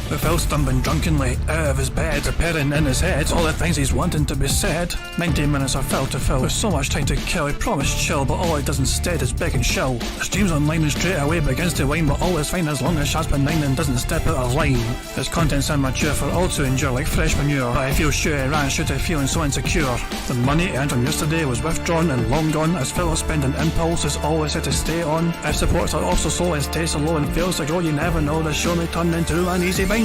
With Phil stumbling drunkenly out of his bed, appearing in his head all the things he's wanting to be said. 19 minutes are filled to fill, with so much time to kill. He promised chill, but all he does instead is beg and shill. The stream's online and straight away begins to whine, but all is fine as long as Shaz benign and doesn't step out of line. His content's immature for all to endure like fresh manure, but I feel sure he ran straight to feeling so insecure. The money he earned from yesterday was withdrawn and long gone, as Phil spending impulse is always set to stay on. If supports are also slow and stays so low and fails to grow, you never know, the show may turn into an easy bingo.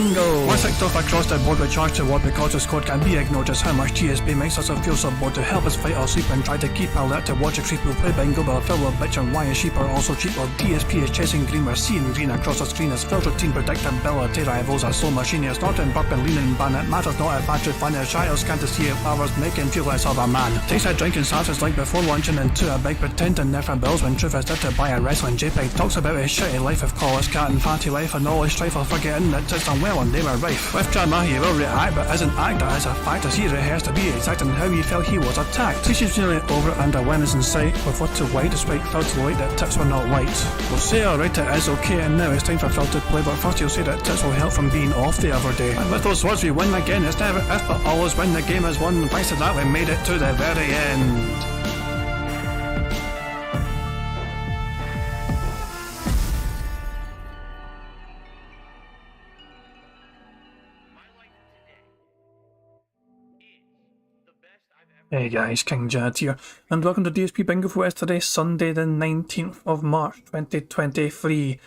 Once kicked off across the board with charge to what because his code can be ignored, just how much DSP makes us feel so bored. To help us fight or sleep and try to keep alert to watch a creep who play bingo, but Phil will bitch and why his sheep are also cheap. While DSP is chasing green, we're seeing green across the screen as Phil's routine predictability rivals are slow machine. He's not in burp and leaning ban. It matters not if battery fun is shy or scant to see if hours make him feel less of a man. Takes a drink and starts his like before lunching into a big pretending there for bills when truth is there to buy a wrestling JPEG. Talks about his shitty life of call his cat and fatty life and all his strife while forgetting that it's done well and they were rife. With drama he will react but isn't act, that is a fact as he rehearsed to be exact in how he felt he was attacked. He's nearly over it and a win is in sight, with what to white despite Phil's light that tips were not white. We'll say alright it is okay and now it's time for Phil to play, but first he'll say that tips will help from being off the other day. And with those words we win again, it's never if but always when the game is won. Thanks to that we made it to the very end. Hey guys, King Jad here, and welcome to DSP Bingo for today, Sunday the 19th of March 2023.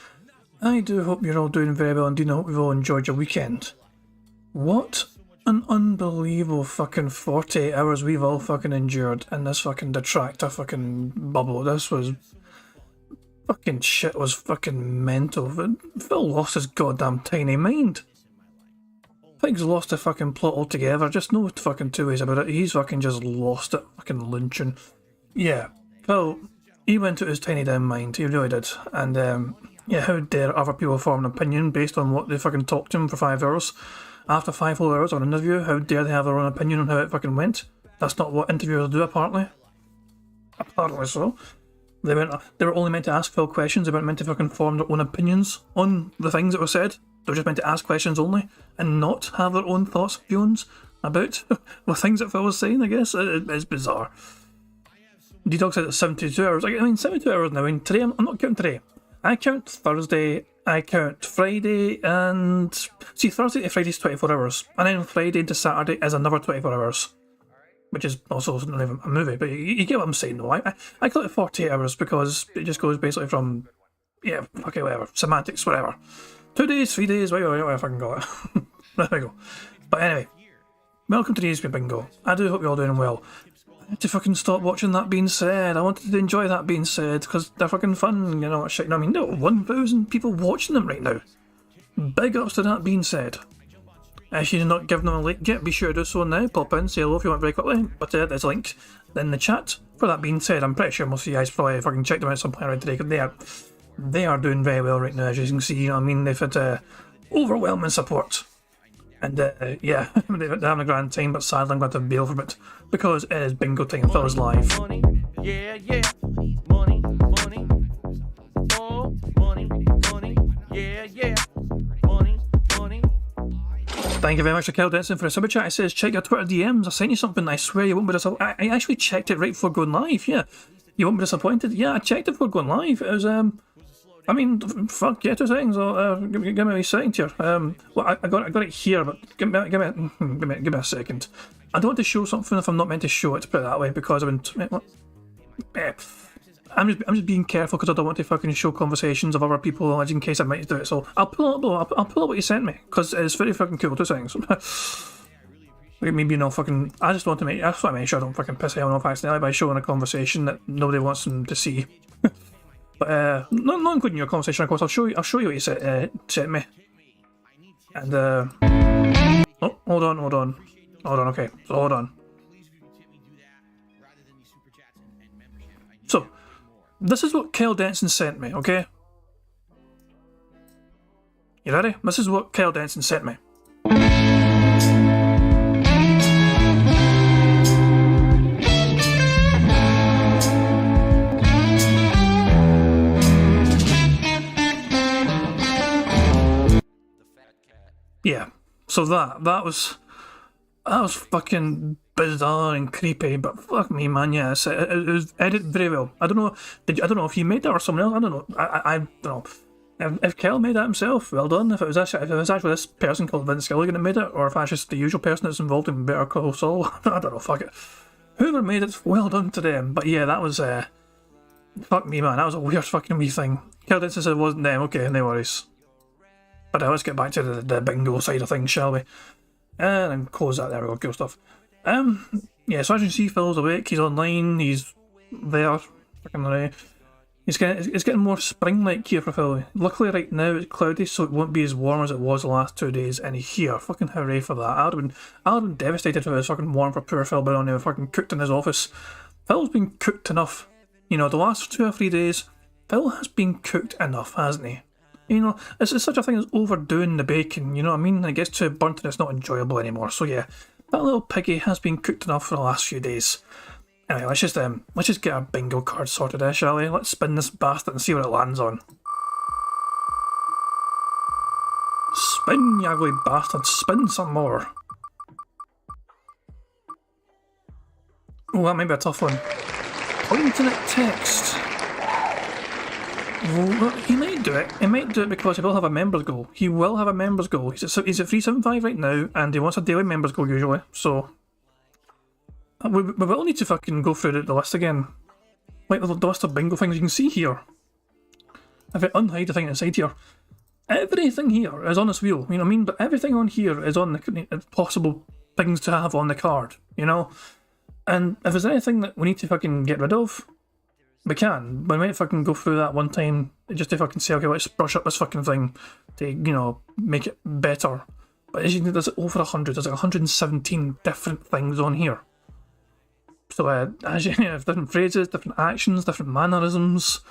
I do hope you're all doing very well and do hope you've all enjoyed your weekend. What an unbelievable fucking 48 hours we've all fucking endured in this fucking detractor fucking bubble. This was fucking shit, was fucking mental. Phil lost his goddamn tiny mind. Pig's lost the fucking plot altogether, just no fucking two ways about it. He's fucking just lost it, fucking lynching. Yeah, Phil, he went to his tiny damn mind, he really did. And yeah, how dare other people form an opinion based on what they fucking talked to him for 5 hours? After 5 whole hours on an interview, how dare they have their own opinion on how it fucking went? That's not what interviewers do, apparently. Apparently so. They were only meant to ask Phil questions, they weren't meant to fucking form their own opinions on the things that were said. They were just meant to ask questions only, and not have their own thoughts, feelings about the things that Phil was saying, I guess. It's bizarre. D-Dog said it's 72 hours. I mean, 72 hours now. I mean, today, I'm not counting today. I count Thursday, I count Friday, and... See, Thursday to Friday is 24 hours, and then Friday to Saturday is another 24 hours. Which is also not even a movie, but you get what I'm saying, though. I call it 48 hours because it just goes basically from... Yeah, okay, whatever. Semantics, whatever. 2 days, 3 days, whatever I fucking got it. There we go. But anyway, welcome to DSP Bingo. I do hope you're all doing well. I had to fucking stop watching That Being Said. I wanted to enjoy That Being Said because they're fucking fun, you know, shit. I mean, there are 1,000 people watching them right now. Big ups to That Being Said. If you're not giving them a like yet, be sure to do so now. Pop in, say hello if you want very quickly. But there's a link in the chat. For That Being Said, I'm pretty sure most of you guys probably fucking checked them out at some point around today because they are doing very well right now, as you can see. You know what I mean? They've had overwhelming support. And yeah, they're having a grand time, but sadly I'm going to bail from it because it is bingo time. Phil is live. Money, yeah, yeah. Money, money. Oh, money, money. Yeah, yeah. Money, money. Thank you very much to Kel Denson for a super chat. It says, check your Twitter DMs. I sent you something. I swear you won't be disappointed. I actually checked it right before going live, yeah. You won't be disappointed. Yeah, I checked it before going live. It was, I mean, fuck, yeah, 2 seconds. Give me a second here. Well, I got it here, but give me a second. I don't want to show something if I'm not meant to show it, to put it that way, because I'm just being careful because I don't want to fucking show conversations of other people in case I might do it. So I'll pull up though. I'll pull up what you sent me because it's very fucking cool. 2 seconds. Maybe you know, fucking. I just want to make sure I don't fucking piss anyone off accidentally by showing a conversation that nobody wants them to see. But not including your conversation, of course. I'll show you what you sent me. And oh, hold on. Okay, so hold on. So this is what Kyle Denson sent me. Okay, you ready? This is what Kyle Denson sent me. yeah. So that was fucking bizarre and creepy, but fuck me, man, yeah, it was edited very well. I don't know, I don't know if you made that or someone else. I don't know. I don't know. If Kel made that himself, well done. If it was actually this person called Vince Gilligan that made it, or if that's just the usual person that's involved in Better Call Saul, I don't know. Fuck it. Whoever made it, well done to them. But yeah, that was fuck me, man. That was a weird fucking wee thing. Kel did says it wasn't them. Okay, no worries. But let's get back to the bingo side of things, shall we? And then close that. There we go. Cool stuff. Yeah. So as you can see, Phil's awake. He's online. He's there. Fucking it's getting more spring-like here for Phil. Luckily, right now it's cloudy, so it won't be as warm as it was the last 2 days. And here, fucking hooray for that! I'd have been devastated if it was fucking warm for poor Phil, but on there fucking cooked in his office. Phil's been cooked enough. You know, the last 2 or 3 days, Phil has been cooked enough, hasn't he? You know, it's such a thing as overdoing the bacon. You know what I mean? And it gets too burnt and it's not enjoyable anymore. So yeah, that little piggy has been cooked enough for the last few days. Anyway, let's just get our bingo card sorted out, shall we? Let's spin this bastard and see what it lands on. Spin, you ugly bastard, spin some more. Oh, that might be a tough one. Pointing at text. Well, he might do it. He might do it because he will have a members goal. He will have a members goal. He's at 375 right now, and he wants a daily members goal usually, so... We will need to fucking go through the list again. Like the list of bingo things you can see here. If I unhide the thing inside here, everything here is on this wheel, you know what I mean? But everything on here is on the possible things to have on the card, you know? And if there's anything that we need to fucking get rid of, we can. We might fucking go through that one time just to fucking say, okay, let's brush up this fucking thing to, you know, make it better. But as you can see, there's over 100, there's like 117 different things on here. So as you have different phrases, different actions, different mannerisms.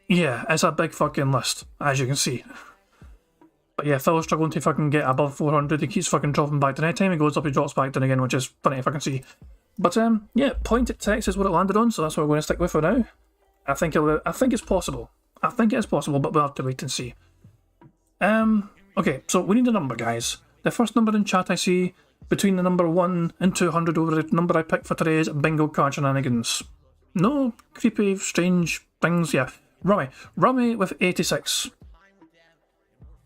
Yeah, it's a big fucking list, as you can see. But yeah, Phil's struggling to fucking get above 400. He keeps fucking dropping back down. Anytime he goes up, he drops back down again, which is funny if I can see. But yeah, point at text is what it landed on, so that's what we're going to stick with for now. I think it's possible. I think it is possible, but we'll have to wait and see. Okay, so we need a number, guys. The first number in chat I see between the number 1 and 200 over the number I picked for today's bingo card shenanigans. No creepy, strange things, yeah. Rummy with 86.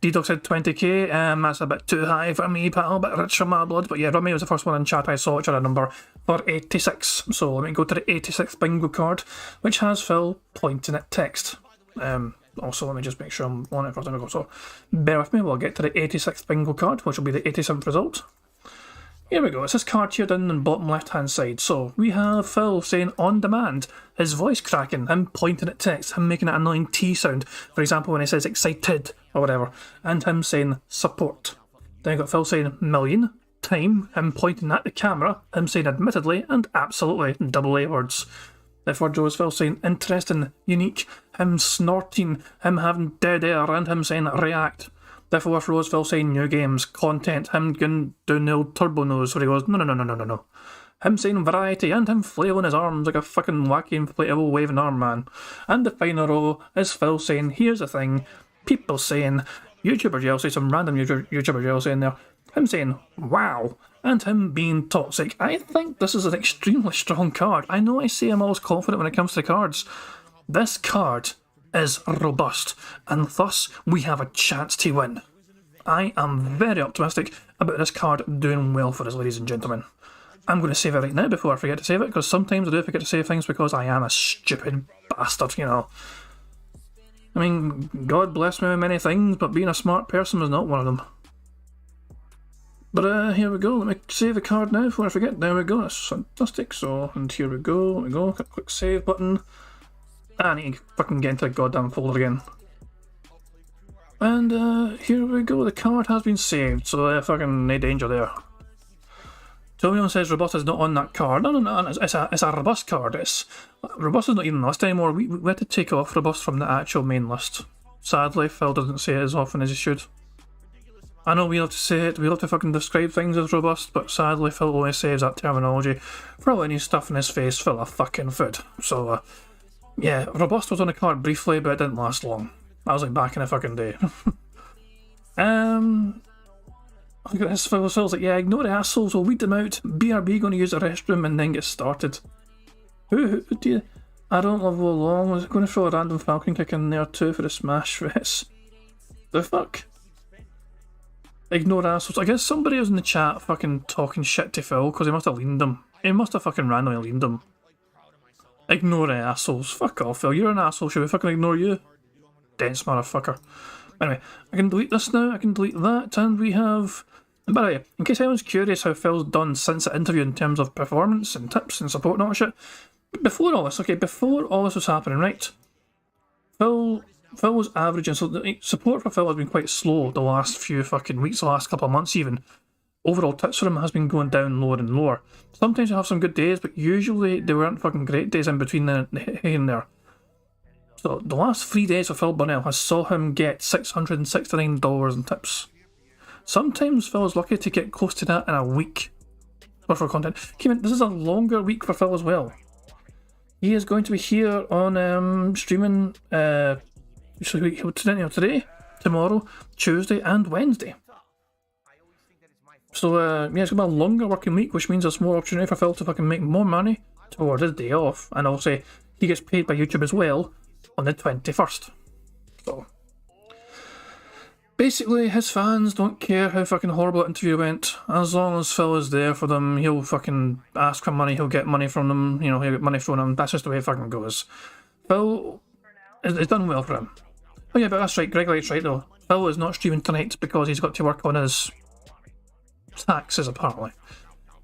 D-Dog said 20k, that's a bit too high for me, pal, a bit rich from my blood. But yeah, Rummy was the first one in chat I saw, which had a number for 86. So let me go to the 86th bingo card, which has Phil pointing at text. Also, let me just make sure I'm on it first. There we go. So bear with me, we'll get to the 86th bingo card, which will be the 87th result. Here we go, it's this card here down on the bottom left hand side. So we have Phil saying on demand, his voice cracking, him pointing at text, him making an annoying T sound, for example when he says excited or whatever, and him saying support. Then you've got Phil saying million, time, him pointing at the camera, him saying admittedly and absolutely, double A words. Therefore Joe is Phil saying interesting, unique, him snorting, him having dead air, and him saying react. Therefore, with Roseville saying new games, content, him going down the old turbo nose where he goes, no. Him saying variety, and him flailing his arms like a fucking wacky inflatable waving arm man. And the final row is Phil saying, here's the thing, people saying, YouTuber jealousy, some random YouTuber jealousy in there, him saying, wow, and him being toxic. I think this is an extremely strong card. I know I say I'm always confident when it comes to the cards. This card is robust, and thus we have a chance to win. I am very optimistic about this card doing well for us, ladies and gentlemen. I'm going to save it right now before I forget to save it, because sometimes I do forget to save things because I am a stupid bastard, you know. I mean, God bless me with many things, but being a smart person was not one of them. But here we go, let me save the card now before I forget. There we go, that's fantastic. So, and here we go, click save button. I need to fucking get into the goddamn folder again. And here we go, the card has been saved, so fucking no danger there. Tomion says robust is not on that card. No, it's a robust card. Robust is not even on the list anymore. We had to take off robust from the actual main list. Sadly, Phil doesn't say it as often as he should. I know we love to say it, we love to fucking describe things as robust, but sadly Phil only saves that terminology for all any stuff in his face full of fucking food. So, yeah, robust was on the card briefly, but it didn't last long. That was like back in the fucking day. look at this, Phil's like, yeah, ignore the assholes, we'll weed them out. BRB going to use the restroom and then get started. Who do you... I don't love Wo Long. Was going to throw a random Falcon kick in there too for the smash fest. The fuck? Ignore assholes. I guess somebody was in the chat fucking talking shit to Phil because he must have leaned them. He must have fucking randomly leaned them. Ignore the assholes. Fuck off, Phil. You're an asshole. Should we fucking ignore you? Dense motherfucker. Anyway, I can delete this now. I can delete that. And we have... And by the way, in case anyone's curious how Phil's done since the interview in terms of performance and tips and support and all that shit, before all this, okay, before all this was happening, right? Phil was averaging, so the support for Phil has been quite slow the last few fucking weeks, the last couple of months even. Overall tips for him has been going down lower and lower. Sometimes you have some good days, but usually they weren't fucking great days in between here and there. So the last 3 days of Phil Burnell has saw him get $669 in tips. Sometimes Phil is lucky to get close to that in a week worth of content. This is a longer week for Phil as well. He is going to be here on streaming today, tomorrow, Tuesday and Wednesday. So yeah, it's going to be a longer working week, which means there's more opportunity for Phil to fucking make more money towards his day off. And also, he gets paid by YouTube as well on the 21st. So basically, his fans don't care how fucking horrible that interview went. As long as Phil is there for them, he'll fucking ask for money, he'll get money from them, you know, he'll get money from them. That's just the way it fucking goes. Phil is done well for him. Oh yeah, but that's right, Greg Light's right though. Phil is not streaming tonight because he's got to work on his taxes, apparently.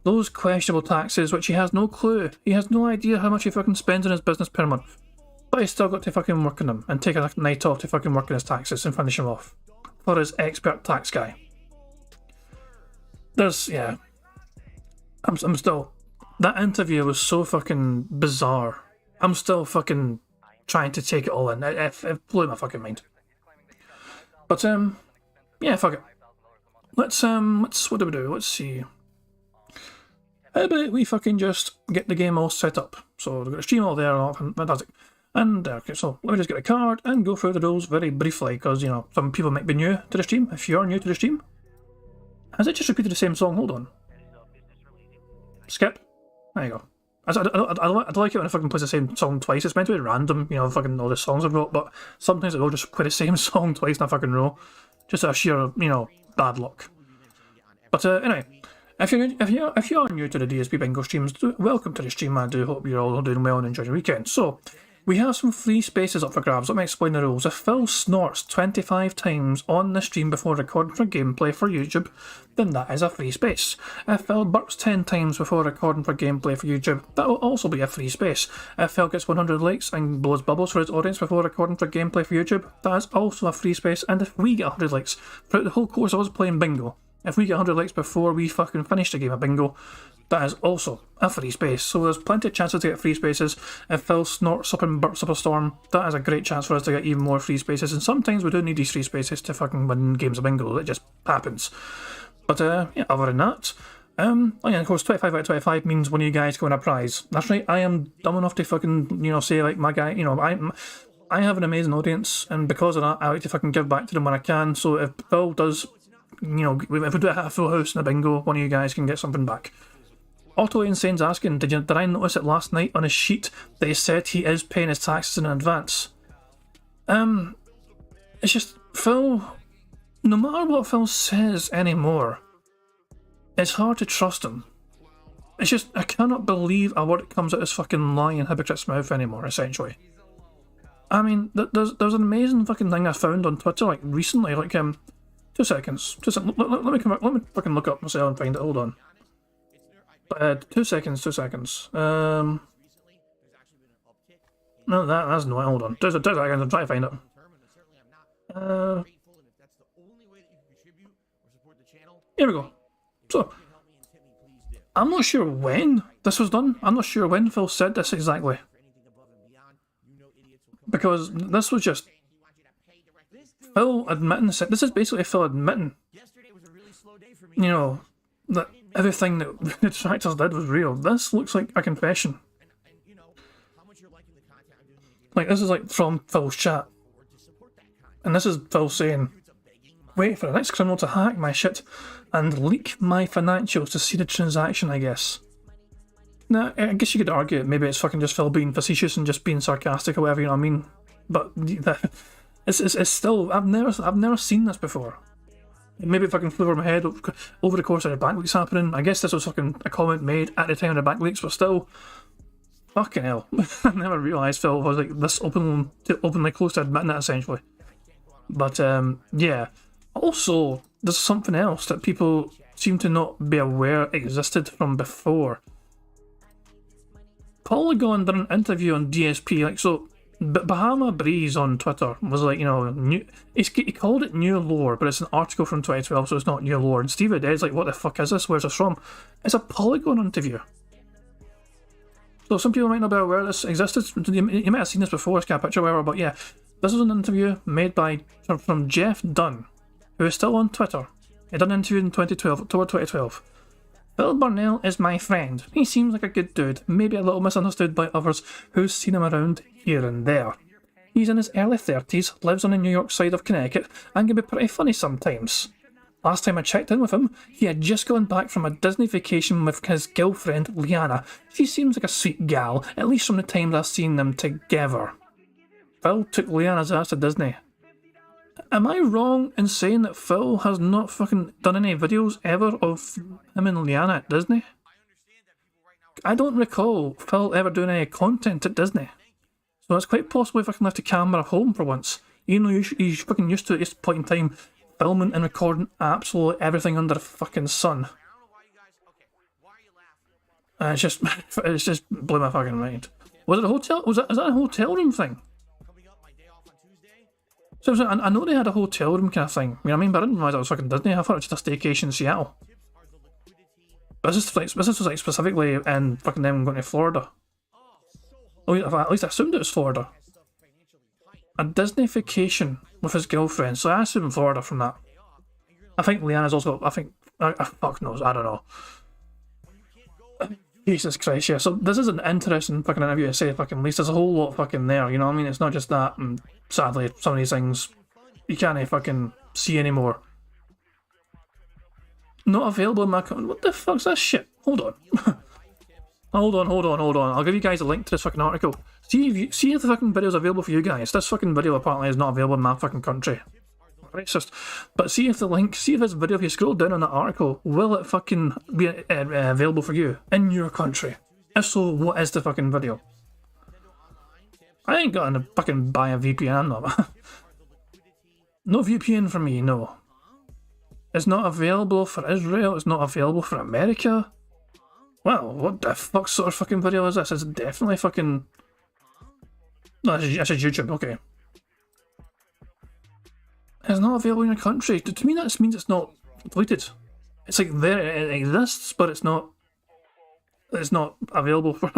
Those questionable taxes, which he has no clue. He has no idea how much he fucking spends on his business per month. But he's still got to fucking work on them and take a night off to fucking work on his taxes and finish them off. For his expert tax guy. Yeah. I'm still... That interview was so fucking bizarre. I'm still fucking trying to take it all in. It blew my fucking mind. But, yeah, fuck it. Let's, what do we do? Let's see. How about we fucking just get the game all set up? So we've got a stream all there, fantastic. And, okay, so let me just get a card and go through the rules very briefly, because, you know, some people might be new to the stream. If you're new to the stream, has it just repeated the same song? Hold on. Skip. There you go. I like it when I fucking play the same song twice. It's meant to be random, you know, fucking all the songs I've wrote, but sometimes it will just play the same song twice in a fucking row. Just a sheer, you know, bad luck. But anyway, if you are new to the DSP Bingo streams, welcome to the stream. I do hope you're all doing well and enjoying your weekend. So, we have some free spaces up for grabs. Let me explain the rules. If Phil snorts 25 times on the stream before recording for gameplay for YouTube, then that is a free space. If Phil burps 10 times before recording for gameplay for YouTube, that will also be a free space. If Phil gets 100 likes and blows bubbles for his audience before recording for gameplay for YouTube, that is also a free space. And if we get 100 likes throughout the whole course of us playing Bingo, if we get 100 likes before we fucking finish the game of Bingo, that is also a free space. So there's plenty of chances to get free spaces. If Phil snorts up and burps up a storm, that is a great chance for us to get even more free spaces. And sometimes we do need these free spaces to fucking win games of Bingo. It just happens. But yeah, other than that, oh yeah, of course, 25 out of 25 means one of you guys can win a prize. That's right, I am dumb enough to fucking, you know, say like my guy, you know, I have an amazing audience, and because of that, I like to fucking give back to them when I can. So if Phil does, you know, if we do a full house in a bingo, one of you guys can get something back. Auto Insane's asking, did I notice it last night on his sheet that he said he is paying his taxes in advance? It's just, Phil, no matter what Phil says anymore, it's hard to trust him. It's just, I cannot believe a word that comes out of his fucking lying hypocrite's mouth anymore, essentially. I mean, there's an amazing fucking thing I found on Twitter, like, recently, like, 2 seconds. Let me come back, let me fucking look up myself and find it, hold on. 2 seconds. No, that's not. Hold on. 2 seconds. I'm trying to find it. Here we go. So, I'm not sure when this was done. I'm not sure when Phil said this exactly. Because this was just Phil admitting this. This is basically Phil admitting, you know, that everything that the detractors did was real. This looks like a confession. Like, this is like from Phil's chat. And this is Phil saying, wait for the next criminal to hack my shit and leak my financials to see the transaction, I guess. Now, I guess you could argue maybe it's fucking just Phil being facetious and just being sarcastic or whatever, you know what I mean? But it's still, I've never seen this before. Maybe it fucking flew over my head over the course of the back leaks happening. I guess this was fucking a comment made at the time of the back leaks, but still, fucking hell. I never realised Phil was like this openly close to admitting it, essentially. But yeah. Also, there's something else that people seem to not be aware existed from before. Polygon did an interview on DSP, like, so Bahama Breeze on Twitter was like, you know, he called it new lore, but it's an article from 2012, so it's not new lore. And Steve Aded's like, what the fuck is this? Where's this from? It's a Polygon interview. So some people might not be aware this existed. You might have seen this before, it's got a picture or whatever, but yeah, this was an interview made from Jeff Dunn, who is still on Twitter. He done an interview in 2012, October 2012. Phil Burnell is my friend. He seems like a good dude, maybe a little misunderstood by others who's seen him around here and there. He's in his early 30s, lives on the New York side of Connecticut, and can be pretty funny sometimes. Last time I checked in with him, he had just gone back from a Disney vacation with his girlfriend, Liana. She seems like a sweet gal, at least from the times I've seen them together. Phil took Liana's ass to Disney. Am I wrong in saying that Phil has not fucking done any videos ever of him and Liana at Disney? I don't recall Phil ever doing any content at Disney. So it's quite possible if I can left the camera home for once. Even though he's fucking used to at this point in time filming and recording absolutely everything under the fucking sun. It's just blew my fucking mind. Was it a hotel? Is that a hotel room thing? So I know they had a hotel room kind of thing. You know what I mean? But I didn't realise it was fucking Disney. I thought it was just a staycation in Seattle. But this was like specifically in fucking them going to Florida. Oh, at least I assumed it was Florida. A Disney vacation with his girlfriend. So I assume Florida from that. I think Liana's also. Fuck knows. I don't know. Jesus Christ, yeah. So this is an interesting fucking interview to say fucking least. There's a whole lot fucking there, you know what I mean? It's not just that, and sadly, some of these things you can't fucking see anymore. Not available in my account. What the fuck's this shit? Hold on. hold on. I'll give you guys a link to this fucking article. See if the fucking video's available for you guys. This fucking video apparently is not available in my fucking country. Racist. But see if this video, if you scroll down on that article, will it fucking be available for you in your country? If so, what is the fucking video? I ain't got to fucking buy a VPN, I'm not. No VPN for me, no. It's not available for Israel, it's not available for America. Well, what the fuck sort of fucking video is this? It's definitely fucking... No, that's just YouTube, okay. It's not available in your country. To me, that means it's not deleted. It's like there, it exists, but it's not available for...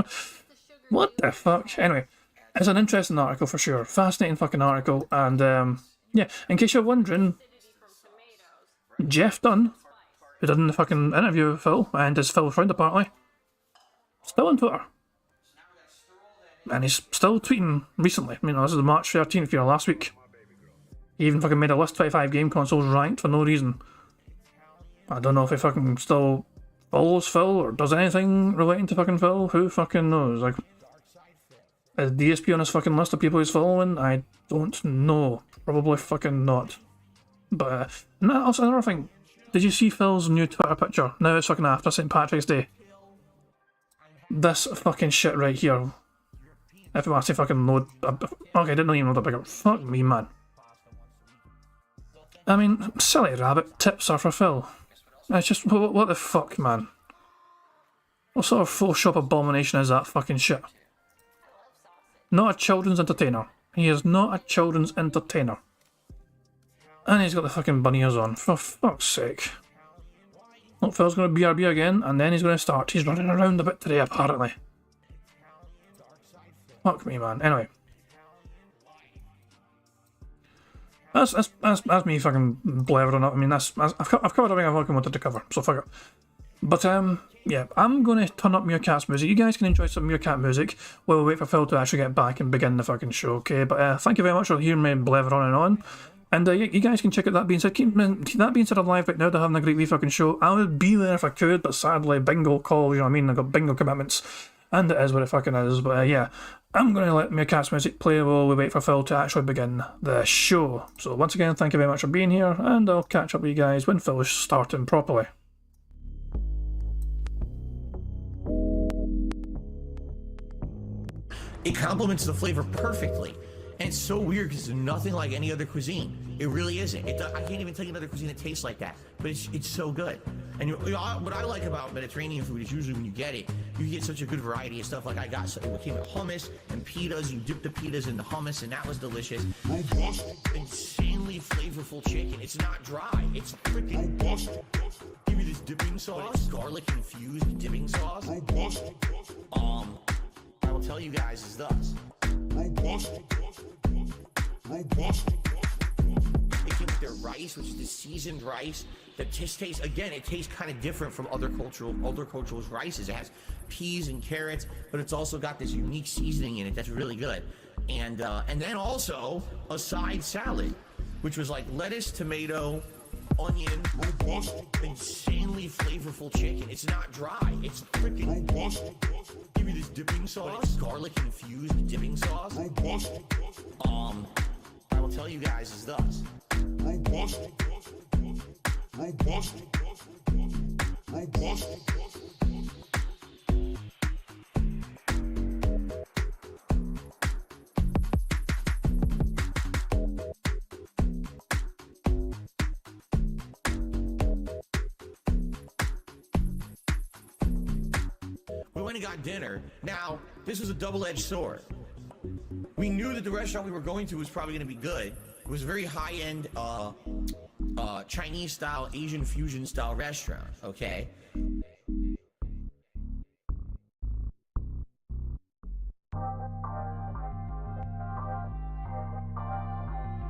What the fuck? Anyway, it's an interesting article for sure. Fascinating fucking article. And yeah, in case you're wondering, Jeff Dunn, who did the fucking interview with Phil, and his Phil friend apparently, still on Twitter. And he's still tweeting recently. I mean, this is March 13th, last week. He even fucking made a list 25 game consoles ranked for no reason. I don't know if he fucking still follows Phil or does anything relating to fucking Phil. Who fucking knows? Like, is DSP on his fucking list of people he's following? I don't know. Probably fucking not. But also another thing. Did you see Phil's new Twitter picture? Now it's fucking after St. Patrick's Day. This fucking shit right here. If you want to fucking load... Okay, I didn't even load a bigger... Fuck me, man. I mean, silly rabbit, tips are for Phil. It's just, what the fuck, man? What sort of Photoshop abomination is that fucking shit? Not a children's entertainer. He is not a children's entertainer. And he's got the fucking bunny ears on, for fuck's sake. Look, Phil's going to BRB again, and then he's going to start. He's running around a bit today, apparently. Fuck me, man. Anyway. That's me fucking blathering up. I mean, I've covered everything I fucking wanted to cover, so fuck it. But yeah, I'm going to turn up Meerkat's music. You guys can enjoy some Meerkat music while we wait for Phil to actually get back and begin the fucking show, okay? But thank you very much for hearing me blather on and on. And yeah, you guys can check out That Being Said. That Being Said, I'm live right now. They're having a great wee fucking show. I would be there if I could, but sadly, bingo calls, you know what I mean? I've got bingo commitments, and it is what it fucking is. But yeah, I'm going to let my cat's music play while we wait for Phil to actually begin the show. So once again, thank you very much for being here, and I'll catch up with you guys when Phil is starting properly. It complements the flavor perfectly. And it's so weird because it's nothing like any other cuisine. It really isn't. I can't even tell you another cuisine that tastes like that. But it's so good. And what I like about Mediterranean food is usually when you get it, you get such a good variety of stuff. Like I got something that came with hummus and pitas. You dip the pitas in the hummus, and that was delicious. Robust, insanely flavorful chicken. It's not dry. It's freaking robust. Give me this dipping sauce, garlic infused dipping sauce. Robust. I will tell you guys is thus. Robust. Robust. They came with their rice, which is the seasoned rice. That just tastes, again, it tastes kind of different from other cultures' rices. It has peas and carrots, but it's also got this unique seasoning in it that's really good. And then also a side salad, which was like lettuce, tomato, onion, robust, insanely flavorful chicken. It's not dry. It's freaking robust. Give me this dipping sauce, garlic infused dipping sauce. Robust. I will tell you guys is thus. Robust. Robust. Robust. We went and got dinner. Now, this was a double-edged sword. We knew that the restaurant we were going to was probably going to be good. It was a very high-end Chinese-style, Asian fusion-style restaurant, okay?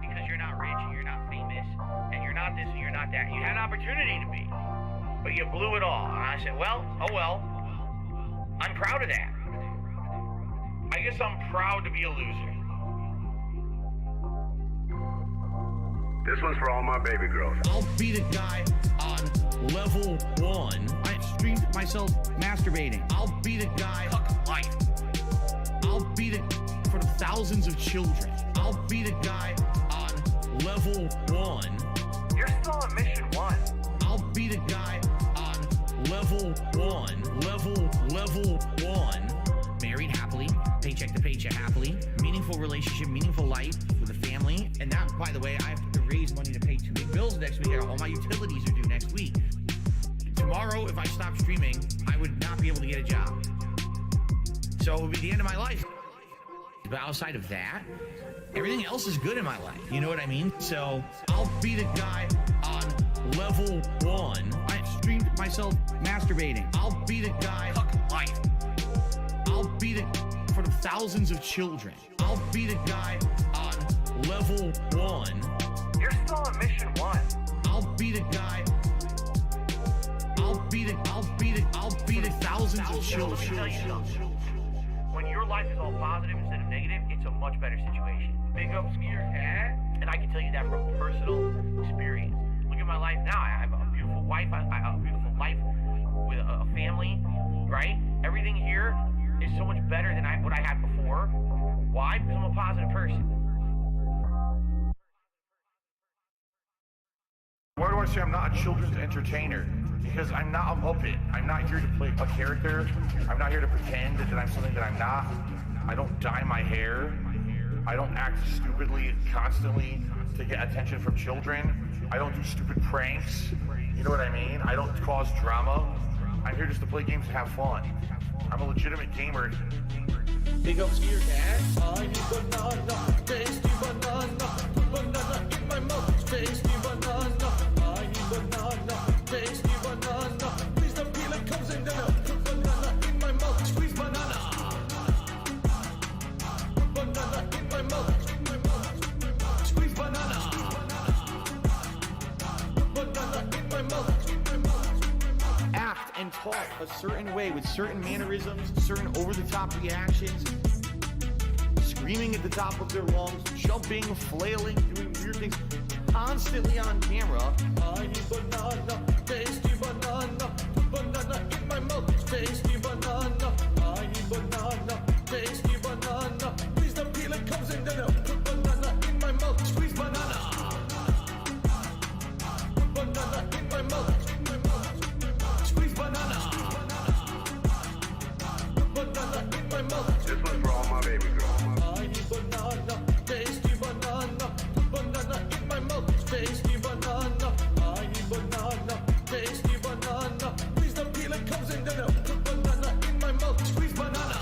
Because you're not rich and you're not famous and you're not this and you're not that. You had an opportunity to be, but you blew it all. And I said, well, oh well. I'm proud of that. I guess I'm proud to be a loser. This one's for all my baby girls. I'll be the guy on level 1. I streamed myself masturbating. I'll be the guy. Fuck life. I'll be the for the thousands of children. I'll be the guy on level 1. You're still on mission 1. I'll be the guy on level 1. Level 1. Married happily, paycheck to paycheck happily, meaningful relationship, meaningful life with a family. And that, by the way, I have to raise money to pay 2 big bills next week. All my utilities are due next week. Tomorrow, if I stop streaming, I would not be able to get a job. So it would be the end of my life. But outside of that, everything else is good in my life. You know what I mean? So I'll be the guy on level 1. I streamed myself masturbating. I'll be the guy. Fuck life. I'll be the for the thousands of children. I'll be the guy on level 1. You're still on mission 1. I'll be the guy. I'll be the thousands of children. Let me tell you something. When your life is all positive instead of negative, it's a much better situation. Big up, Skeeter Cat. And I can tell you that from personal experience. Look at my life now. I have a beautiful wife. I have a beautiful life with a family, right? Everything here is so much better than what I had before. Why? Because I'm a positive person. Why do I say I'm not a children's entertainer? Because I'm not a Muppet. I'm not here to play a character. I'm not here to pretend that I'm something that I'm not. I don't dye my hair. I don't act stupidly constantly to get attention from children. I don't do stupid pranks. You know what I mean? I don't cause drama. I'm here just to play games and have fun. I'm a legitimate gamer. Big up Skeeter Cat. I need banana, tasty banana. Put banana in my mouth, tasty banana. I need banana, tasty banana. Please the peel it comes in dinner. Put banana in my mouth, squeeze banana. Put banana in my mouth, squeeze banana. Put banana in my mouth. Act and talk a certain way with certain mannerisms, certain over-the-top reactions, screaming at the top of their lungs, jumping, flailing, doing weird things. constantly on camera. I need banana, tasty banana, put banana in my mouth, tasty banana. I need banana, tasty banana. Please don't peel it, comes in there. Put banana in my mouth, squeeze banana. Put banana in my mouth, squeeze banana. Put banana in my mouth. This one's for all my baby girls. I need banana, tasty banana. Put banana in my mouth, tasty banana. I need banana, tasty banana. Please don't peel it, comes in there. Put banana in my mouth, squeeze banana.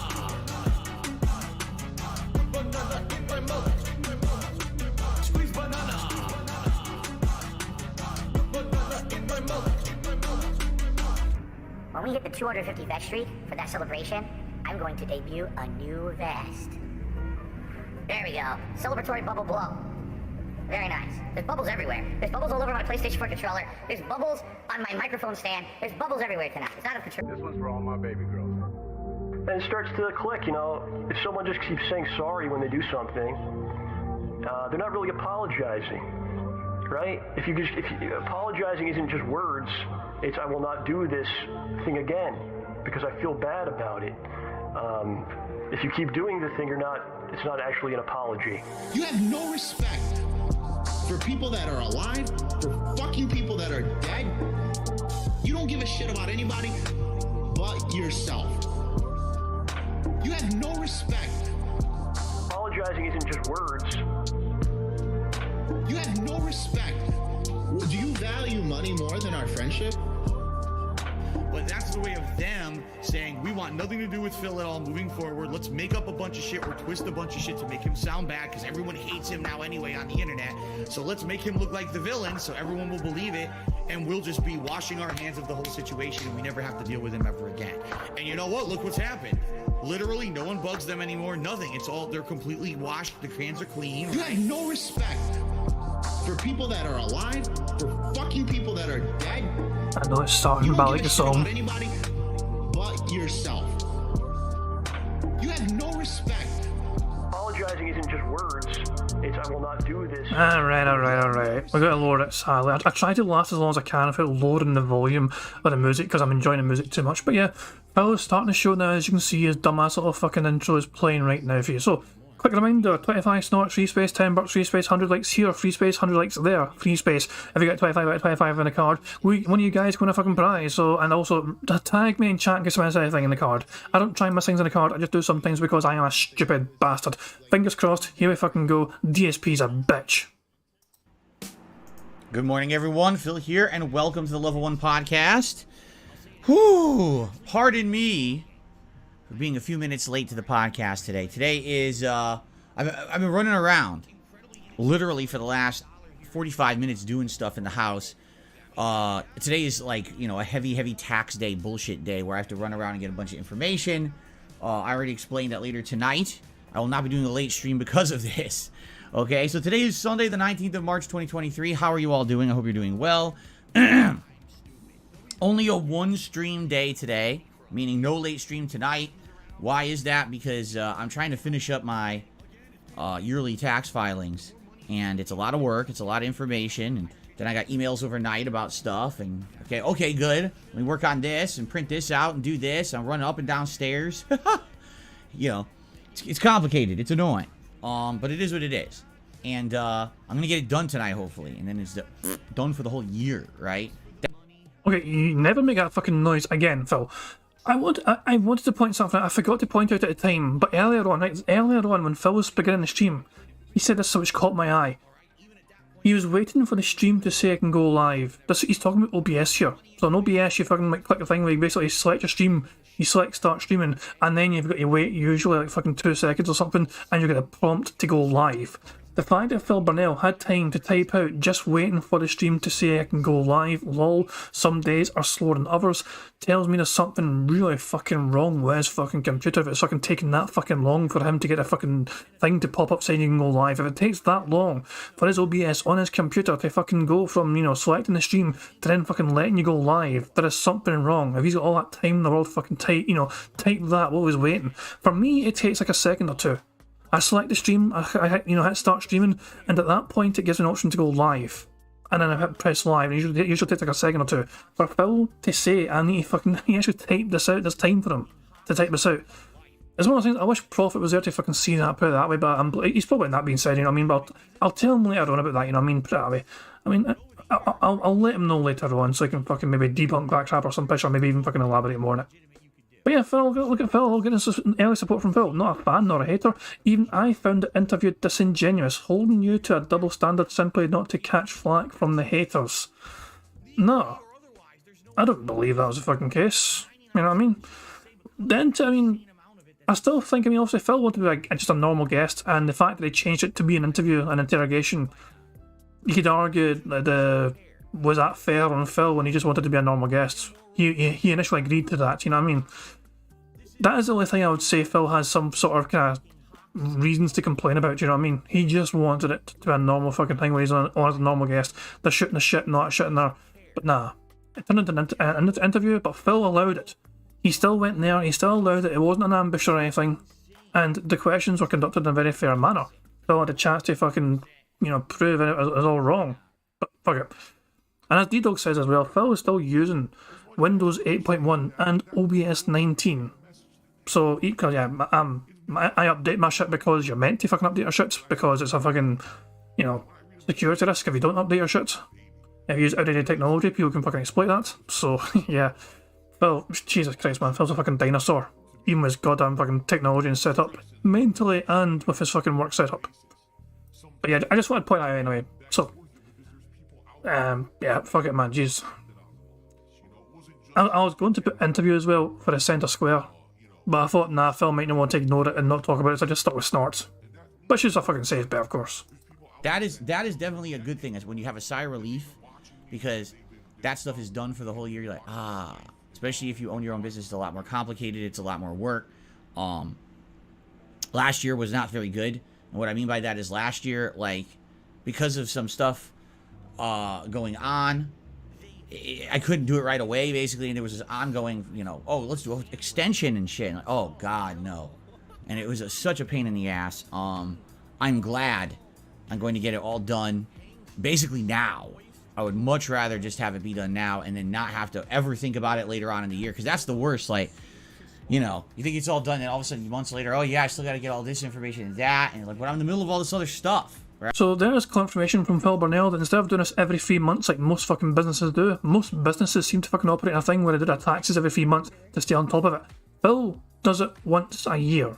Put banana in my mouth, squeeze banana. Put banana in my mouth. When we hit the 250 vest streak for that celebration, I'm going to debut a new vest. There we go. Celebratory bubble blow. Very nice. There's bubbles everywhere. There's bubbles all over my PlayStation 4 controller. There's bubbles on my microphone stand. There's bubbles everywhere tonight. It's out of control. This one's for all my baby girls. And it starts to click, you know, if someone just keeps saying sorry when they do something, they're not really apologizing, right? If apologizing isn't just words, it's I will not do this thing again because I feel bad about it. If you keep doing the thing, it's not actually an apology. You have no respect for people that are alive, for fucking people that are dead. You don't give a shit about anybody but yourself. You have no respect. Apologizing isn't just words. You have no respect. Do you value money more than our friendship? But that's the way of them saying, we want nothing to do with Phil at all moving forward. Let's make up a bunch of shit or twist a bunch of shit to make him sound bad because everyone hates him now anyway on the internet. So let's make him look like the villain so everyone will believe it and we'll just be washing our hands of the whole situation and we never have to deal with him ever again. And you know what? Look what's happened. Literally, no one bugs them anymore. Nothing. It's all, they're completely washed. The hands are clean. You have no respect for people that are alive, for fucking people that are dead. I know it's starting You about don't like give the a shit song. about anybody but yourself. You have no respect. Apologizing isn't just words. It's I will not do this. Alright. We're going to lower it slightly. I try to last as long as I can without lowering the volume of the music because I'm enjoying the music too much. But yeah, Phil's starting the show now. As you can see, his dumbass little fucking intro is playing right now for you. So, quick reminder, 25 snorts, free space, 10 bucks, free space, 100 likes here, free space, 100 likes there, free space. If you get 25 out of 25 in the card, one of you guys win a fucking prize. So, and also, tag me in chat in case I miss anything in the card. I don't try and miss things in the card, I just do some things because I am a stupid bastard. Fingers crossed, here we fucking go. DSP's a bitch. Good morning, everyone. Phil here, and welcome to the Level 1 podcast. Whew, pardon me for being a few minutes late to the podcast today. Today is, I've been running around literally for the last 45 minutes doing stuff in the house. Today is like, you know, a heavy tax day, bullshit day where I have to run around and get a bunch of information. I already explained that later tonight. I will not be doing a late stream because of this. Okay, so today is Sunday, the 19th of March, 2023. How are you all doing? I hope you're doing well. Only a one stream day today, meaning no late stream tonight. Why is that? Because I'm trying to finish up my yearly tax filings, and it's a lot of work, it's a lot of information, and then I got emails overnight about stuff, and okay, good. Let me work on this and print this out and do this. I'm running up and down stairs. You know, it's complicated. It's annoying. But it is what it is. And I'm gonna get it done tonight, hopefully, and then it's done for the whole year, right? Okay, you never make that fucking noise again, Phil. I wanted to point something out. I forgot to point out at the time, but earlier on when Phil was beginning the stream, he said this which caught my eye. He was waiting for the stream to say I can go live. He's talking about OBS here. So on OBS, you fucking like click the thing where you basically select your stream, you select start streaming, and then you've got to wait usually like fucking 2 seconds or something, and you get a prompt to go live. The fact that Phil Burnell had time to type out just waiting for the stream to say I can go live, lol, some days are slower than others, tells me there's something really fucking wrong with his fucking computer if it's fucking taking that fucking long for him to get a fucking thing to pop up saying you can go live. If it takes that long for his OBS on his computer to fucking go from, you know, selecting the stream to then fucking letting you go live, there is something wrong. If he's got all that time in the world fucking type that while he's waiting. For me, it takes like a second or two. I select the stream, I hit start streaming, and at that point it gives me an option to go live. And then I hit press live, and it usually takes like a second or two. For Phil to say, I need to fucking, he actually type this out, there's time for him to type this out. It's one of those things, I wish Prophet was there to fucking see that, put it that way, but he's probably not being said, you know what I mean? But I'll tell him later on about that, you know what I mean? Put it that way. I mean, I'll let him know later on, so he can fucking maybe debunk that crap or some pitch, or maybe even fucking elaborate more on it. But yeah, Phil, look at Phil, getting some early support from Phil. Not a fan, nor a hater. Even I found the interview disingenuous, holding you to a double standard simply not to catch flack from the haters. No. I don't believe that was the fucking case. You know what I mean? Then, I still think, obviously Phil wanted to be like just a normal guest, and the fact that they changed it to be an interview, an interrogation, you could argue that was that fair on Phil when he just wanted to be a normal guest? He initially agreed to that, you know what I mean? That is the only thing I would say Phil has some sort of kind of reasons to complain about, you know what I mean? He just wanted it to be a normal fucking thing where he's on as a normal guest. They're shooting the shit, not shitting there. But nah, it turned into an interview, but Phil allowed it. He still went there, he still allowed it, it wasn't an ambush or anything, and the questions were conducted in a very fair manner. Phil had a chance to fucking, prove it was all wrong. But fuck it. And as D-Dog says as well, Phil is still using Windows 8.1 and OBS 19. So, equally, yeah, I update my shit because you're meant to fucking update your shit, because it's a fucking, security risk if you don't update your shit. If you use outdated technology, people can fucking exploit that. So, yeah. Phil, Jesus Christ, man, Phil's a fucking dinosaur. Even with his goddamn fucking technology and setup. Mentally and with his fucking work setup. But yeah, I just wanted to point that out anyway. So, yeah, fuck it, man, jeez. I was going to put interview as well for the centre square, but I thought, nah, Phil might not want to ignore it and not talk about it, so I just stuck with Snorts. Which is a fucking safe bet, of course. That is definitely a good thing, is when you have a sigh of relief, because that stuff is done for the whole year. You're like, especially if you own your own business, it's a lot more complicated, it's a lot more work. Last year was not very good, and what I mean by that is last year, like, because of some stuff going on, I couldn't do it right away, basically, and there was this ongoing, oh, let's do an extension and shit. And like, oh, God, no. And it was such a pain in the ass. I'm glad I'm going to get it all done basically now. I would much rather just have it be done now and then not have to ever think about it later on in the year, because that's the worst. Like, you think it's all done, and all of a sudden, months later, oh, yeah, I still got to get all this information and that, and like, but I'm in the middle of all this other stuff. Right. So there is confirmation from Phil Burnell that instead of doing this every 3 months like most fucking businesses do, most businesses seem to fucking operate in a thing where they do their taxes every 3 months to stay on top of it. Phil does it once a year.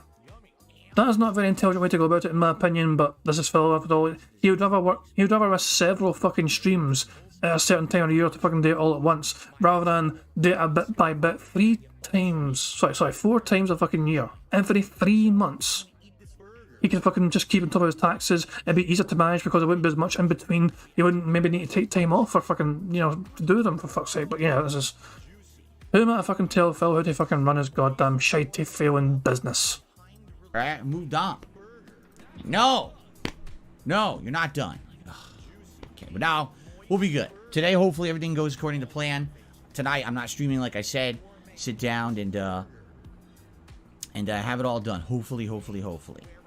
That is not a very intelligent way to go about it, in my opinion, but this is Phil after all. He would rather miss several fucking streams at a certain time of the year to fucking do it all at once, rather than do it a bit by bit 4 times a fucking year. Every 3 months. He can fucking just keep on top of his taxes. It'd be easier to manage because there wouldn't be as much in between. He wouldn't maybe need to take time off for fucking, to do them, for fuck's sake. But yeah, this is... Who am I to fucking tell Phil how to fucking run his goddamn shitey failing business? Right, moved on. No, you're not done. Okay, but now we'll be good. Today, hopefully, everything goes according to plan. Tonight, I'm not streaming, like I said. Sit down and have it all done. Hopefully.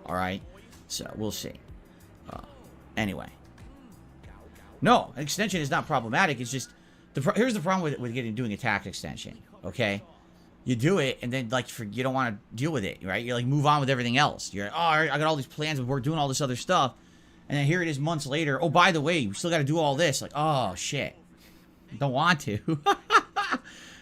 All right, so we'll see. Anyway, no, an extension is not problematic. It's just here's the problem with doing a tax extension. Okay. You do it, and then, like, you don't want to deal with it, right? You're like, move on with everything else. You're like, oh, I got all these plans, and we're doing all this other stuff. And then here it is months later. Oh, by the way, we still got to do all this. Like, oh, shit. Don't want to.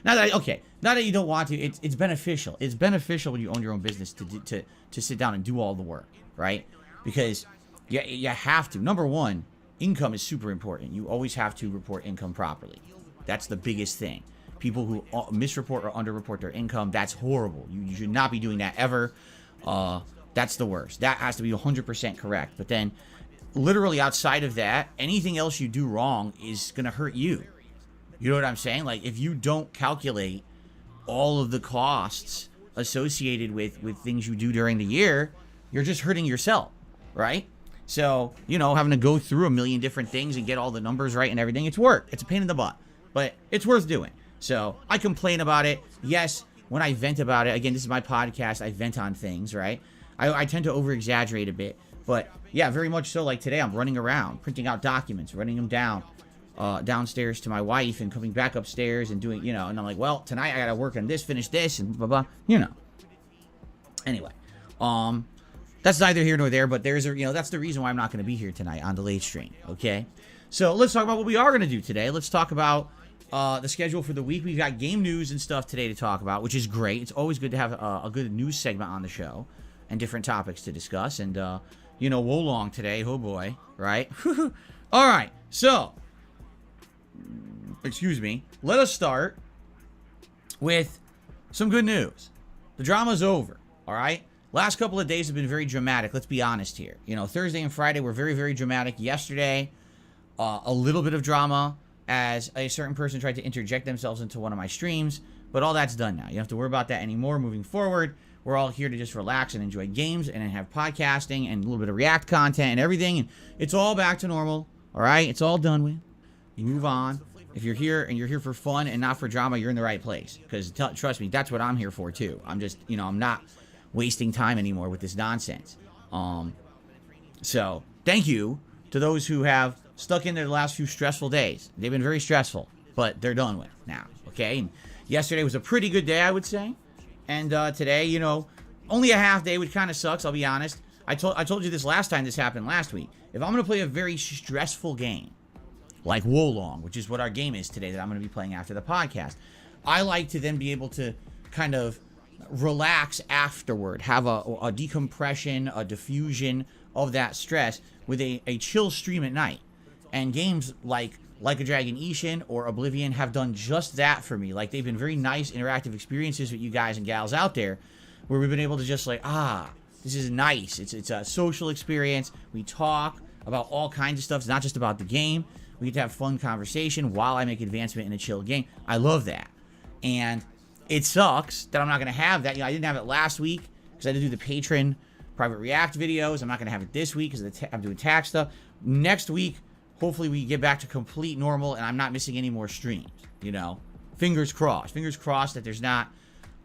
Not that you don't want to. It's beneficial. It's beneficial when you own your own business to sit down and do all the work, right? Because you have to. Number one, income is super important. You always have to report income properly. That's the biggest thing. People who misreport or underreport their income, that's horrible. You should not be doing that ever. That's the worst. That has to be 100% correct. But then, literally outside of that, anything else you do wrong is going to hurt you. You know what I'm saying? Like, if you don't calculate all of the costs associated with things you do during the year, you're just hurting yourself, right? So, having to go through a million different things and get all the numbers right and everything, it's work. It's a pain in the butt. But it's worth doing. So, I complain about it. Yes, when I vent about it, again, this is my podcast, I vent on things, right? I tend to over-exaggerate a bit. But, yeah, very much so. Like today, I'm running around, printing out documents, running them down downstairs to my wife and coming back upstairs and doing, you know, and I'm like, well, tonight I got to work on this, finish this, and blah, blah, you know. Anyway, that's neither here nor there, but there's a, you know, that's the reason why I'm not going to be here tonight on the late stream, okay? So let's talk about what we are going to do today. Let's talk about the schedule for the week. We've got game news and stuff today to talk about, which is great. It's always good to have a good news segment on the show and different topics to discuss. And, you know, Wolong today, oh boy, right? All right, so, excuse me, let us start with some good news. The drama's over, all right? Last couple of days have been very dramatic, let's be honest here. You know, Thursday and Friday were very, very dramatic. Yesterday, a little bit of drama as a certain person tried to interject themselves into one of my streams, but all that's done now. You don't have to worry about that anymore moving forward. We're all here to just relax and enjoy games and have podcasting and a little bit of React content and everything, and it's all back to normal, all right? It's all done with. You move on. If you're here and you're here for fun and not for drama, you're in the right place, because trust me, that's what I'm here for too. I'm just, you know, I'm not wasting time anymore with this nonsense. So thank you to those who have stuck in there the last few stressful days. They've been very stressful, but they're done with now, okay? And yesterday was a pretty good day, I would say. And today, you know, only a half day, which kind of sucks, I'll be honest. I told you this last time this happened last week. If I'm going to play a very stressful game, like Wolong, which is what our game is today that I'm going to be playing after the podcast, I like to then be able to kind of relax afterward, have a decompression, a diffusion of that stress with a chill stream at night. And games like a Dragon Ishin or Oblivion have done just that for me. Like, they've been very nice interactive experiences with you guys and gals out there, where we've been able to just like, this is nice. It's a social experience. We talk about all kinds of stuff. It's not just about the game. We get to have fun conversation while I make advancement in a chill game. I love that. And it sucks that I'm not going to have that. You know, I didn't have it last week because I had to do the patron private React videos. I'm not going to have it this week because I'm doing tax stuff. Next week, hopefully we get back to complete normal and I'm not missing any more streams, you know. Fingers crossed. Fingers crossed that there's not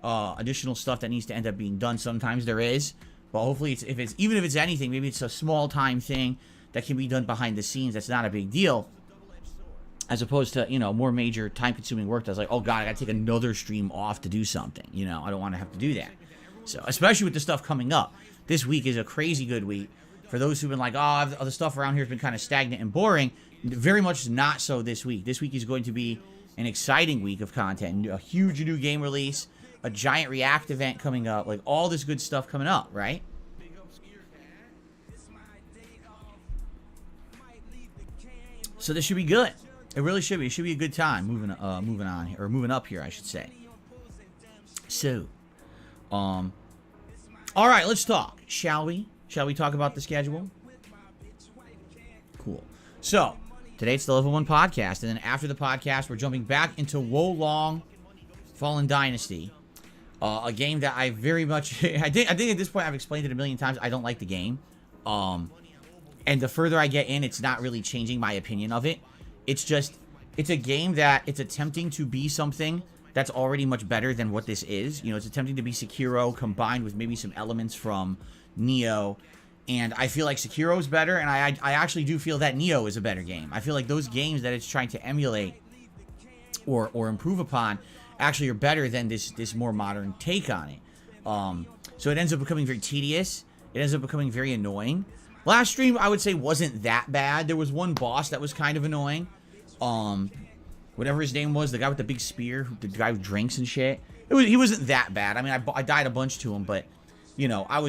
additional stuff that needs to end up being done. Sometimes there is. But hopefully, even if it's anything, maybe it's a small time thing that can be done behind the scenes. That's not a big deal. As opposed to, you know, more major time-consuming work that's like, oh, God, I got to take another stream off to do something. You know, I don't want to have to do that. So, especially with the stuff coming up. This week is a crazy good week. For those who've been like, oh, the stuff around here has been kind of stagnant and boring, very much not so this week. This week is going to be an exciting week of content. A huge new game release, a giant React event coming up, like all this good stuff coming up, right? So this should be good. It really should be. It should be a good time moving on, or moving up here, I should say. So, all right, let's talk, shall we? Shall we talk about the schedule? Cool. So, today it's the Level 1 podcast, and then after the podcast, we're jumping back into Wolong Fallen Dynasty, a game that I very much, I think at this point I've explained it a million times, I don't like the game. And the further I get in, it's not really changing my opinion of it. It's just, it's a game that it's attempting to be something that's already much better than what this is. You know, it's attempting to be Sekiro combined with maybe some elements from Neo. And I feel like Sekiro's better, and I actually do feel that Neo is a better game. I feel like those games that it's trying to emulate or improve upon actually are better than this more modern take on it. So it ends up becoming very tedious. It ends up becoming very annoying. Last stream, I would say, wasn't that bad. There was one boss that was kind of annoying. Whatever his name was, the guy with the big spear, the guy who drinks and shit. He wasn't that bad. I mean, I died a bunch to him, but, you know, I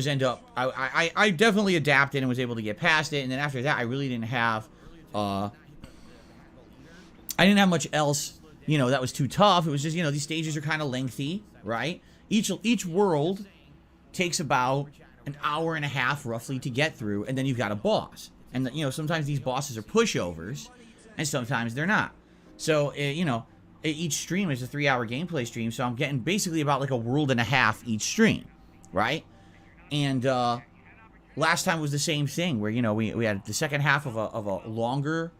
definitely adapted and was able to get past it. And then after that, I really didn't have, I didn't have much else, you know, that was too tough. It was just, you know, these stages are kind of lengthy, right? Each world takes about an hour and a half roughly to get through, and then you've got a boss. And, you know, sometimes these bosses are pushovers, and sometimes they're not. So, you know, each stream is a 3-hour gameplay stream, so I'm getting basically about like a world and a half each stream, right? And last time was the same thing, where, you know, we had the second half of a longer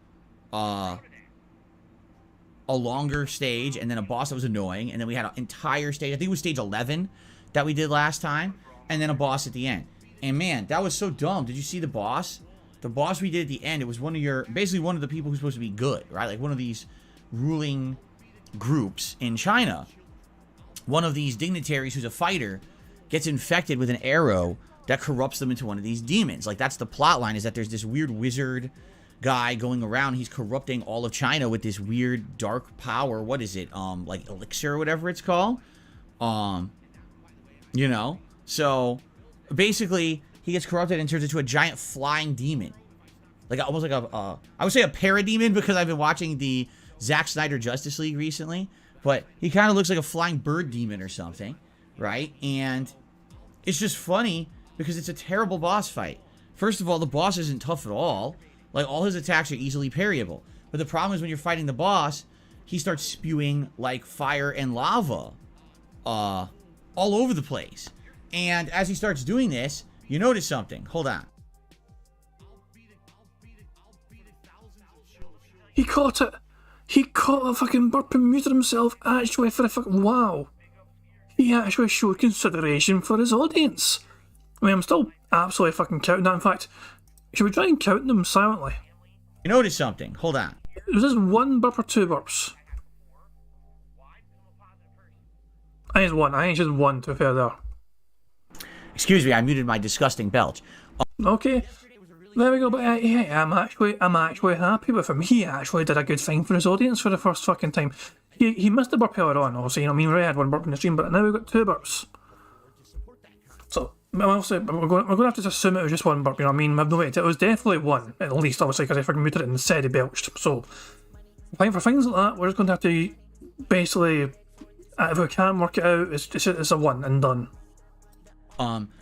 stage, and then a boss that was annoying, and then we had an entire stage, I think it was stage 11 that we did last time, and then a boss at the end. And man, that was so dumb. Did you see the boss? The boss we did at the end, it was basically one of the people who's supposed to be good, right? Like one of these ruling groups in China. One of these dignitaries who's a fighter gets infected with an arrow that corrupts them into one of these demons. Like, that's the plot line, is that there's this weird wizard guy going around. He's corrupting all of China with this weird dark power. What is it? Like elixir or whatever it's called. You know? So, basically, he gets corrupted and turns into a giant flying demon. Like, almost like I would say a parademon, because I've been watching the Zack Snyder Justice League recently. But he kind of looks like a flying bird demon or something, right? And it's just funny because it's a terrible boss fight. First of all, the boss isn't tough at all. Like, all his attacks are easily parryable. But the problem is when you're fighting the boss, he starts spewing, like, fire and lava all over the place. And as he starts doing this, you notice something. Hold on. He caught it. He caught a fucking burp and muted himself actually for a fucking... Wow. He actually showed consideration for his audience. I mean, I'm still absolutely fucking counting that. In fact, should we try and count them silently? You notice something. Hold on. Was this one burp or two burps? I think it's one. I think it's just one, to be fair there. Excuse me, I muted my disgusting belch. Okay. There we go, but yeah, I'm actually happy with him. He actually did a good thing for his audience for the first fucking time. He missed the burp earlier on, obviously. You know, I mean, we had one burp in the stream, but now we've got two burps. So, obviously, we're going to have to assume it was just one burp, you know what I mean? No, wait, it was definitely one, at least, obviously, because I fucking muted it and said he belched. So, I think for things like that, we're just going to have to basically, if we can't work it out, it's a one and done.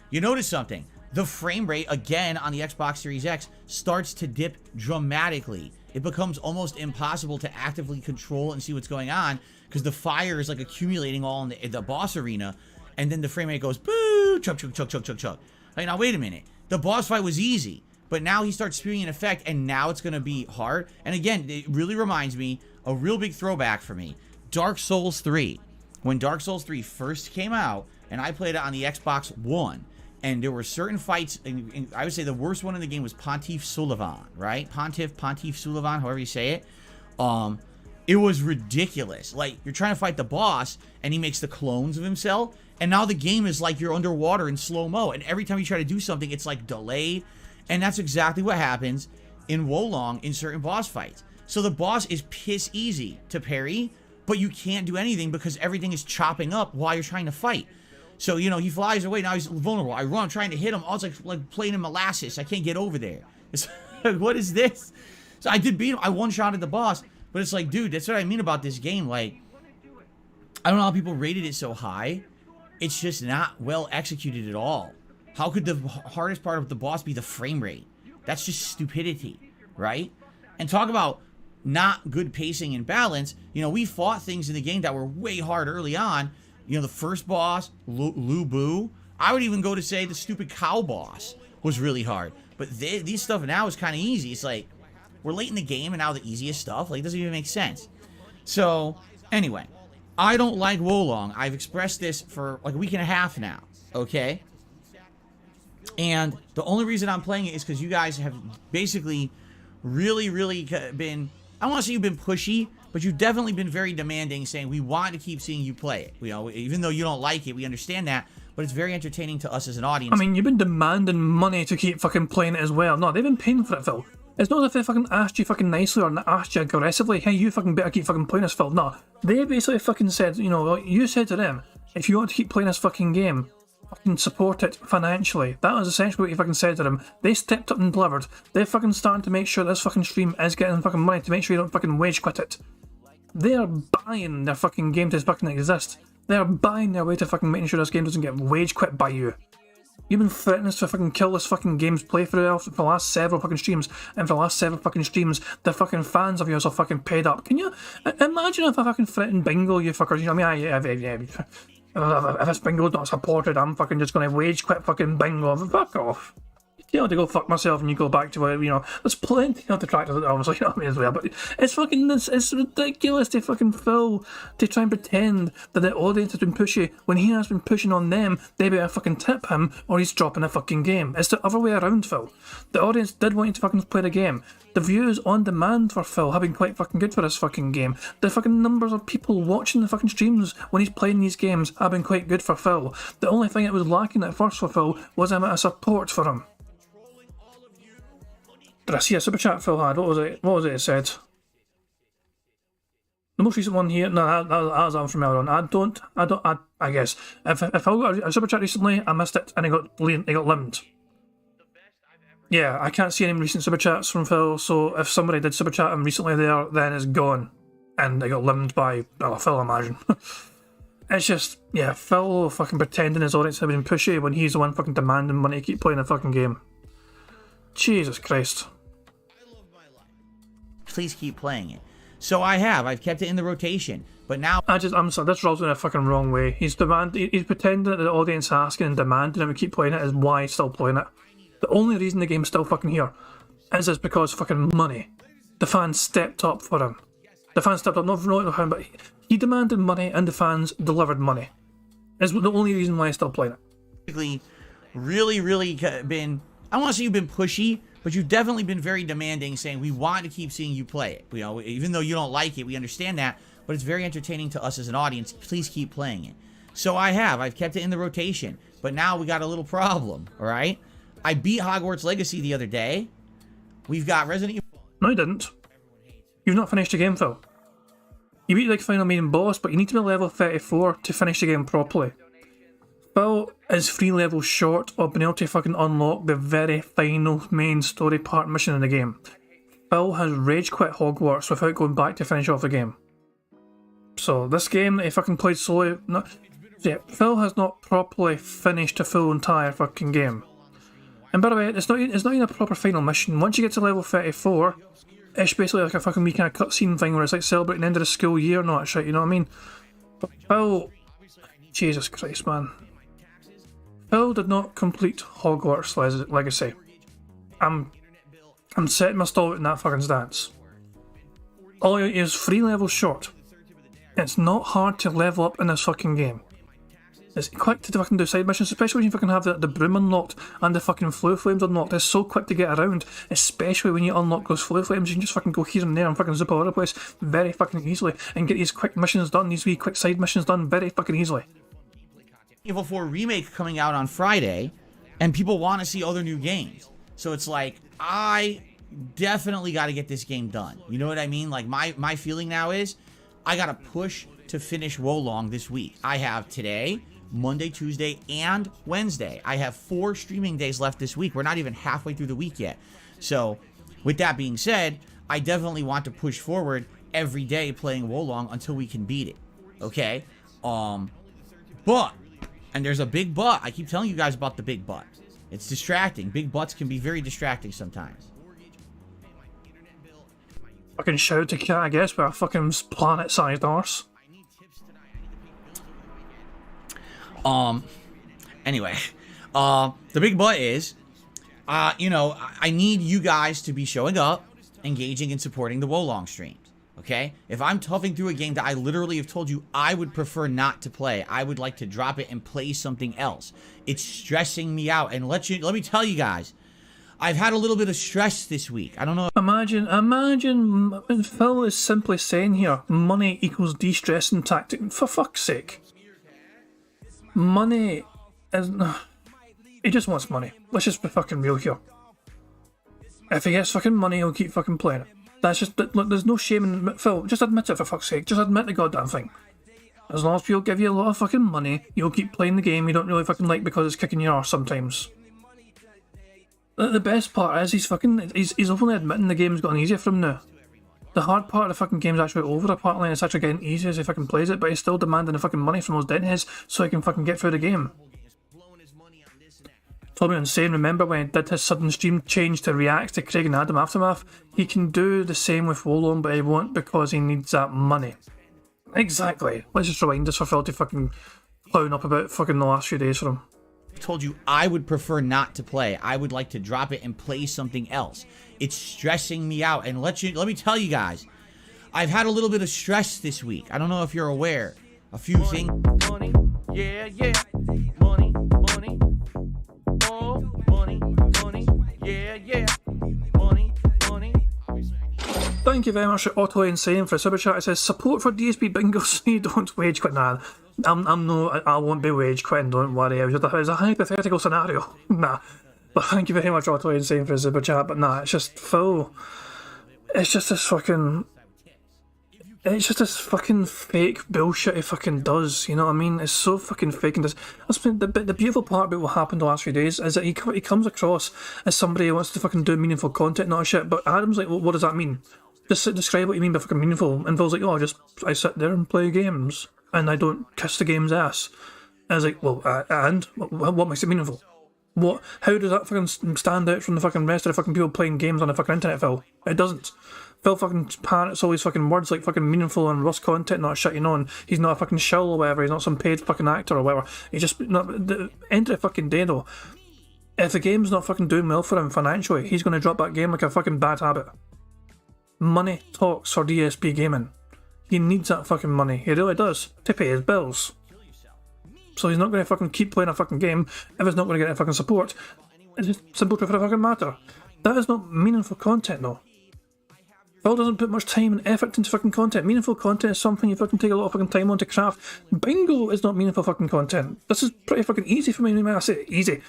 You notice something. The frame rate, again, on the Xbox Series X, starts to dip dramatically. It becomes almost impossible to actively control and see what's going on, because the fire is, like, accumulating all in the boss arena, and then the frame rate goes, boo, chug, chug, chug, chug, chug, chug. Like, now, wait a minute. The boss fight was easy, but now he starts spewing an effect, and now it's going to be hard. And again, it really reminds me, a real big throwback for me, Dark Souls 3. When Dark Souls 3 first came out, and I played it on the Xbox One, and there were certain fights, and I would say the worst one in the game was Pontiff Sulyvahn, right? Pontiff Sulyvahn, however you say it. It was ridiculous. Like, you're trying to fight the boss, and he makes the clones of himself, and now the game is like you're underwater in slow-mo, and every time you try to do something, it's like delayed, and that's exactly what happens in Wolong in certain boss fights. So the boss is piss easy to parry, but you can't do anything because everything is chopping up while you're trying to fight. So, you know, he flies away. Now he's vulnerable. I run trying to hit him. Oh, it's like playing in molasses. I can't get over there. It's like, what is this? So I did beat him. I one-shotted the boss. But it's like, dude, that's what I mean about this game. Like, I don't know how people rated it so high. It's just not well executed at all. How could the hardest part of the boss be the frame rate? That's just stupidity, right? And talk about not good pacing and balance. You know, we fought things in the game that were way hard early on. You know, the first boss, Lu Bu. I would even go to say the stupid cow boss was really hard. But these stuff now is kind of easy. It's like, we're late in the game and now the easiest stuff. Like, it doesn't even make sense. So, anyway. I don't like Wolong. I've expressed this for like a week and a half now. Okay? And the only reason I'm playing it is because you guys have basically really been... I don't want to say you've been pushy, but you've definitely been very demanding, saying we want to keep seeing you play it. You know, even though you don't like it, we understand that, but it's very entertaining to us as an audience. I mean, you've been demanding money to keep fucking playing it as well. No, they've been paying for it, Phil. It's not as if they fucking asked you fucking nicely or asked you aggressively, hey, you fucking better keep fucking playing this, Phil. No, they basically fucking said, you know, you said to them, if you want to keep playing this fucking game, fucking support it financially. That was essentially what you fucking said to them. They stepped up and delivered. They're fucking starting to make sure this fucking stream is getting fucking money to make sure you don't fucking wage quit it. They are buying their fucking game to fucking exist. They are buying their way to fucking making sure this game doesn't get wage quit by you. You've been threatening us to fucking kill this fucking game's playthrough for the last several fucking streams, and for the last several fucking streams, the fucking fans of yours are fucking paid up. Can you imagine if I fucking threatened Bingo, you fuckers? You know what I mean? If this Bingo's not supported, I'm fucking just gonna wage quit fucking Bingo. Fuck off. you know, to go fuck myself and you go back to where, you know, there's plenty of detractors that obviously, you know what I mean, as well, but it's fucking, it's ridiculous to fucking Phil to try and pretend that the audience has been pushy when he has been pushing on them. They better fucking tip him or he's dropping a fucking game. It's the other way around, Phil. The audience did want you to fucking play the game. The views on demand for Phil have been quite fucking good for this fucking game. The fucking numbers of people watching the fucking streams when he's playing these games have been quite good for Phil. The only thing that was lacking at first for Phil was a bit of support for him. Did I see a super chat Phil had? What was it? What was it said? The most recent one here, no, that was from earlier on. I guess. If I got a super chat recently, I missed it and it got limbed. Yeah, I can't see any recent super chats from Phil, so if somebody did super chat him recently there, then it's gone. And it got limbed by, Phil, I imagine. It's just, yeah, Phil fucking pretending his audience have been pushy when he's the one fucking demanding money to keep playing the fucking game. Jesus Christ. Please keep playing it. So I've kept it in the rotation, but now I'm sorry, this rolls in a fucking wrong way. He's pretending that the audience is asking and demanding him to keep playing it is why he's still playing it. The only reason the game's still fucking here is because fucking money. The fans stepped up for him. The fans stepped up, not for him, but he demanded money and the fans delivered money. Is the only reason why he's still playing it. Really been, I want to say you've been pushy, but you've definitely been very demanding, saying we want to keep seeing you play it. You know, even though you don't like it, we understand that, but it's very entertaining to us as an audience. Please keep playing it. So I've kept it in the rotation, but now we got a little problem, all right? I beat Hogwarts Legacy the other day. We've got Resident Evil. No, you didn't. You've not finished the game, Phil. You beat the final main boss, but you need to be level 34 to finish the game properly. Phil is 3 levels short of being able to fucking unlock the very final main story part mission in the game. Phil has rage quit Hogwarts without going back to finish off the game. So this game that he fucking played slowly, Phil has not properly finished the full entire fucking game. And by the way, it's not even a proper final mission. Once you get to level 34, it's basically like a fucking wee kind of cutscene thing where it's like celebrating the end of the school year and all that shit, you know what I mean? But Phil, Jesus Christ, man. Phil did not complete Hogwarts Legacy. I'm setting my stall out in that fucking stance. All he is 3 levels short. It's not hard to level up in this fucking game. It's quick to fucking do side missions, especially when you fucking have the broom unlocked and the fucking flue flames unlocked. It's so quick to get around, especially when you unlock those flue flames. You can just fucking go here and there and fucking zip all over the place very fucking easily and get these quick missions done, these wee quick side missions done very fucking easily. Evil 4 Remake coming out on Friday, and people want to see other new games. So it's like, I definitely got to get this game done. You know what I mean? Like, my feeling now is, I got to push to finish Wolong this week. I have today, Monday, Tuesday, and Wednesday. I have 4 streaming days left this week. We're not even halfway through the week yet. So, with that being said, I definitely want to push forward every day playing Wolong until we can beat it. Okay? But, and there's a big but. I keep telling you guys about the big but. It's distracting. Big butts can be very distracting sometimes. Fucking shout to cat, I guess, with a fucking planet-sized arse. Anyway, the big but is, you know, I need you guys to be showing up, engaging and supporting the Wolong streams, okay? If I'm toughing through a game that I literally have told you I would prefer not to play, I would like to drop it and play something else. It's stressing me out, and let me tell you guys, I've had a little bit of stress this week. I don't know. Imagine Phil is simply saying here, money equals de-stressing tactic. For fuck's sake. Money is... He just wants money. Let's just be fucking real here. If he gets fucking money, he'll keep fucking playing it. That's just... Look, there's no shame in... Phil, just admit it for fuck's sake. Just admit the goddamn thing. As long as people give you a lot of fucking money, you'll keep playing the game you don't really fucking like because it's kicking your arse sometimes. The best part is he's openly admitting the game's gotten easier for him now. The hard part of the fucking game's actually over, apparently, and it's actually getting easier as he fucking plays it, but he's still demanding the fucking money from those deadheads so he can fucking get through the game. Told me on saying, remember when he did his sudden stream change to react to Craig and Adam Aftermath? He can do the same with Wolong, but he won't because he needs that money. Exactly. Let's just rewind this for Phil to fucking clown up about fucking the last few days for him. told you I would prefer not to play. I would like to drop it and play something else. It's stressing me out. And let me tell you guys, I've had a little bit of stress this week. I don't know if you're aware. A few things. Money, yeah, yeah. Money, money. Oh, money, money, yeah, yeah. Money, money. Thank you very much to Otto Insane for a super chat. It says support for DSP Bingo so you don't wage quit. Nah, I won't be wage quitting, don't worry. It was a hypothetical scenario. Nah. But thank you very much, Otto Insane, for a super chat. But nah, it's just full. It's just this fucking fake bullshit he fucking does, you know what I mean? It's so fucking fake and the beautiful part about what happened the last few days is that he comes across as somebody who wants to fucking do meaningful content and all that shit, but Adam's like, well, what does that mean? Just describe what you mean by fucking meaningful. And Phil's like, oh, I sit there and play games and I don't kiss the game's ass. And I was like, well, and? What makes it meaningful? How does that fucking stand out from the fucking rest of the fucking people playing games on the fucking internet, Phil? It doesn't. Phil fucking parrots all these fucking words like fucking meaningful and Rust content, not shit, you know, and he's not a fucking shill or whatever, he's not some paid fucking actor or whatever. He just, the end of the fucking day though, if the game's not fucking doing well for him financially, he's going to drop that game like a fucking bad habit. Money talks for DSP Gaming. He needs that fucking money, he really does, to pay his bills. So he's not going to fucking keep playing a fucking game if it's not going to get any fucking support. It's just simple truth of the fucking matter. That is not meaningful content though. Phil doesn't put much time and effort into fucking content. Meaningful content is something you fucking take a lot of fucking time on to craft. Bingo is not meaningful fucking content. This is pretty fucking easy for me. I say easy.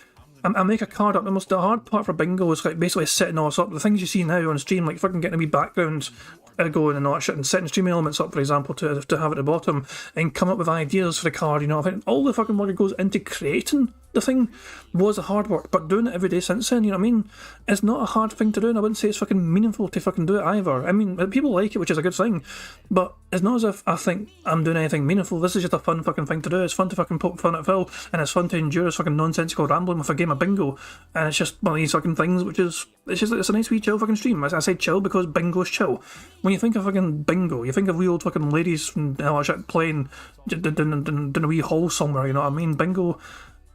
I make a card up. The hard part for Bingo is like basically setting all this up. The things you see now on stream, like fucking getting a wee background going and all that shit, and setting streaming elements up, for example, to have at the bottom, and come up with ideas for the card, you know. I think all the fucking work that goes into creating the thing was the hard work, but doing it every day since then, you know what I mean? It's not a hard thing to do, and I wouldn't say it's fucking meaningful to fucking do it either. I mean, people like it, which is a good thing, but it's not as if I think I'm doing anything meaningful. This is just a fun fucking thing to do. It's fun to fucking poke fun at Phil, and it's fun to endure his fucking nonsensical rambling with a game of Bingo, and it's just one of these fucking things which is, it's a nice wee chill fucking stream. I say chill because Bingo's chill. When you think of fucking Bingo, you think of wee old fucking ladies from playing in a wee hall somewhere, you know what I mean? Bingo,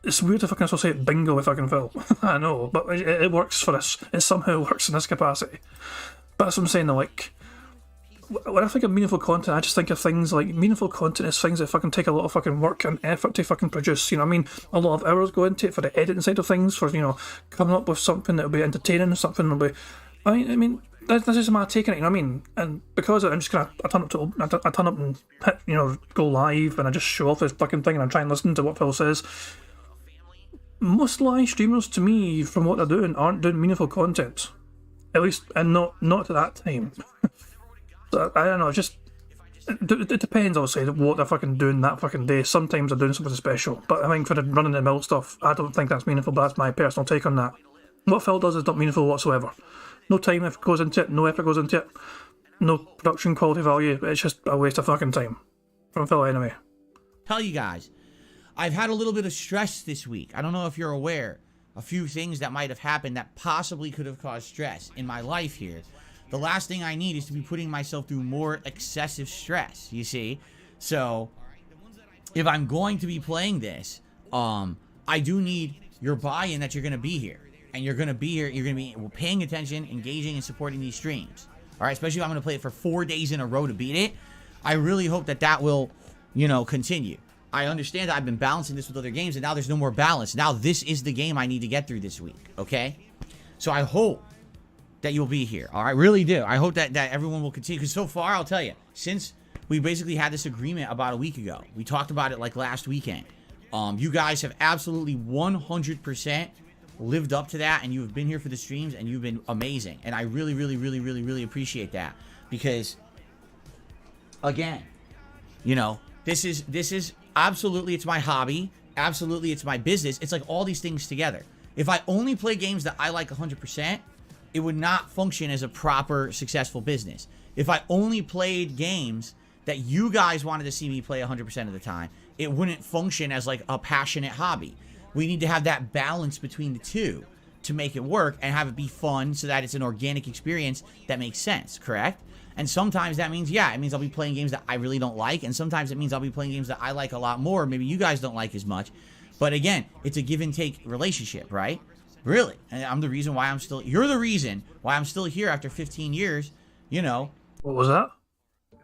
it's weird to fucking associate Bingo with fucking Phil. I know, but it works for us. It somehow works in this capacity. But that's what I'm saying though, like, when I think of meaningful content, I just think of things like, meaningful content is things that fucking take a lot of fucking work and effort to fucking produce, you know what I mean? A lot of hours go into it for the editing side of things, for, you know, coming up with something that'll be entertaining, something that'll be, I mean, that's just my take on it, you know what I mean? And because I'm just gonna, I turn up and hit, you know, go live, and I just show off this fucking thing, and I try and listen to what Phil says. Most live streamers, to me, from what they're doing, aren't doing meaningful content. At least, and not at that time. So, I don't know, it depends, obviously, what they're fucking doing that fucking day. Sometimes they're doing something special, but I think for the running-the-mill stuff, I don't think that's meaningful, but that's my personal take on that. What Phil does is not meaningful whatsoever. No time goes into it, no effort goes into it, no production quality value. It's just a waste of fucking time. From Phil, anyway. Tell you guys, I've had a little bit of stress this week. I don't know if you're aware. A few things that might have happened that possibly could have caused stress in my life here. The last thing I need is to be putting myself through more excessive stress, you see? So, if I'm going to be playing this, I do need your buy-in that you're going to be here. And you're going to be here, you're going to be paying attention, engaging, and supporting these streams. Alright, especially if I'm going to play it for 4 days in a row to beat it. I really hope that will, you know, continue. I understand that I've been balancing this with other games, and now there's no more balance. Now this is the game I need to get through this week, okay? So I hope that you'll be here, all right? Really do. I hope that everyone will continue, because so far, I'll tell you, since we basically had this agreement about a week ago, we talked about it like last weekend, you guys have absolutely 100% lived up to that, and you've been here for the streams, and you've been amazing, and I really, really, really, really, really appreciate that, because, again, you know, this is absolutely, it's my hobby. Absolutely, it's my business. It's like all these things together. If I only play games that I like 100%, it would not function as a proper, successful business. If I only played games that you guys wanted to see me play 100% of the time, it wouldn't function as like a passionate hobby. We need to have that balance between the two to make it work and have it be fun so that it's an organic experience that makes sense, correct? And sometimes that means, yeah, it means I'll be playing games that I really don't like, and sometimes it means I'll be playing games that I like a lot more, maybe you guys don't like as much. But again, it's a give and take relationship, right? Really. And I'm the reason why I'm still, you're the reason why I'm still here after 15 years, you know. What was that?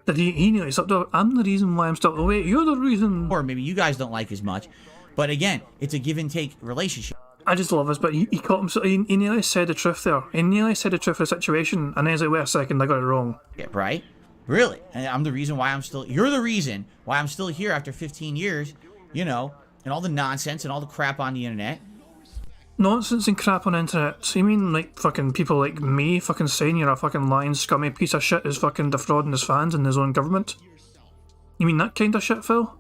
Did he knew it's up to, I'm the reason why I'm still, oh wait, you're the reason. Or maybe you guys don't like as much. But again, it's a give and take relationship. I just love this, but he caught himself, he nearly said the truth there. He nearly said the truth of the situation, and then he's like, wait a second, I got it wrong. Yeah, right? Really. And I'm the reason why I'm still, you're the reason why I'm still here after 15 years, you know, and all the nonsense and all the crap on the internet. Nonsense and crap on the internet. So you mean like fucking people like me fucking saying you're a fucking lying scummy piece of shit who's fucking defrauding his fans and his own government? You mean that kind of shit, Phil?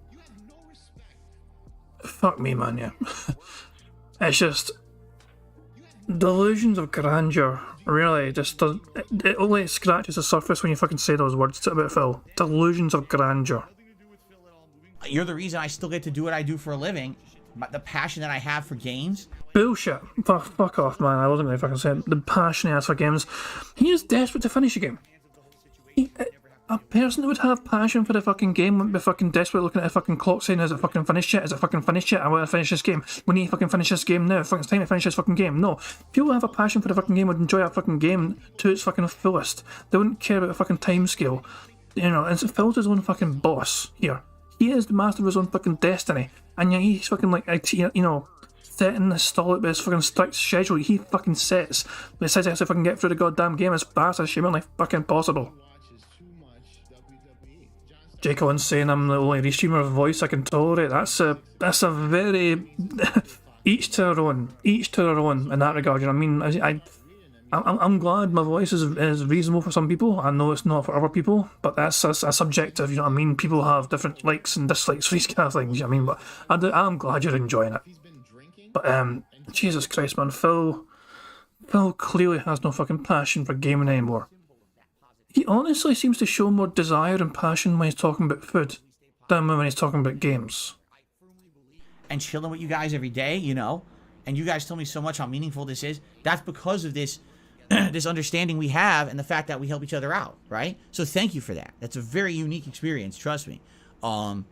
Fuck me, man, yeah. It's just delusions of grandeur. Really, just does, it only scratches the surface when you fucking say those words about Phil. Delusions of grandeur. You're the reason I still get to do what I do for a living. The passion that I have for games. Bullshit. Fuck off, man. I wasn't going to fucking say it. The passion he has for games. He is desperate to finish a game. A person who would have passion for the fucking game wouldn't be fucking desperate looking at a fucking clock saying, is it fucking finished yet? Is it fucking finished yet? I want to finish this game. We need to fucking finish this game now. Fucking it's time to finish this fucking game. No. People who have a passion for the fucking game would enjoy a fucking game to its fucking fullest. They wouldn't care about the fucking time scale. You know, and Phil's his own fucking boss here. He is the master of his own fucking destiny. And yeah, he's fucking like, you know, setting the stall with his fucking strict schedule he fucking sets. But he says he has to fucking get through the goddamn game as fast as humanly fucking possible. Jake Owens saying I'm the only restreamer of voice I can tolerate. That's a very each to their own in that regard. You know what I mean? I'm glad my voice is reasonable for some people. I know it's not for other people, but that's a subjective. You know what I mean? People have different likes and dislikes for these kind of things. You know what I mean? But I'm glad you're enjoying it. But Jesus Christ, man, Phil clearly has no fucking passion for gaming anymore. He honestly seems to show more desire and passion when he's talking about food than when he's talking about games. And chilling with you guys every day, you know, and you guys tell me so much how meaningful this is. That's because of this this understanding we have and the fact that we help each other out, right? So thank you for that. That's a very unique experience, trust me. Not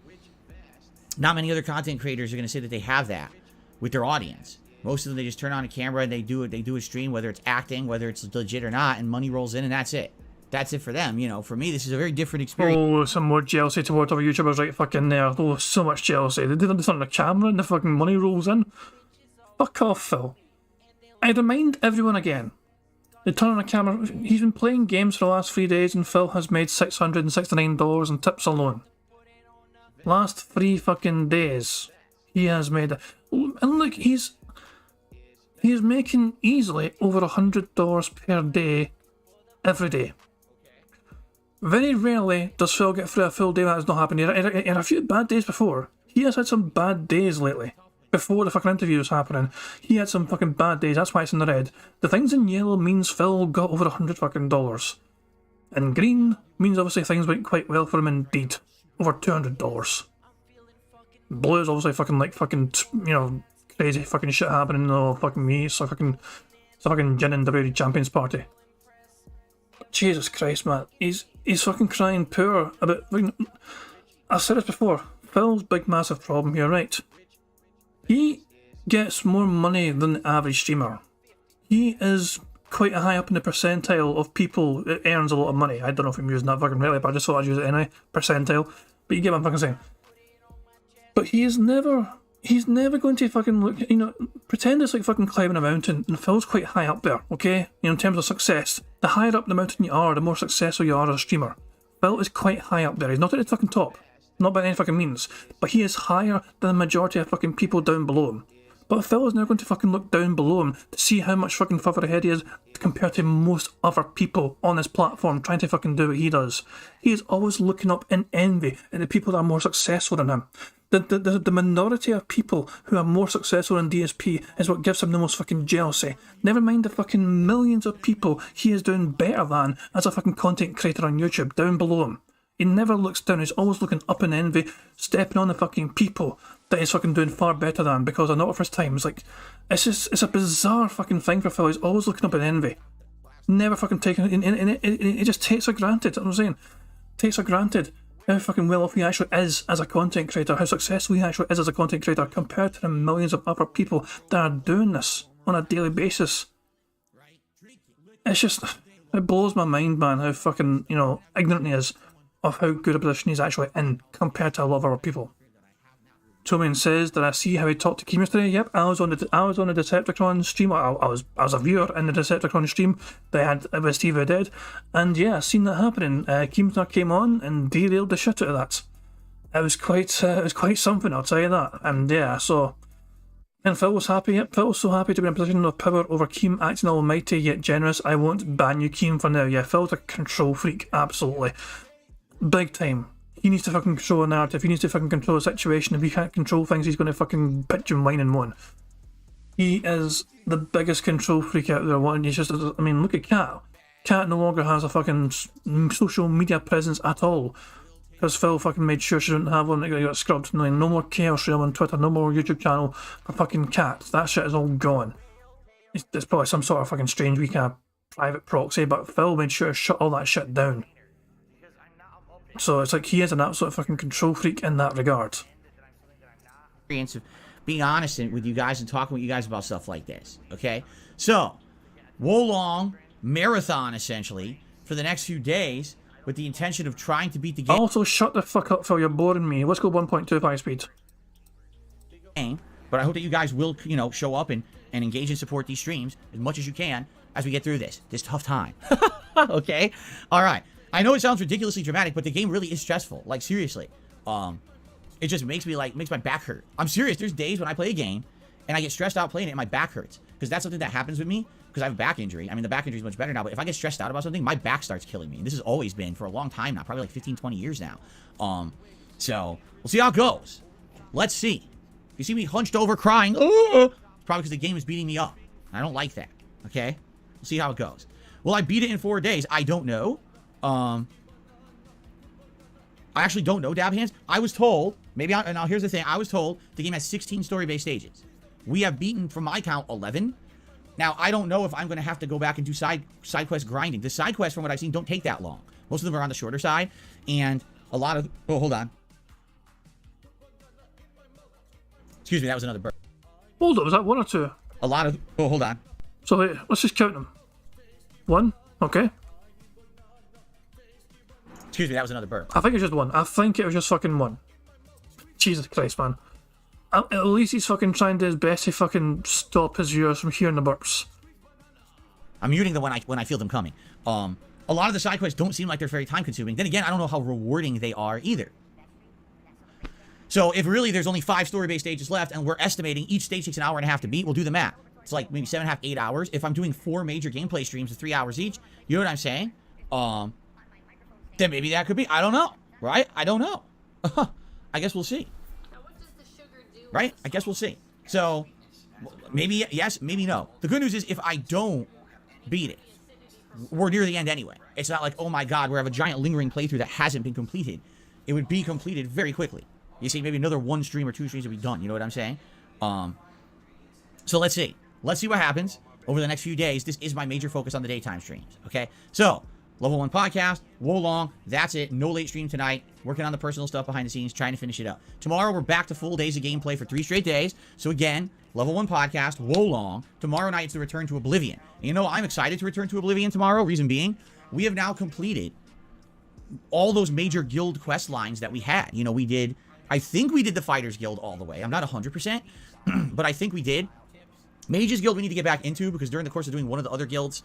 many other content creators are going to say that they have that with their audience. Most of them, they just turn on a camera and they do a stream, whether it's acting, whether it's legit or not, and money rolls in and that's it. That's it for them, you know. For me, this is a very different experience. Oh, some more jealousy towards other YouTubers right fucking there. Oh, so much jealousy. They did this on the camera and the fucking money rolls in. Fuck off, Phil. I remind everyone again. They turn on a camera. He's been playing games for the last 3 days and Phil has made $669 in tips alone. Last 3 fucking days. He has made it. And look, he's making easily over $100 per day every day. Very rarely does Phil get through a full day that has not happened. He had a few bad days before. He has had some bad days lately. Before the fucking interview was happening, he had some fucking bad days. That's why it's in the red. The things in yellow means Phil got over $100 fucking dollars. And green means obviously things went quite well for him indeed. Over $200. Blue is obviously fucking like fucking, you know, crazy fucking shit happening. No, fucking me. It's a fucking gin and WWE Champions Party. Jesus Christ, man. He's fucking crying poor about... I've said this before. Phil's big massive problem here, right? He gets more money than the average streamer. He is quite high up in the percentile of people that earns a lot of money. I don't know if I'm using that fucking rightly, but I just thought I'd use it anyway. Percentile. But you get what I'm fucking saying. But he's never going to fucking look, you know, pretend it's like fucking climbing a mountain, and Phil's quite high up there, okay? You know, in terms of success. The higher up the mountain you are, the more successful you are as a streamer. Phil is quite high up there. He's not at the fucking top. Not by any fucking means. But he is higher than the majority of fucking people down below him. But Phil is now going to fucking look down below him to see how much fucking further ahead he is compared to most other people on this platform trying to fucking do what he does. He is always looking up in envy at the people that are more successful than him. The minority of people who are more successful in DSP is what gives him the most fucking jealousy. Never mind the fucking millions of people he is doing better than as a fucking content creator on YouTube down below him. He never looks down, he's always looking up in envy, stepping on the fucking people that he's fucking doing far better than because they're not of his time. It's like, it's a bizarre fucking thing for Phil. He's always looking up in envy. Never fucking taking it, and it just takes for granted, that's what I'm saying. Takes for granted how fucking well off he actually is as a content creator, how successful he actually is as a content creator compared to the millions of other people that are doing this on a daily basis. It's just, it blows my mind, man, how fucking, you know, ignorant he is of how good a position he's actually in compared to a lot of other people. Toman says, did I see how he talked to Keem yesterday? Yep, I was on the Decepticon stream. I was a viewer in the Decepticon stream they had with Steve Dead, and yeah, I seen that happening. Keemstar came on and derailed the shit out of that. It was quite something, I'll tell you that. And yeah, so, and Phil was happy. Yep, Phil was so happy to be in a position of power over Keem, acting almighty yet generous. I won't ban you, Keem, for now. Yeah, Phil's a control freak, absolutely, big time. He needs to fucking control a narrative, he needs to fucking control a situation. If he can't control things, he's going to fucking pitch and whine and moan. He is the biggest control freak out there. He's just, I mean, look at Cat. Cat no longer has a fucking social media presence at all. Because Phil fucking made sure she didn't have one, that got scrubbed. No more Chaos Realm on Twitter, no more YouTube channel for fucking Cat. That shit is all gone. It's probably some sort of fucking strange weak private proxy, but Phil made sure to shut all that shit down. So it's like he is an absolute fucking control freak in that regard. Of being honest with you guys and talking with you guys about stuff like this, okay? So, Wolong marathon, essentially, for the next few days, with the intention of trying to beat the game. Also, shut the fuck up, Phil, you're boring me. Let's go 1.25 speed. But I hope that you guys will, you know, show up and engage and support these streams as much as you can as we get through this tough time. Okay? Alright. I know it sounds ridiculously dramatic, but the game really is stressful. Like, seriously. It just makes my back hurt. I'm serious. There's days when I play a game and I get stressed out playing it and my back hurts. Because that's something that happens with me because I have a back injury. I mean, the back injury is much better now, but if I get stressed out about something, my back starts killing me. And this has always been for a long time now, probably like 15, 20 years now. So we'll see how it goes. Let's see. You see me hunched over crying, it's probably because the game is beating me up. I don't like that. Okay? We'll see how it goes. Will I beat it in 4 days? I don't know. I actually don't know, Dab Hands. I was told, now here's the thing, I was told the game has 16 story-based stages. We have beaten, from my count, 11. Now, I don't know if I'm going to have to go back and do side quest grinding. The side quests, from what I've seen, don't take that long. Most of them are on the shorter side, and a lot of... Oh, hold on. Excuse me, that was another bird. Hold on, was that one or two? A lot of... Oh, hold on. So, wait, let's just count them. 1, okay. Excuse me, that was another burp. I think it's just 1. I think it was just fucking 1. Jesus Christ, man. At least he's fucking trying to do his best to fucking stop his viewers from hearing the burps. I'm muting them when I feel them coming. A lot of the side quests don't seem like they're very time consuming. Then again, I don't know how rewarding they are either. So if really there's only 5 story-based stages left and we're estimating each stage takes an hour and a half to beat, we'll do the math. It's like maybe 7.5, 8 hours. If I'm doing 4 major gameplay streams of 3 hours each, you know what I'm saying? Then maybe that could be. I don't know. Right? I don't know. I guess we'll see. Right? I guess we'll see. So, maybe yes, maybe no. The good news is if I don't beat it, we're near the end anyway. It's not like, oh my god, we have a giant lingering playthrough that hasn't been completed. It would be completed very quickly. You see, maybe another 1 stream or 2 streams will be done. You know what I'm saying? So let's see. Let's see what happens over the next few days. This is my major focus on the daytime streams. Okay? So, Level 1 podcast, Wolong, that's it. No late stream tonight. Working on the personal stuff behind the scenes, trying to finish it up. Tomorrow, we're back to full days of gameplay for 3 straight days. So again, Level 1 podcast, Wolong. Tomorrow night, it's the return to Oblivion. And you know, I'm excited to return to Oblivion tomorrow. Reason being, we have now completed all those major guild quest lines that we had. You know, I think we did the Fighters Guild all the way. I'm not 100%, but I think we did. Mages Guild we need to get back into because during the course of doing one of the other guilds,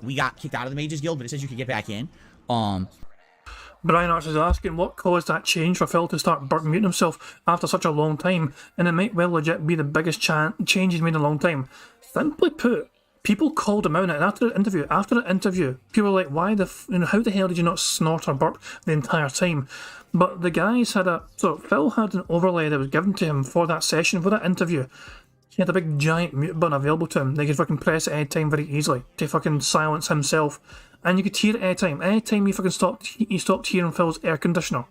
we got kicked out of the Mages Guild, but it says you could get back in. Brian Arch is asking what caused that change for Phil to start muting himself after such a long time, and it might well legit be the biggest change he's made in a long time. Simply put, people called him out, and after the interview, people were like, how the hell did you not snort or burp the entire time? But the guys Phil had an overlay that was given to him for that session, for that interview. He had a big giant mute button available to him. They could fucking press it at any time very easily to fucking silence himself. And you could hear it at any time. Anytime you fucking stopped hearing Phil's air conditioner.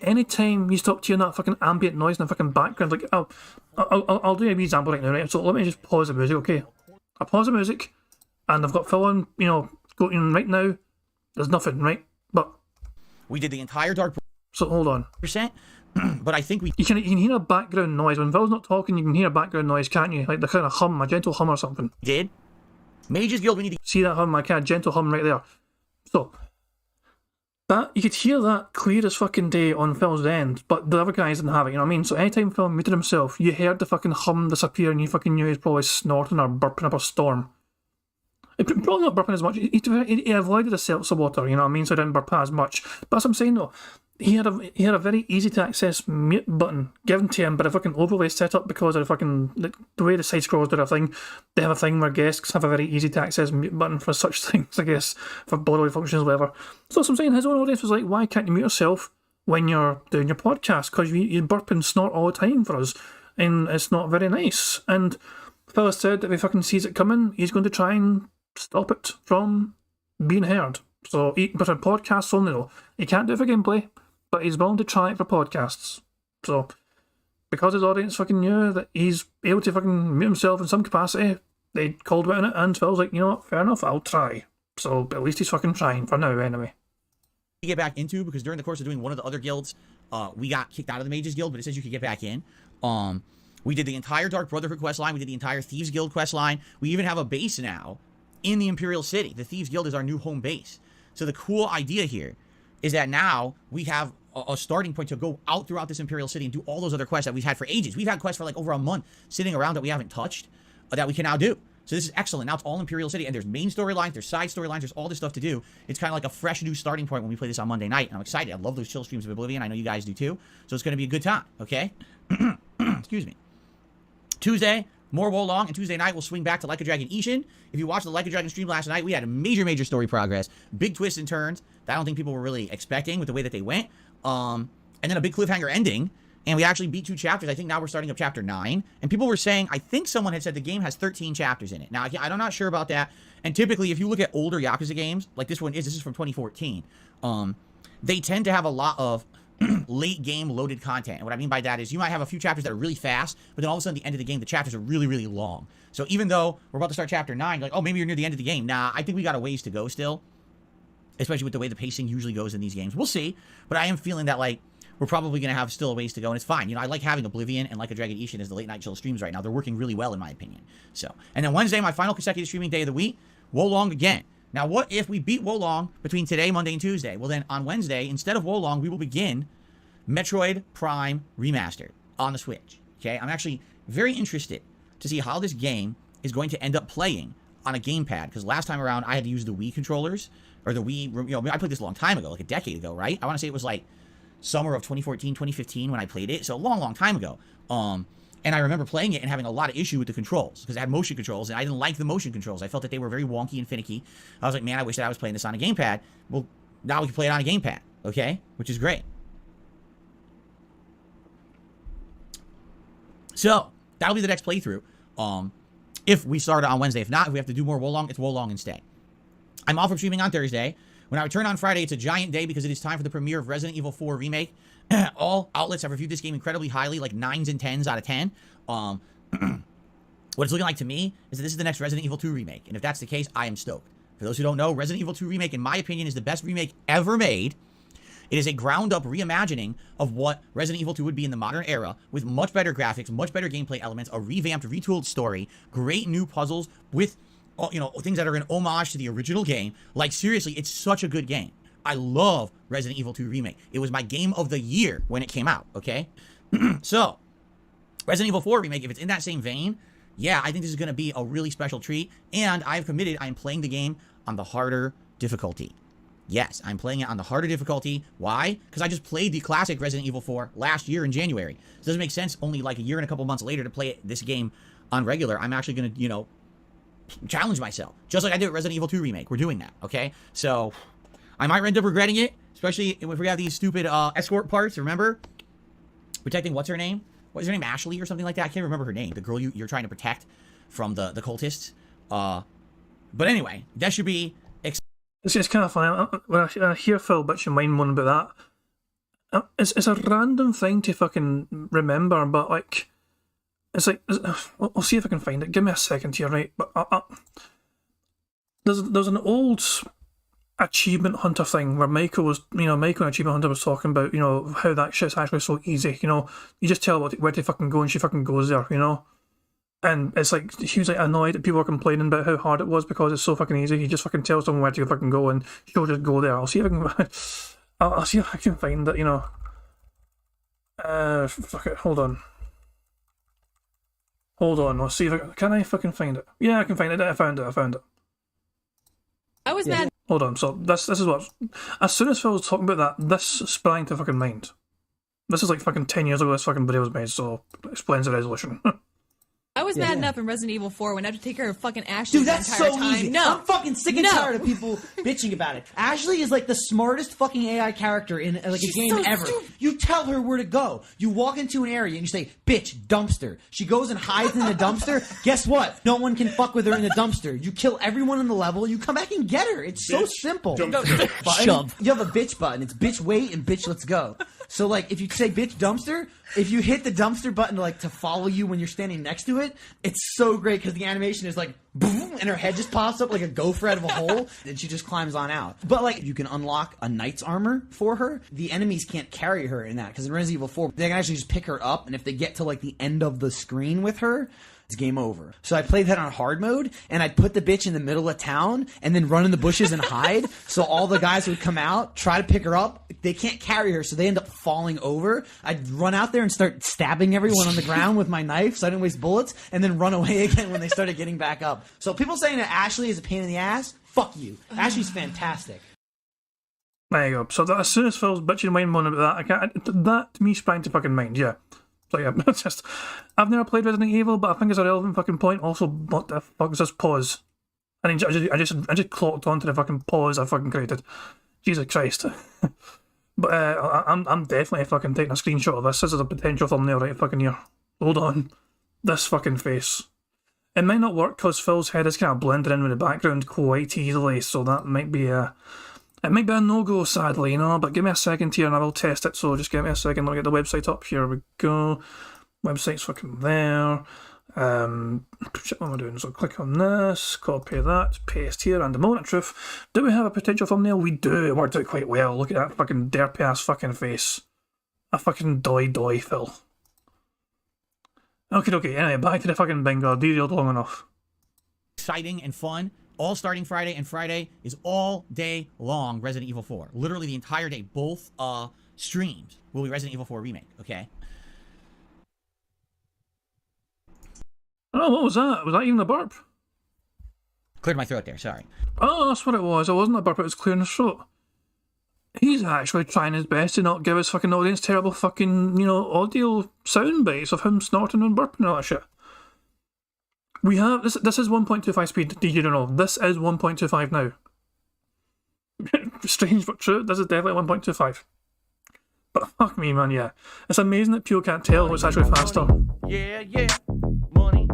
Anytime you stopped hearing that fucking ambient noise in the fucking background, like, I'll do a wee example right now, right? So let me just pause the music, okay? I pause the music, and I've got Phil on, going right now. There's nothing, right? But we did the entire Dark So hold on. But I think we You can hear a background noise. When Phil's not talking, you can hear a background noise, can't you? Like the kind of hum, a gentle hum or something. did. Mages Guild, we need to See that hum, a kind of gentle hum right there. So, that, you could hear that clear as fucking day on Phil's end, but the other guys didn't have it, you know what I mean? So anytime Phil muted himself, you heard the fucking hum disappear and you fucking knew he was probably snorting or burping up a storm. Probably not burping as much. He avoided the seltzer water, you know what I mean? So he didn't burp as much. But that's what I'm saying though. He had a very easy to access mute button given to him, but a fucking overlay set up because of the way the side scrolls do their thing. They have a thing where guests have a very easy to access mute button for such things, I guess, for bodily functions, whatever. So that's what I'm saying. His own audience was like, why can't you mute yourself when you're doing your podcast? Because you burp and snort all the time for us, and it's not very nice. And Phil said that if he fucking sees it coming, he's going to try and stop it from being heard. So, but on podcasts only though. He can't do it for gameplay, but he's willing to try it for podcasts. So, because his audience fucking knew that he's able to fucking mute himself in some capacity, they called out on it, and Phil's like, you know what, fair enough, I'll try. So, at least he's fucking trying for now, anyway. get back into, because during the course of doing one of the other guilds, we got kicked out of the Mages Guild, but it says you could get back in. We did the entire Dark Brotherhood quest line. We did the entire Thieves Guild quest line. We even have a base now in the Imperial City. The Thieves Guild is our new home base. So the cool idea here is that now we have a starting point to go out throughout this Imperial City and do all those other quests that we've had for ages. We've had quests for like over a month sitting around that we haven't touched, that we can now do. So this is excellent. Now it's all Imperial City, and there's main storylines, there's side storylines, there's all this stuff to do. It's kind of like a fresh new starting point when we play this on Monday night, and I'm excited. I love those chill streams of Oblivion. I know you guys do too. So it's going to be a good time, okay? Excuse me. Tuesday, more Wolong, and Tuesday night we'll swing back to Like a Dragon Ishin. If you watched the Like a Dragon stream last night, we had a major story progress. Big twists and turns that I don't think people were really expecting with the way that they went. And then a big cliffhanger ending. And we actually beat 2 chapters. I think now we're starting up chapter 9. And people were saying, I think someone had said the game has 13 chapters in it. Now, I'm not sure about that. And typically, if you look at older Yakuza games, like this is from 2014, they tend to have a lot of late game loaded content. And what I mean by that is you might have a few chapters that are really fast, but then all of a sudden at the end of the game, the chapters are really long. So even though we're about to start chapter 9, you're like, oh, maybe you're near the end of the game. Nah, I think we got a ways to go still, especially with the way the pacing usually goes in these games. We'll see. But I am feeling that, like, we're probably going to have still a ways to go, and it's fine. You know, I like having Oblivion and Like a Dragon Ishin as the late night chill streams right now. They're working really well, in my opinion. So, and then Wednesday, my final consecutive streaming day of the week, Wolong again. Now, what if we beat Wolong between today, Monday, and Tuesday? Well, then on Wednesday, instead of Wolong, we will begin Metroid Prime Remastered on the Switch. Okay, I'm actually very interested to see how this game is going to end up playing on a gamepad, because last time around I had to use the Wii controllers, or the Wii, you know, I played this a long time ago, like a decade ago, right? I want to say it was like summer of 2014, 2015 when I played it, so a long time ago. And I remember playing it and having a lot of issue with the controls, because it had motion controls, and I didn't like the motion controls. I felt that they were very wonky and finicky. I was like, man, I wish that I was playing this on a gamepad. Well, now we can play it on a gamepad, okay? Which is great. So, that'll be the next playthrough. If we start on Wednesday. If not, if we have to do more Wolong, it's Wolong instead. I'm off from streaming on Thursday. When I return on Friday, it's a giant day because it is time for the premiere of Resident Evil 4 Remake. All outlets have reviewed this game incredibly highly, like 9s and 10s out of 10. What it's looking like to me is that this is the next Resident Evil 2 Remake. And if that's the case, I am stoked. For those who don't know, Resident Evil 2 Remake, in my opinion, is the best remake ever made. It is a ground-up reimagining of what Resident Evil 2 would be in the modern era, with much better graphics, much better gameplay elements, a revamped, retooled story, great new puzzles with, you know, things that are an homage to the original game. Like, seriously, it's such a good game. I love Resident Evil 2 Remake. It was my game of the year when it came out, okay? So, Resident Evil 4 Remake, if it's in that same vein, yeah, I think this is going to be a really special treat. And I've committed, I'm playing the game on the harder difficulty. Yes, I'm playing it on the harder difficulty. Why? Because I just played the classic Resident Evil 4 last year in January. So it doesn't make sense only like a year and a couple months later to play this game on regular. I'm actually going to, you know, challenge myself. Just like I did with Resident Evil 2 Remake. We're doing that, okay? So, I might end up regretting it, especially if we have these stupid escort parts, remember? Protecting, what's her name? What is her name? Ashley or something like that? I can't remember her name. The girl you're trying to protect from the cultists. But anyway, that should be... It's just kind of funny. When I hear Phil bitching mine one about that, it's a random thing to fucking remember, but like, it's like, I'll see if I can find it. Give me a second here, right? But there's an old achievement hunter thing where Michael was, Michael and Achievement Hunter was talking about, how that shit's actually so easy. You just tell her where to fucking go and she fucking goes there. And it's like, he was like annoyed that people were complaining about how hard it was because it's so fucking easy. He just fucking tells someone where to fucking go and she'll just go there. I'll see if I can, I'll see if I can find it. Fuck it. Hold on. Let's see if can I fucking find it? Yeah, I can find it. I found it. I was mad. Hold on. So this is what. As soon as Phil was talking about that, this sprang to fucking mind. This is like fucking 10 years ago. This fucking video was made, so it explains the resolution. I was mad enough in Resident Evil 4 when I had to take care of fucking Ashley Dude, the that's entire so time. easy. No. I'm fucking sick and tired of people bitching about it. Ashley is like the smartest fucking AI character in like a game so ever. stupid. You tell her where to go. You walk into an area and you say, bitch, dumpster. She goes and hides in the dumpster. Guess what? No one can fuck with her in the dumpster. You kill everyone in the level and you come back and get her. It's so simple. Button, Shove. you have a bitch button. It's bitch wait and bitch let's go. So like if you say bitch dumpster, if you hit the dumpster button to follow you when you're standing next to it, it's so great because the animation is like boom, and her head just pops up like a gopher out of a hole, and she just climbs on out. But like you can unlock a knight's armor for her. The enemies can't carry her in that because in Resident Evil 4 they can actually just pick her up, and if they get to like the end of the screen with her, it's game over. So I played that on hard mode, and I'd put the bitch in the middle of town and then run in the bushes and hide. So all the guys would come out, try to pick her up. They can't carry her, so they end up falling over. I'd run out there and start stabbing everyone on the ground with my knife so I didn't waste bullets, and then run away again when they started getting back up. So people saying that Ashley is a pain in the ass, fuck you. Ashley's fantastic. There you go. So that, as soon as Phil's bitching mind moaning about that, that to me sprang to fucking mind, yeah. So yeah, it's just, I've never played Resident Evil, but I think it's a relevant fucking point. Also, what the fuck is this pause? I just clocked onto the fucking pause I fucking created. Jesus Christ. But I'm definitely fucking taking a screenshot of this. This is a potential thumbnail right fucking here. Hold on. This fucking face. It might not work because Phil's head is kind of blended in with the background quite easily, so that might be a... It might be a no-go, sadly, but give me a second here and I will test it, so just give me a second. Let me get the website up. Here we go. Website's fucking there. Shit, what am I doing? So click on this, copy that, paste here, and the moment of truth. Do we have a potential thumbnail? We do. It worked out quite well. Look at that fucking derpy-ass fucking face. A fucking doy, Phil. Okay, anyway, back to the fucking bingo. Derailed long enough. Exciting and fun. All starting Friday, and Friday is all day long Resident Evil 4. Literally the entire day. Both streams will be Resident Evil 4 Remake, okay? Oh, what was that? Was that even a burp? Cleared my throat there, sorry. Oh, that's what it was. It wasn't a burp, it was clearing his throat. He's actually trying his best to not give his fucking audience terrible fucking, audio sound bites of him snorting and burping and all that shit. We have, this is 1.25 speed, did you know? This is 1.25 now. Strange but true, this is definitely 1.25. But fuck me, man, yeah. It's amazing that people can't tell what's actually faster. Yeah. Money.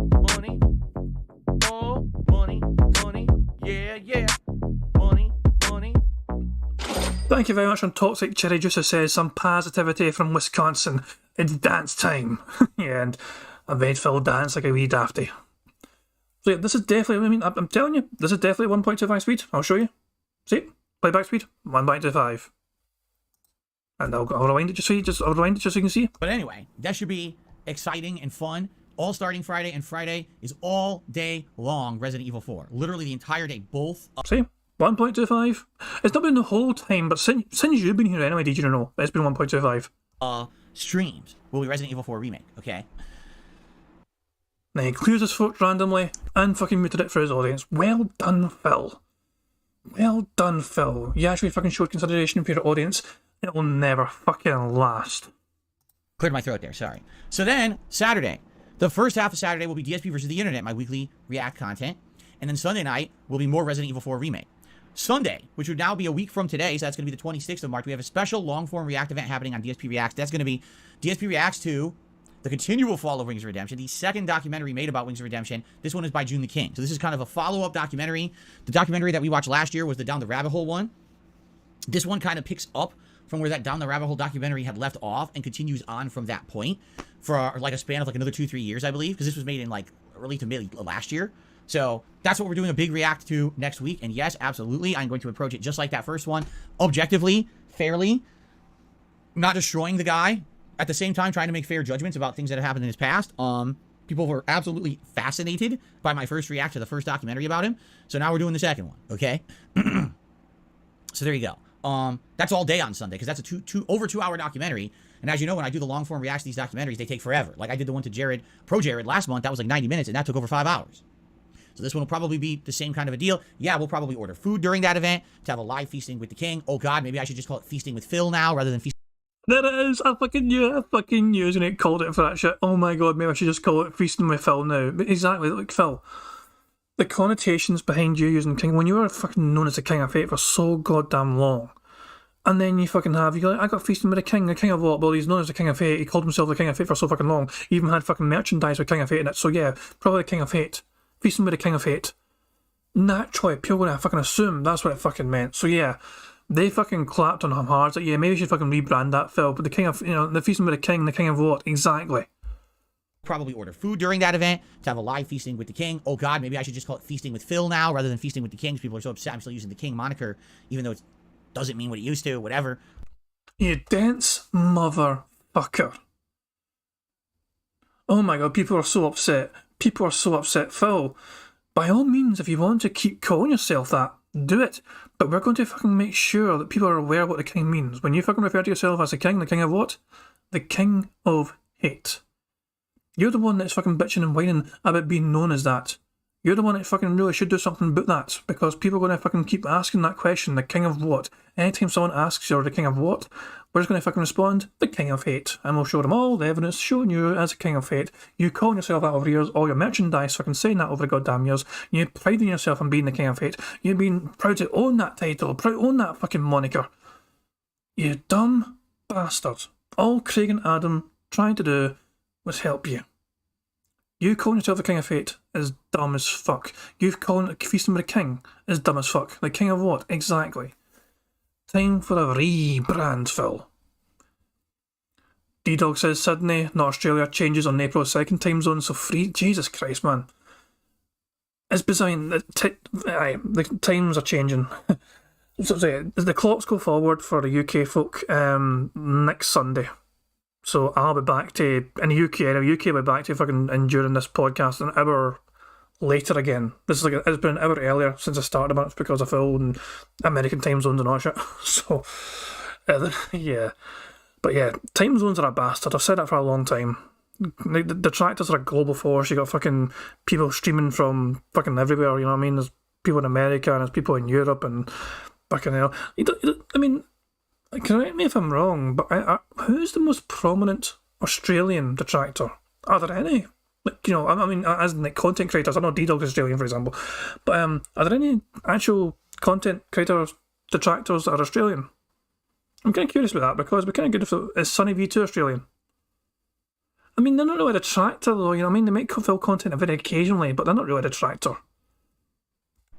Oh, money. Yeah. Money. Thank you very much on Toxic Cherry Juice says some positivity from Wisconsin. It's dance time. Yeah, and I made Phil dance like a wee dafty. So yeah, this is definitely, I'm telling you, this is definitely 1.25 speed. I'll show you. See? Playback speed, 1.25. And I'll rewind it just so you can see. But anyway, that should be exciting and fun. All starting Friday, and Friday is all day long Resident Evil 4. Literally the entire day. Both. See? 1.25. It's not been the whole time, but since you've been here anyway, did you know? It's been 1.25. Streams will be Resident Evil 4 Remake, okay? Now he clears his throat randomly and fucking muted it for his audience. Well done, Phil. Well done, Phil. You actually fucking showed consideration for your audience. It will never fucking last. Cleared my throat there, sorry. So then, Saturday. The first half of Saturday will be DSP versus the Internet, my weekly React content. And then Sunday night will be more Resident Evil 4 Remake. Sunday, which would now be a week from today, so that's going to be the 26th of March, we have a special long-form React event happening on DSP Reacts. That's going to be DSP Reacts to the continual fall of Wings of Redemption, the second documentary made about Wings of Redemption. This one is by June the King. So this is kind of a follow-up documentary. The documentary that we watched last year was the Down the Rabbit Hole one. This one kind of picks up from where that Down the Rabbit Hole documentary had left off and continues on from that point for like a span of like another 2-3 years, I believe, because this was made in like early to mid last year. So that's what we're doing a big react to next week. And yes, absolutely, I'm going to approach it just like that first one, objectively, fairly, not destroying the guy, at the same time trying to make fair judgments about things that have happened in his past. People were absolutely fascinated by my first react to the first documentary about him. So now we're doing the second one, okay? So there you go. That's all day on Sunday, because that's a over 2 hour documentary. And as you know, when I do the long form reacts to these documentaries, they take forever. Like I did the one to Jared last month, that was like 90 minutes, and that took over 5 hours. So this one will probably be the same kind of a deal. Yeah, we'll probably order food during that event to have a live feasting with the king. Oh God, maybe I should just call it feasting with Phil now rather than feasting. There it is. I fucking knew, isn't it? Called it for that shit. Oh my God, maybe I should just call it feasting with Phil now. But exactly, like Phil. The connotations behind you using king, when you were fucking known as the King of Fate for so goddamn long, and then you fucking have, you go, I got feasting with the king of what? Well, he's known as the King of Fate. He called himself the King of Fate for so fucking long. He even had fucking merchandise with King of Fate in it. So yeah, probably the King of Fate. Feasting with the King of Fate. Naturally, people are gonna fucking assume that's what it fucking meant. So yeah, they fucking clapped on him hard. Like, yeah, maybe you should fucking rebrand that, Phil. But the King of, the feasting with the King of what? Exactly. Probably order food during that event to have a live feasting with the king. Oh God, maybe I should just call it feasting with Phil now rather than feasting with the kings. People are so upset I'm still using the king moniker, even though it doesn't mean what it used to, whatever. You dense motherfucker. Oh my God, people are so upset. People are so upset. Phil, by all means, if you want to keep calling yourself that, do it. But we're going to fucking make sure that people are aware what the king means. When you fucking refer to yourself as the king of what? The King of Hate. You're the one that's fucking bitching and whining about being known as that. You're the one that fucking really should do something about that, because people are going to fucking keep asking that question, the king of what? Anytime someone asks you're the king of what, we're just going to fucking respond, the King of Hate. And we'll show them all the evidence showing you as the King of Hate. You calling yourself that over years, all your merchandise fucking saying that over the goddamn years. You priding yourself on being the King of Hate. You've been proud to own that title, proud to own that fucking moniker. You dumb bastard. All Craig and Adam tried to do was help you. You calling yourself the King of Fate is dumb as fuck. You calling it feasting with the king is dumb as fuck. The king of what? Exactly. Time for a rebrand, Phil. D-Dog says Sydney, not Australia, changes on April 2nd time zone, so free. Jesus Christ, man. It's bizarre. The times are changing. So the clocks go forward for the UK folk next Sunday. So I'll be back to, in the UK, will be back to fucking enduring this podcast an hour later again. This is it's been an hour earlier since I started, but it's because of Phil and American time zones and all that shit. So, yeah. But yeah, time zones are a bastard. I've said that for a long time. The detractors are a global force. You got fucking people streaming from fucking everywhere, you know what I mean? There's people in America and there's people in Europe and fucking hell. I mean, correct me if I'm wrong, but who's the most prominent Australian detractor? Are there any? Like, you know, I mean, as in like content creators, I know D-Dog is Australian, for example, but are there any actual content creators, detractors that are Australian? I'm kind of curious about that, because it'd be kind of good if is Sunny V2 Australian? I mean, they're not really a detractor though, you know what I mean? They might fill content very occasionally, but they're not really a detractor.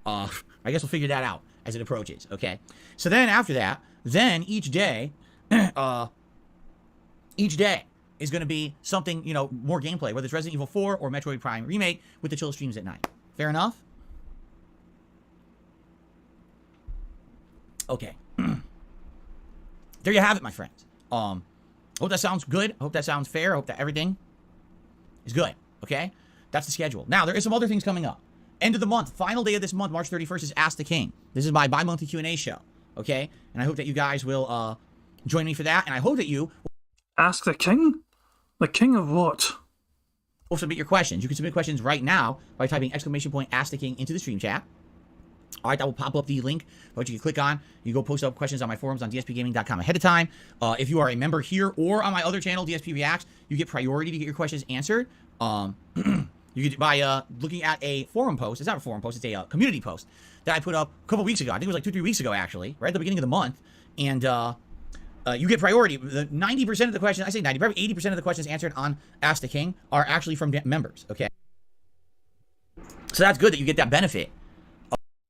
I guess we'll figure that out as it approaches, okay? So then after that, then each day is going to be something, you know, more gameplay, whether it's Resident Evil 4 or Metroid Prime Remake with the chill streams at night. Fair enough? Okay. There you have it, my friends. Hope that sounds good. I hope that sounds fair. I hope that everything is good, okay? That's the schedule. Now, there is some other things coming up. End of the month, final day of this month, March 31st, is Ask the King. This is my bi-monthly Q&A show, okay? And I hope that you guys will join me for that, and I hope that you... Ask the King? The king of what? Will submit your questions. You can submit questions right now by typing ! Ask the King into the stream chat. All right, that will pop up the link, which you can click on. You go post up questions on my forums on dspgaming.com ahead of time. If you are a member here or on my other channel, DSP Reacts, you get priority to get your questions answered. You get by looking at a forum post. It's not a forum post, it's a community post that I put up a couple weeks ago. I think it was like 2-3 weeks ago, actually, right at the beginning of the month. And you get priority. The 90% of the questions, I say 90, probably 80% of the questions answered on Ask the King are actually from members, okay? So that's good that you get that benefit.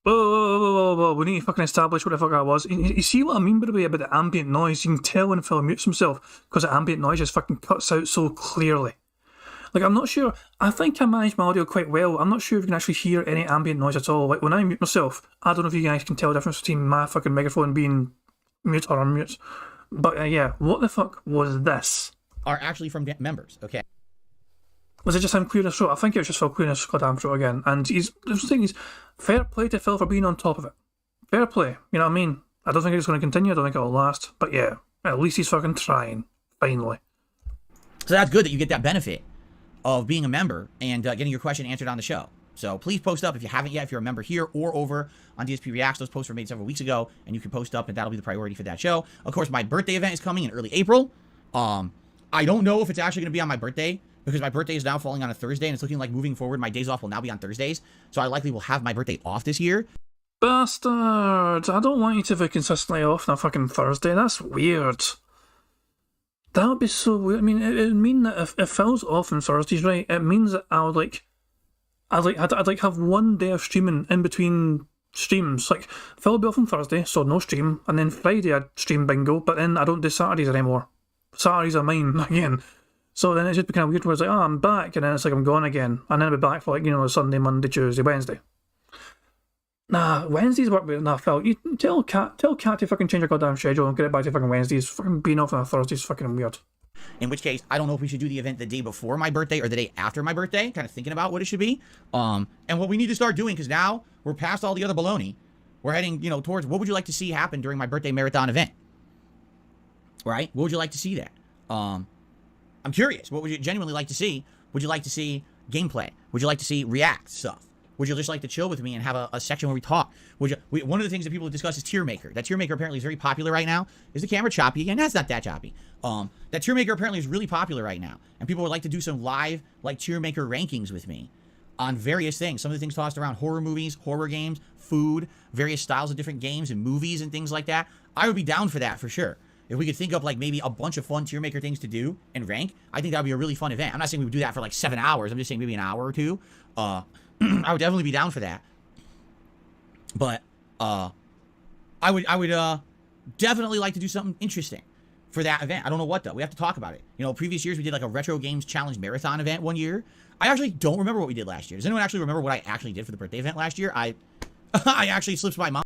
Whoa, we need to fucking establish what the fuck that was. You see what I mean, by the way, about the ambient noise? You can tell when Phil mutes himself, because the ambient noise just fucking cuts out so clearly. Like, I'm not sure. I think I managed my audio quite well. I'm not sure if you can actually hear any ambient noise at all. Like, when I mute myself, I don't know if you guys can tell the difference between my fucking microphone being mute or unmute. But yeah, what the fuck was this? Are actually from members, okay? Was it just him clearing his throat? I think it was just Phil clearing his goddamn throat again. And the thing is, fair play to Phil for being on top of it. Fair play, you know what I mean? I don't think it's going to continue, I don't think it'll last. But yeah, at least he's fucking trying, finally. So that's good that you get that benefit of being a member and getting your question answered on the show. So please post up if you haven't yet, if you're a member here or over on DSP Reacts. Those posts were made several weeks ago, and you can post up, and that'll be the priority for that show. Of course, my birthday event is coming in early April. I don't know if it's actually going to be on my birthday, because my birthday is now falling on a Thursday, and it's looking like moving forward, my days off will now be on Thursdays. So I likely will have my birthday off this year. Bastard! I don't want you to be consistently off on a fucking Thursday. That's weird. That would be so weird. I mean, it would mean that if Phil's off on Thursdays, right, it means that I'd have one day of streaming in between streams. Like, Phil will be off on Thursday, so no stream, and then Friday I'd stream bingo, but then I don't do Saturdays anymore. Saturdays are mine again. So then it's just kind of weird where it's like, oh, I'm back, and then it's like I'm gone again, and then I'll be back for, like, you know, Sunday, Monday, Tuesday, Wednesday. Nah, Wednesdays work better. Nah, Phil, you tell Kat to fucking change her goddamn schedule and get it back to fucking Wednesdays. Fucking being off on a Thursday is fucking weird. In which case, I don't know if we should do the event the day before my birthday or the day after my birthday. Kind of thinking about what it should be. And what we need to start doing, because now we're past all the other baloney. We're heading, you know, towards what would you like to see happen during my birthday marathon event? Right? What would you like to see there? I'm curious. What would you genuinely like to see? Would you like to see gameplay? Would you like to see react stuff? Would you just like to chill with me and have a section where we talk? One of the things that people discuss is tier maker. That tier maker apparently is very popular right now. Is the camera choppy again? That's not that choppy. That tier maker apparently is really popular right now, and people would like to do some live like tier maker rankings with me on various things. Some of the things tossed around: horror movies, horror games, food, various styles of different games and movies and things like that. I would be down for that for sure. If we could think of like maybe a bunch of fun tier maker things to do and rank, I think that would be a really fun event. I'm not saying we would do that for like 7 hours. I'm just saying maybe an hour or two. I would definitely be down for that. But I would definitely like to do something interesting for that event. I don't know what though. We have to talk about it. You know, previous years we did like a retro games challenge marathon event one year. I actually don't remember what we did last year. Does anyone actually remember what I actually did for the birthday event last year? I actually slipped my mind.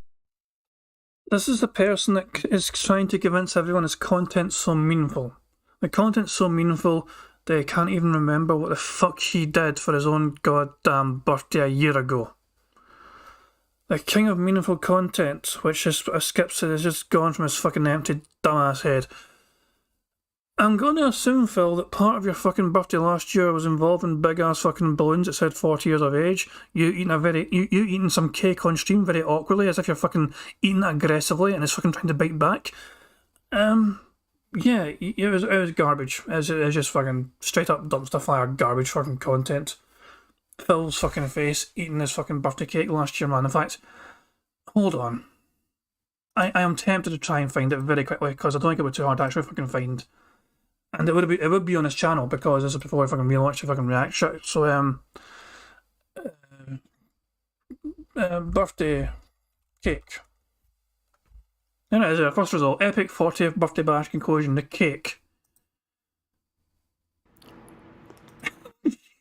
This is the person that is trying to convince everyone his content's so meaningful. The content's so meaningful that he can't even remember what the fuck he did for his own goddamn birthday a year ago. The king of meaningful content, which is skips it, is just gone from his fucking empty dumbass head. I'm going to assume, Phil, that part of your fucking birthday last year was involving big ass fucking balloons that said 40 years of age. You eating some cake on stream very awkwardly, as if you're fucking eating it aggressively and it's fucking trying to bite back. Yeah, it was garbage. It was just fucking straight up dumpster fire garbage fucking content. Phil's fucking face eating his fucking birthday cake last year, man. In fact, hold on. I am tempted to try and find it very quickly because I don't think it would be too hard to actually fucking find. And it would be on his channel because this is before I fucking relaunch the fucking react shit. So birthday cake. And it is first result, epic 40th birthday bash conclusion, the cake.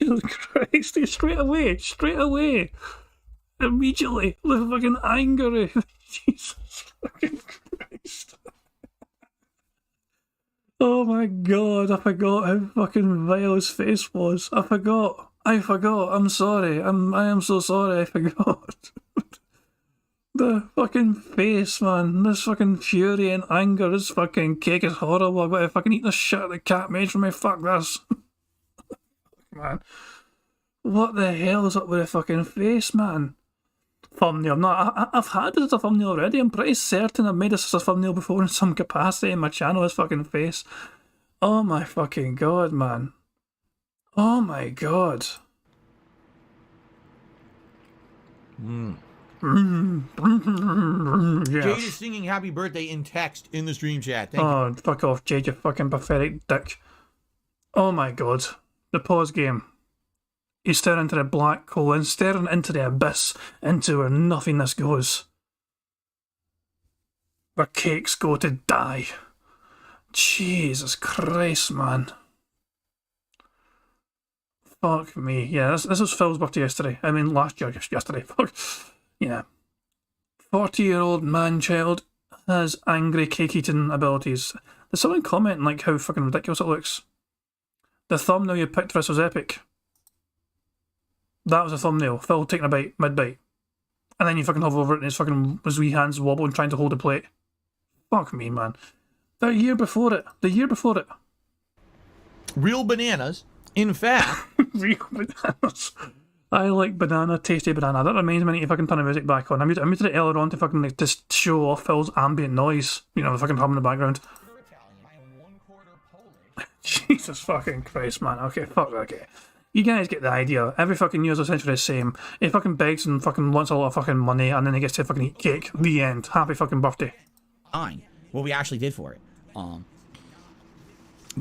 Jesus Christ, straight away, immediately, with fucking anger. Jesus fucking Christ. Oh my god, I forgot how fucking vile his face was. I forgot. I'm sorry. I am so sorry, I forgot. The fucking face, man. This fucking fury and anger. This fucking cake is horrible. I've got to fucking eat the shit the cat made for me. Fuck this. Man. What the hell is up with the fucking face, man? Thumbnail. No, I've had this as a thumbnail already. I'm pretty certain I've made this as a thumbnail before in some capacity in my channel, this fucking face. Oh my fucking god, man. Oh my god. Yes. Jade is singing happy birthday in text in the stream chat. Thank you. Fuck off, Jade, you fucking pathetic dick. Oh my god. The pause game. He's staring into the black hole and staring into the abyss, into where nothingness goes. Where cakes go to die. Jesus Christ, man. Fuck me. Yeah, this was Phil's birthday yesterday. I mean, last year, yesterday. Fuck. Yeah. 40-year-old man-child has angry cake-eating abilities. There's someone commenting like how fucking ridiculous it looks. The thumbnail you picked for this was epic. That was a thumbnail. Phil taking a bite, mid-bite. And then you fucking hover over it and his wee hands wobbling trying to hold a plate. Fuck me, man. The year before it. Real bananas. In fact, Real bananas. I like banana, tasty banana. That reminds me, I need to fucking turn the music back on. I muted it earlier on to fucking like just show off Phil's ambient noise. You know, the fucking hum in the background. Jesus fucking Christ, man. Okay, fuck, okay. You guys get the idea. Every fucking year is essentially the same. He fucking begs and fucking wants a lot of fucking money and then he gets to fucking eat cake. The end. Happy fucking birthday. fine. What we actually did for it. But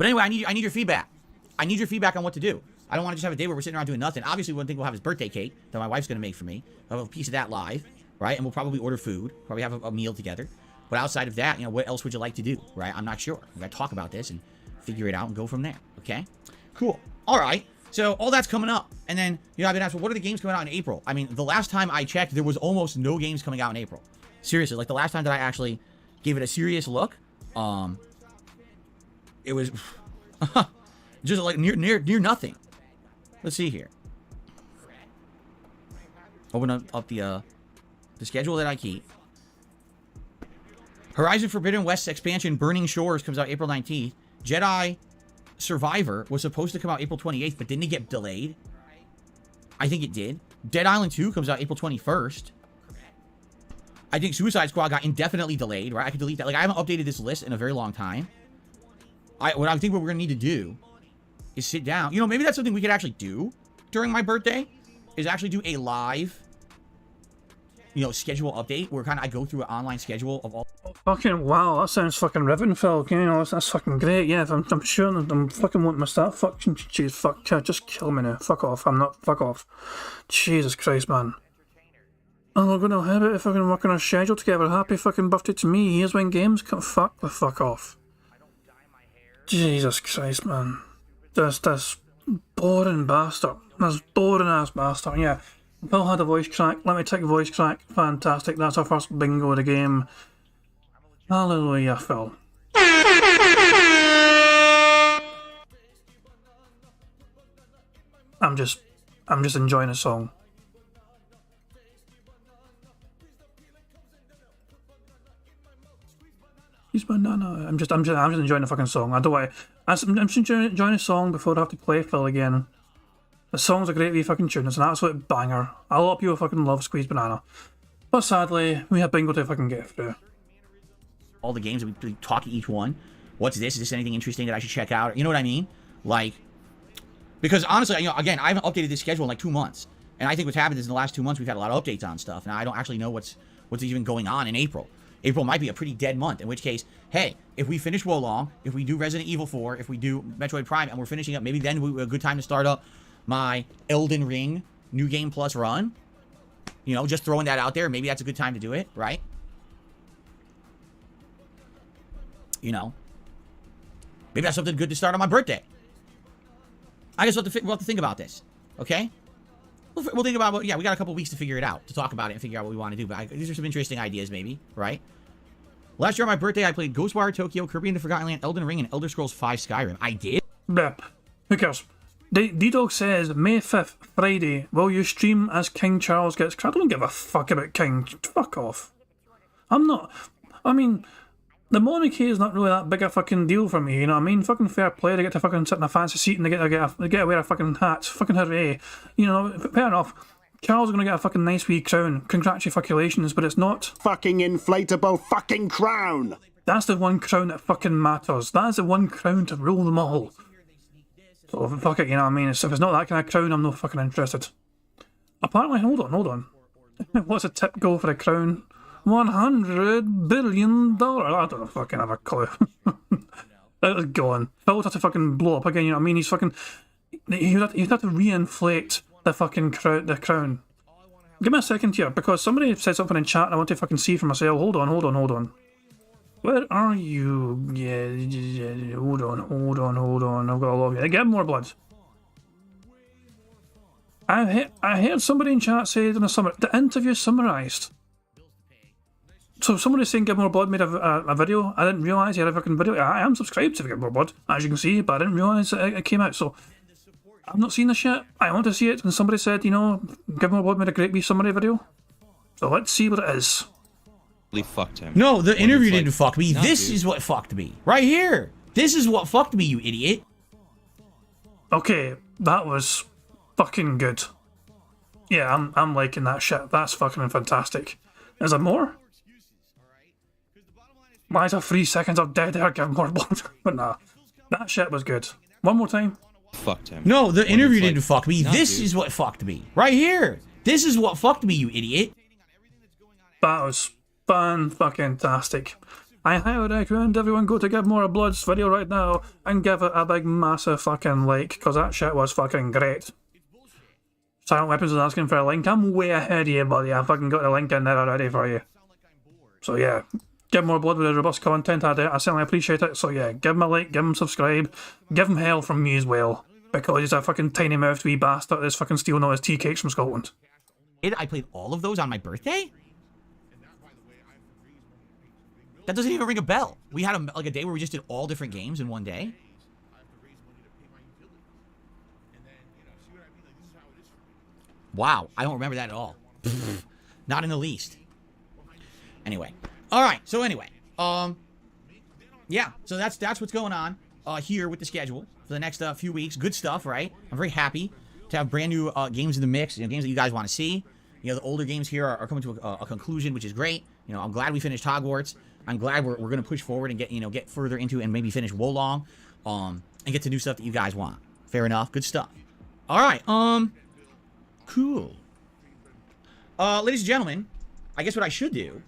anyway, I need your feedback. I need your feedback on what to do. I don't want to just have a day where we're sitting around doing nothing. Obviously, one thing we'll have is birthday cake that my wife's going to make for me. I'll have a piece of that live, right? And we'll probably order food, probably have a meal together. But outside of that, you know, what else would you like to do, right? I'm not sure. We got to talk about this and figure it out and go from there, okay? Cool. All right. So all that's coming up. And then, you know, I've been asked, well, what are the games coming out in April? I mean, the last time I checked, there was almost no games coming out in April. Seriously, like the last time that I actually gave it a serious look, it was just like near nothing. Let's see here. Open up the schedule that I keep. Horizon Forbidden West expansion Burning Shores comes out April 19th. Jedi Survivor was supposed to come out April 28th, but didn't it get delayed? I think it did. Dead Island 2 comes out April 21st. I think Suicide Squad got indefinitely delayed, right? I could delete that. Like, I haven't updated this list in a very long time. What I think what we're going to need to do is sit down. You know, maybe that's something we could actually do during my birthday, is actually do a live, you know, schedule update where kind of I go through an online schedule of all. Fucking wow, that sounds fucking riveting, Phil. You know, that's fucking great. Yeah, I'm sure I'm fucking wanting my start. Fucking jeez, fuck, just kill me now. Fuck off. I'm not. Fuck off. Jesus Christ, man. And we're gonna have it fucking work on a schedule together. Happy fucking birthday to me. Here's when games come. Fuck the fuck off. Jesus Christ, man. This boring bastard. This boring ass bastard. Yeah. Phil had a voice crack. Let me take a voice crack. Fantastic. That's our first bingo of the game. Hallelujah, Phil. I'm just enjoying the song. He's banana. I'm just enjoying the fucking song. I don't want. I'm just enjoying the song before I have to play Phil again. The song's a great wee fucking tune. It's an absolute banger. A lot of people fucking love Squeezed Banana. But sadly, we have bingo to fucking get through. All the games that we talk to each one. What's this? Is this anything interesting that I should check out? You know what I mean? Like, because honestly, you know, again, I haven't updated this schedule in like 2 months. And I think what's happened is in the last 2 months, we've had a lot of updates on stuff. And I don't actually know what's even going on in April. April might be a pretty dead month, in which case, hey, if we finish Wolong, if we do Resident Evil 4, if we do Metroid Prime, and we're finishing up, maybe then a good time to start up my Elden Ring New Game Plus run. You know, just throwing that out there. Maybe that's a good time to do it, right? You know, maybe that's something good to start on my birthday. I guess we'll have to think about this, okay? We'll think about, yeah, we got a couple weeks to figure it out, to talk about it and figure out what we want to do. But these are some interesting ideas, maybe, right? Last year on my birthday, I played Ghostwire Tokyo, Kirby and the Forgotten Land, Elden Ring, and Elder Scrolls V Skyrim. I did? Blep. Who cares? D-Dog says, May 5th, Friday, will you stream as King Charles gets crowned? I don't give a fuck about King. Fuck off. I'm not. I mean, the monarchy is not really that big a fucking deal for me, you know what I mean? Fucking fair play, they get to fucking sit in a fancy seat and they get to wear a fucking hat. Fucking hooray. You know, fair enough. Charles is going to get a fucking nice wee crown. Congratulations, but it's not. Fucking inflatable fucking crown! That's the one crown that fucking matters. That is the one crown to rule them all. So fuck it, you know what I mean? If it's not that kind of crown, I'm not fucking interested. Apparently, hold on. What's a tip goal for a crown? $100 billion. I don't fucking have a clue. That was gone. Phil would have to fucking blow up again, you know what I mean? He's fucking... He'd have to reinflate the fucking crown. Give me a second here, because somebody said something in chat and I want to fucking see for myself. Hold on. Where are you? Yeah, hold on. I've got a lot of you. Get more blood. I heard somebody in chat say in the interview summarised. So somebody saying Give More Blood made a video. I didn't realise he had a fucking video. I am subscribed to Give More Blood, as you can see, but I didn't realise it came out. So I've not seen this yet. I want to see it. And somebody said, you know, Give More Blood made a great wee summary video. So let's see what it is. Fucked him. No, the interview didn't like, fuck me. no, This dude. is what fucked me. Right here. This is what fucked me, you idiot. Okay, that was fucking good. Yeah, I'm liking that shit. That's fucking fantastic. Is there more? Why is there 3 seconds of dead air Give More Blood? But nah, that shit was good. One more time. Fucked him. No, the interview like, didn't fuck me. no, This dude. is what fucked me. Right here. This is what fucked me, you idiot. That was fan-fucking-tastic. I highly recommend everyone go to Give More Blood's video right now and give it a big massive fucking like, because that shit was fucking great. Silent Weapons is asking for a link. I'm way ahead of you, buddy. I fucking got the link in there already for you. So yeah, Give More Blood with the robust content. I certainly appreciate it. So yeah, give him a like, give him subscribe, give him hell from me as well. Because he's a fucking tiny-mouthed wee bastard that's fucking stealing all his tea cakes from Scotland. I played all of those on my birthday? That doesn't even ring a bell. We had a day where we just did all different games in one day. Wow, I don't remember that at all. Not in the least. Anyway. Alright, so anyway. Yeah, so that's what's going on here with the schedule for the next few weeks. Good stuff, right? I'm very happy to have brand new games in the mix, games that you guys want to see. You know, the older games here are coming to a conclusion, which is great. You know, I'm glad we finished Hogwarts. I'm glad we're going to push forward and get further into and maybe finish Wolong, and get to new stuff that you guys want. Fair enough. Good stuff. All right. Cool. Ladies and gentlemen, I guess what I should do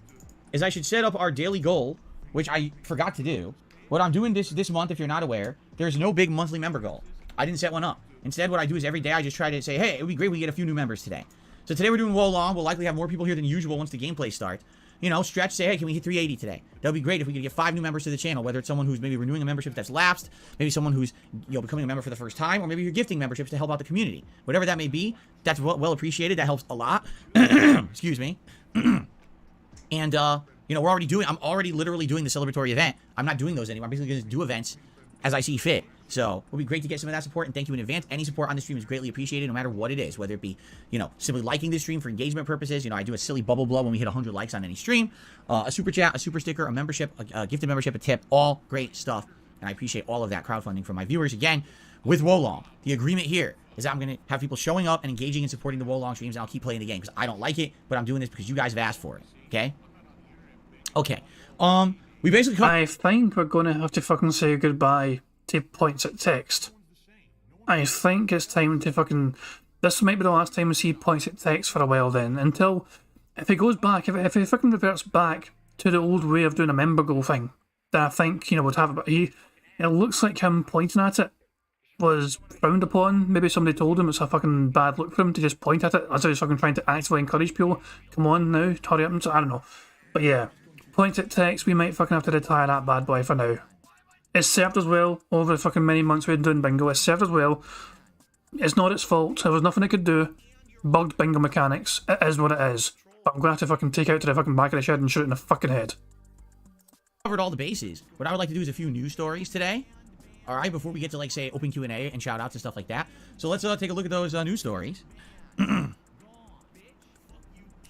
is I should set up our daily goal, which I forgot to do. What I'm doing this month, if you're not aware, there's no big monthly member goal. I didn't set one up. Instead, what I do is every day I just try to say, hey, it would be great if we get a few new members today. So today we're doing Wolong. We'll likely have more people here than usual once the gameplay starts. You know, stretch, say, hey, can we hit 380 today? That would be great if we could get 5 new members to the channel, whether it's someone who's maybe renewing a membership that's lapsed, maybe someone who's, becoming a member for the first time, or maybe you're gifting memberships to help out the community. Whatever that may be, that's well appreciated. That helps a lot. Excuse me. And, I'm already literally doing the celebratory event. I'm not doing those anymore. I'm basically going to do events as I see fit. So it would be great to get some of that support, and thank you in advance. Any support on the stream is greatly appreciated, no matter what it is, whether it be, simply liking the stream for engagement purposes. I do a silly bubble blow when we hit 100 likes on any stream, a super chat, a super sticker, a membership, a gifted membership, a tip, all great stuff. And I appreciate all of that crowdfunding from my viewers. Again, with Wolong, the agreement here is that I'm going to have people showing up and engaging and supporting the Wolong streams, and I'll keep playing the game because I don't like it, but I'm doing this because you guys have asked for it. Okay? Okay. We basically I think we're going to have to fucking say goodbye to points at text. I think it's time to fucking... This might be the last time we see points at text for a while then, until... If it goes back, if it fucking reverts back to the old way of doing a member goal thing, then I think, would have it. But it looks like him pointing at it was frowned upon. Maybe somebody told him it's a fucking bad look for him to just point at it, as if he's fucking trying to actively encourage people. Come on now, hurry up. I don't know. But yeah, point at text, we might fucking have to retire that bad boy for now. It's served us well over the fucking many months we've been doing bingo. It's served us well. It's not its fault. There was nothing it could do. Bugged bingo mechanics. It is what it is. But I'm going to have to fucking take it out to the fucking back of the shed and shoot it in the fucking head. Covered all the bases. What I would like to do is a few news stories today. All right, before we get to say open Q&A and shout outs and stuff like that. So let's take a look at those news stories.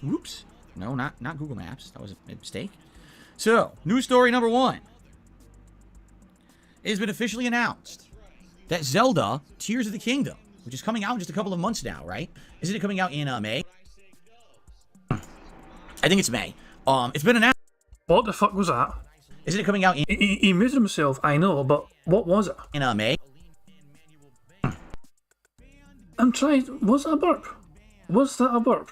Whoops. No, not Google Maps. That was a mistake. So, news story number 1. It has been officially announced that Zelda Tears of the Kingdom, which is coming out in just a couple of months now, right? Isn't it coming out in May? I think it's May. It's been announced. What the fuck was that? Isn't it coming out in... He muted himself, I know, but what was it? In May? I'm trying... Was that a burp? Was that a burp?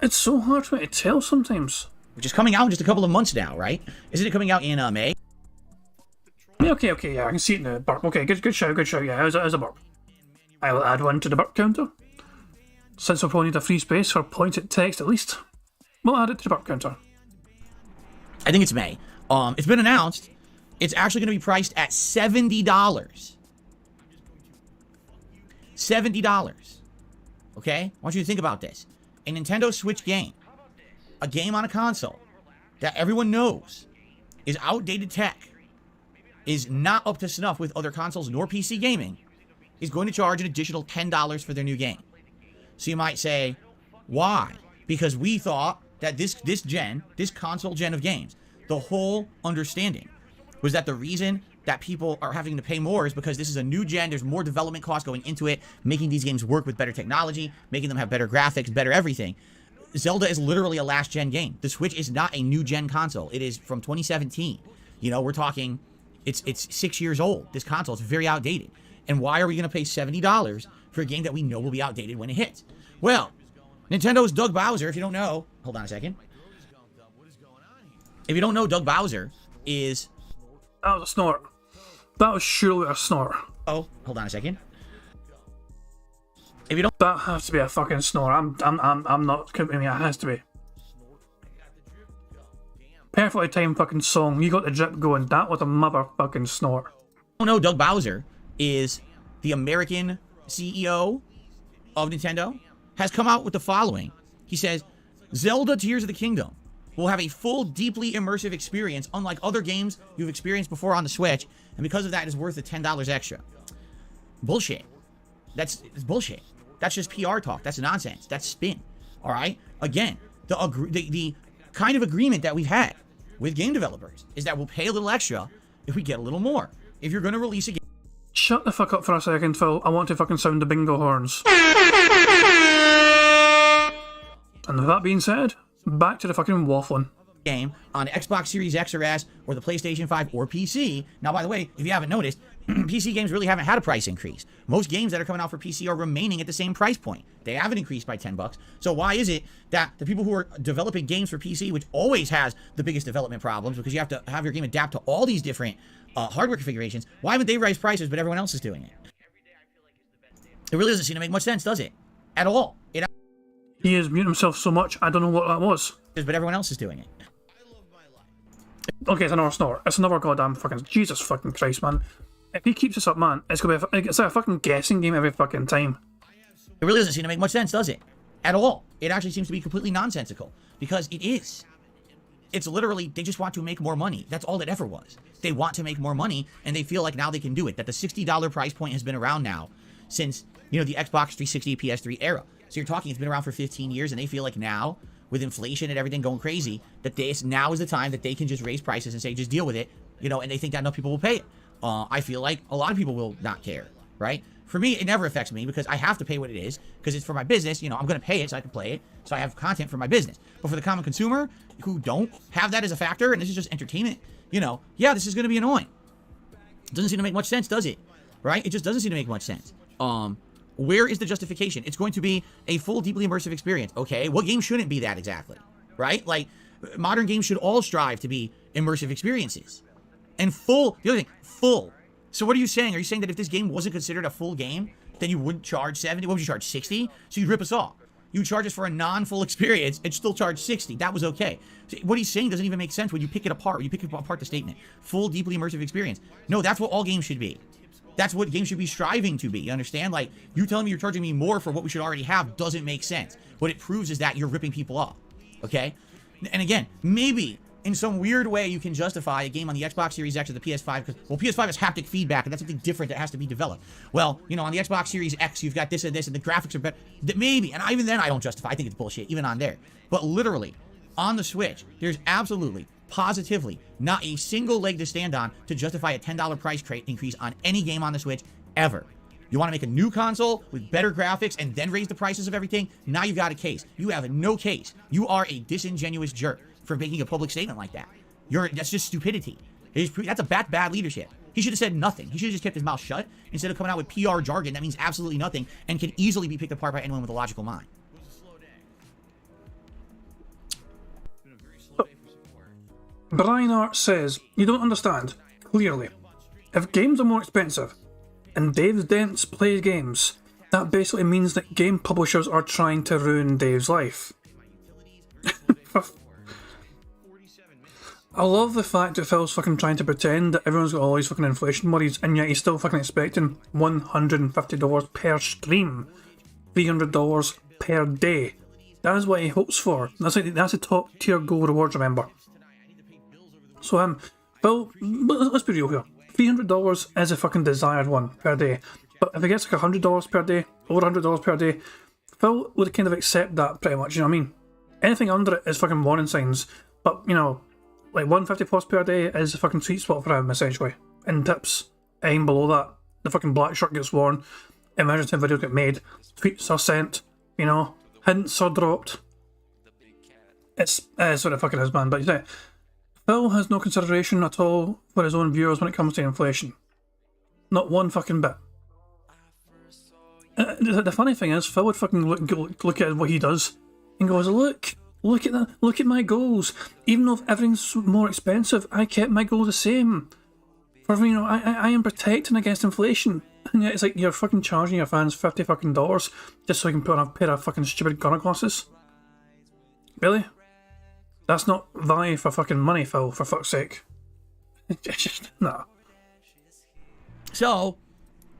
It's so hard for me to tell sometimes. Which is coming out in just a couple of months now, right? Isn't it coming out in May? Yeah, okay, yeah, I can see it now. Burp. Okay, good show, yeah, it was a burp. I will add one to the burp counter. Since we'll probably need a free space for pointed text at least, we'll add it to the burp counter. I think it's May. It's been announced. It's actually going to be priced at $70. $70. Okay? I want you to think about this. A Nintendo Switch game, a game on a console that everyone knows is outdated tech, is not up to snuff with other consoles nor PC gaming, is going to charge an additional $10 for their new game. So you might say, why? Because we thought that this console gen of games, the whole understanding was that the reason that people are having to pay more is because this is a new gen, there's more development costs going into it, making these games work with better technology, making them have better graphics, better everything. Zelda is literally a last gen game. The Switch is not a new gen console. It is from 2017. You know, we're talking, it's 6 years old. This console is very outdated. And why are we going to pay $70 for a game that we know will be outdated when it hits? Well, Nintendo's Doug Bowser, if you don't know, hold on a second. If you don't know, Doug Bowser is... That was a snort. That was surely a snort. Oh, hold on a second. If you don't... That has to be a fucking snort. I'm not... I mean, it has to be. Perfectly timed fucking song. You got the drip going. That was a motherfucking snort. Oh no, Doug Bowser is the American CEO of Nintendo, has come out with the following. He says, Zelda Tears of the Kingdom will have a full, deeply immersive experience, unlike other games you've experienced before on the Switch, and because of that, it is worth the $10 extra. Bullshit. It's bullshit. That's just PR talk. That's nonsense. That's spin. All right? Again, the kind of agreement that we've had with game developers is that we'll pay a little extra if we get a little more. If you're going to release a game... Shut the fuck up for a second, Phil. I want to fucking sound the bingo horns. And with that being said, back to the fucking waffling. Game on Xbox Series X or S or the PlayStation 5 or PC. Now, by the way, if you haven't noticed, PC games really haven't had a price increase. Most games that are coming out for PC are remaining at the same price point. They haven't increased by $10. So why is it that the people who are developing games for PC, which always has the biggest development problems because you have to have your game adapt to all these different hardware configurations, why haven't they raised prices but everyone else is doing it? It really doesn't seem to make much sense, does it? At all. He has muted himself so much, I don't know what that was. But everyone else is doing it. Okay, it's another snort. It's another goddamn fucking... Jesus fucking Christ, man. If he keeps this up, man, it's gonna be it's like a fucking guessing game every fucking time. It really doesn't seem to make much sense, does it? At all. It actually seems to be completely nonsensical. Because it is. It's literally, they just want to make more money. That's all it ever was. They want to make more money, and they feel like now they can do it. That the $60 price point has been around now since, you know, the Xbox 360, PS3 era. So you're talking, it's been around for 15 years, and they feel like now, with inflation and everything going crazy, that now is the time that they can just raise prices and say, just deal with it, you know, and they think that enough people will pay it. I feel like a lot of people will not care, right? For me, it never affects me because I have to pay what it is because it's for my business. You know, I'm going to pay it so I can play it, so I have content for my business. But for the common consumer who don't have that as a factor, and this is just entertainment, you know, yeah, this is going to be annoying. It doesn't seem to make much sense, does it? Right? It just doesn't seem to make much sense. Where is the justification? It's going to be a full, deeply immersive experience. Okay, what game shouldn't be that exactly? Right? Like, modern games should all strive to be immersive experiences. And full, the other thing, full. So what are you saying? Are you saying that if this game wasn't considered a full game, then you wouldn't charge 70? What would you charge, 60? So you'd rip us off. You would charge us for a non-full experience and still charge 60. That was okay. So what he's saying doesn't even make sense when you pick it apart. When you pick apart the statement. Full, deeply immersive experience. No, that's what all games should be. That's what games should be striving to be. You understand? Like, you telling me you're charging me more for what we should already have doesn't make sense. What it proves is that you're ripping people off. Okay? And again, maybe in some weird way you can justify a game on the Xbox Series X or the PS5 because, well, PS5 has haptic feedback and that's something different that has to be developed. Well, you know, on the Xbox Series X you've got this and this and the graphics are better. Maybe, and even then I don't justify. I think it's bullshit, even on there. But literally, on the Switch, there's absolutely, positively, not a single leg to stand on to justify a $10 price increase on any game on the Switch ever. You want to make a new console with better graphics and then raise the prices of everything? Now you've got a case. You have no case. You are a disingenuous jerk for making a public statement like that. That's just stupidity. That's a bad leadership. He should have said nothing. He should have just kept his mouth shut instead of coming out with PR jargon that means absolutely nothing and can easily be picked apart by anyone with a logical mind. Brian Art says, you don't understand, clearly. If games are more expensive, and Dave's Dents plays games, that basically means that game publishers are trying to ruin Dave's life. I love the fact that Phil's fucking trying to pretend that everyone's got all these fucking inflation worries, and yet he's still fucking expecting $150 per stream, $300 per day. That is what he hopes for. That's a top tier goal rewards, remember. So Phil, let's be real here. $300 is a fucking desired one per day, but if he gets like $100 per day, over $100 per day, Phil would kind of accept that pretty much. You know what I mean? Anything under it is fucking warning signs, but you know. Like 150 plus per day is a fucking sweet spot for him, essentially. In tips, anything below that, the fucking black shirt gets worn, emergency videos get made, tweets are sent, you know, hints are dropped. It is what it fucking is, man. But you say, Phil has no consideration at all for his own viewers when it comes to inflation. Not one fucking bit. The funny thing is, Phil would fucking look at what he does and goes, Look at that! Look at my goals. Even though everything's more expensive, I kept my goal the same. For you know, I am protecting against inflation. And yet it's like you're fucking charging your fans $50 fucking just so you can put on a pair of fucking stupid gunner glasses. Really? That's not value for fucking money, Phil. For fuck's sake. Just nah. So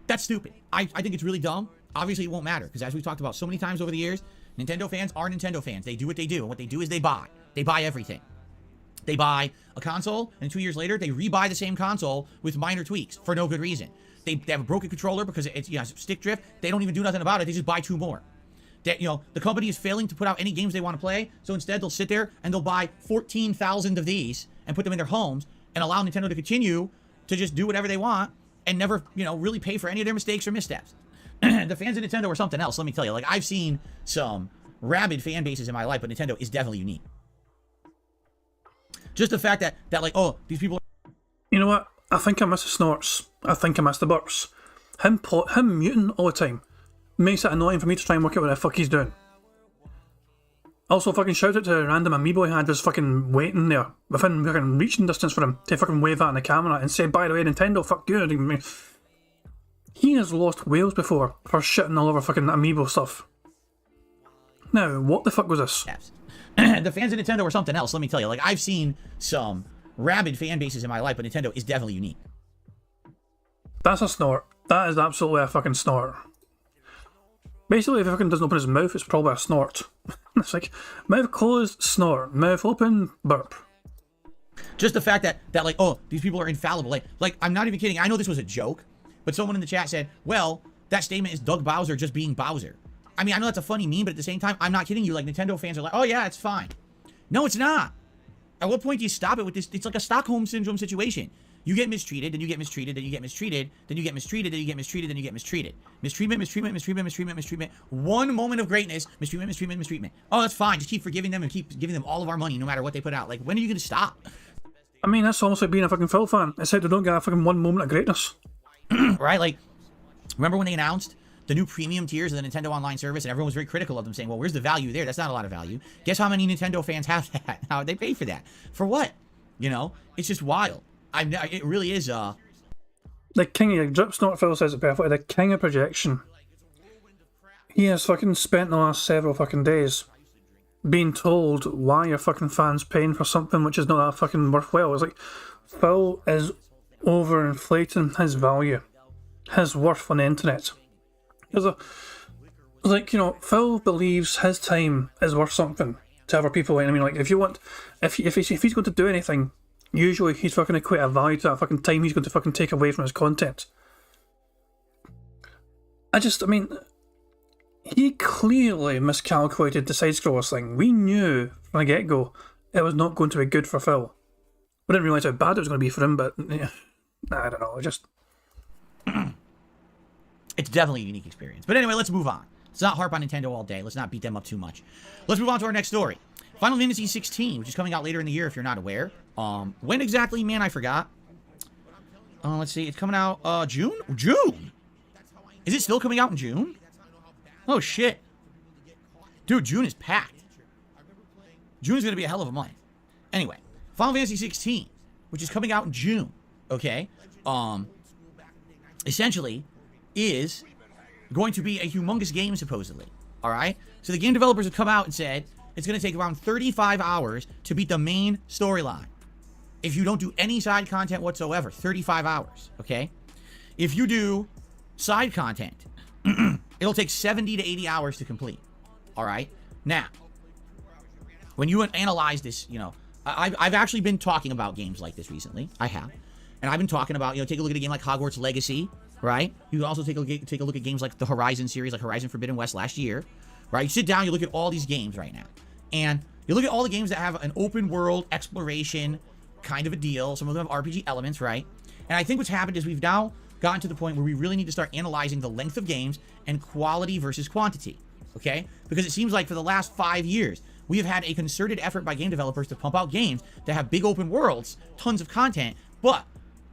that's stupid. I think it's really dumb. Obviously, it won't matter because as we've talked about so many times over the years. Nintendo fans are Nintendo fans. They do what they do. And what they do is they buy. They buy everything. They buy a console, and 2 years later, they rebuy the same console with minor tweaks for no good reason. They have a broken controller because it's stick drift. They don't even do nothing about it. They just buy 2 more. That the company is failing to put out any games they want to play. So instead, they'll sit there and they'll buy 14,000 of these and put them in their homes and allow Nintendo to continue to just do whatever they want and never, really pay for any of their mistakes or missteps. The fans of Nintendo are something else, let me tell you. Like, I've seen some rabid fan bases in my life, but Nintendo is definitely unique. Just the fact that like, oh, these people... You know what? I think I miss the snorts. I think I miss the burps. Him muting all the time makes it annoying for me to try and work out what the fuck he's doing. Also, fucking shout out to a random amiibo he had just fucking waiting there, within fucking reaching distance for him, to fucking wave that in the camera and say, by the way, Nintendo, fuck you. He has lost whales before for shitting all over fucking amiibo stuff. Now, what the fuck was this? Yes. The fans of Nintendo are something else, let me tell you. Like, I've seen some rabid fan bases in my life, but Nintendo is definitely unique. That's a snort. That is absolutely a fucking snort. Basically, if he fucking doesn't open his mouth, it's probably a snort. It's like, mouth closed, snort. Mouth open, burp. Just the fact that like, oh, these people are infallible. Like, I'm not even kidding. I know this was a joke. But someone in the chat said, well, that statement is Doug Bowser just being Bowser. I mean, I know that's a funny meme, but at the same time, I'm not kidding you. Like, Nintendo fans are like, oh, yeah, it's fine. No, it's not. At what point do you stop it with this? It's like a Stockholm Syndrome situation. You get mistreated, then you get mistreated, then you get mistreated, then you get mistreated, then you get mistreated, then you get mistreated. Mistreatment. One moment of greatness, mistreatment. Oh, that's fine. Just keep forgiving them and keep giving them all of our money no matter what they put out. Like, when are you going to stop? I mean, that's almost like being a fucking Phil fan. It's like they don't get a fucking one moment of greatness. Right? Like, remember when they announced the new premium tiers of the Nintendo Online service and everyone was very critical of them, saying, well, where's the value there? That's not a lot of value. Guess how many Nintendo fans have that? How they pay for that? For what? It's just wild. It really is, The king of Drip Snort Phil says it perfectly, the king of projection. He has fucking spent the last several fucking days being told why your fucking fans paying for something which is not that fucking worthwhile. It's like, Phil is overinflating his value, his worth on the internet. Phil believes his time is worth something to other people. I mean, like, if he's going to do anything, usually he's fucking equate a value to that fucking time he's going to fucking take away from his content. He clearly miscalculated the side-scrollers thing. We knew from the get-go it was not going to be good for Phil. We didn't realise how bad it was going to be for him, but yeah, I don't know, It's definitely a unique experience. But anyway, let's move on. Let's not harp on Nintendo all day. Let's not beat them up too much. Let's move on to our next story. Final Fantasy 16, which is coming out later in the year if you're not aware. When exactly, man, I forgot. Let's see, it's coming out, June? June? Is it still coming out in June? Oh, shit. Dude, June is packed. June is going to be a hell of a month. Anyway, Final Fantasy 16, which is coming out in June, okay? Essentially is going to be a humongous game, supposedly, all right? So the game developers have come out and said it's going to take around 35 hours to beat the main storyline. if you don't do any side content whatsoever, 35 hours, okay? If you do side content, it'll take 70 to 80 hours to complete, all right? Now, when you analyze this, you know, I've actually been talking about games like this recently. I have. And I've been talking about, you know, take a look at a game like Hogwarts Legacy, right? You can also take a look at games like the Horizon series, like Horizon Forbidden West last year, right? You sit down, you look at all these games right now. And you look at all the games that have an open world exploration kind of a deal. Some of them have RPG elements, right? And I think what's happened is we've now gotten to the point where we really need to start analyzing the length of games and quality versus quantity, okay? Because it seems like for the last 5 years, we have had a concerted effort by game developers to pump out games that have big open worlds, tons of content, but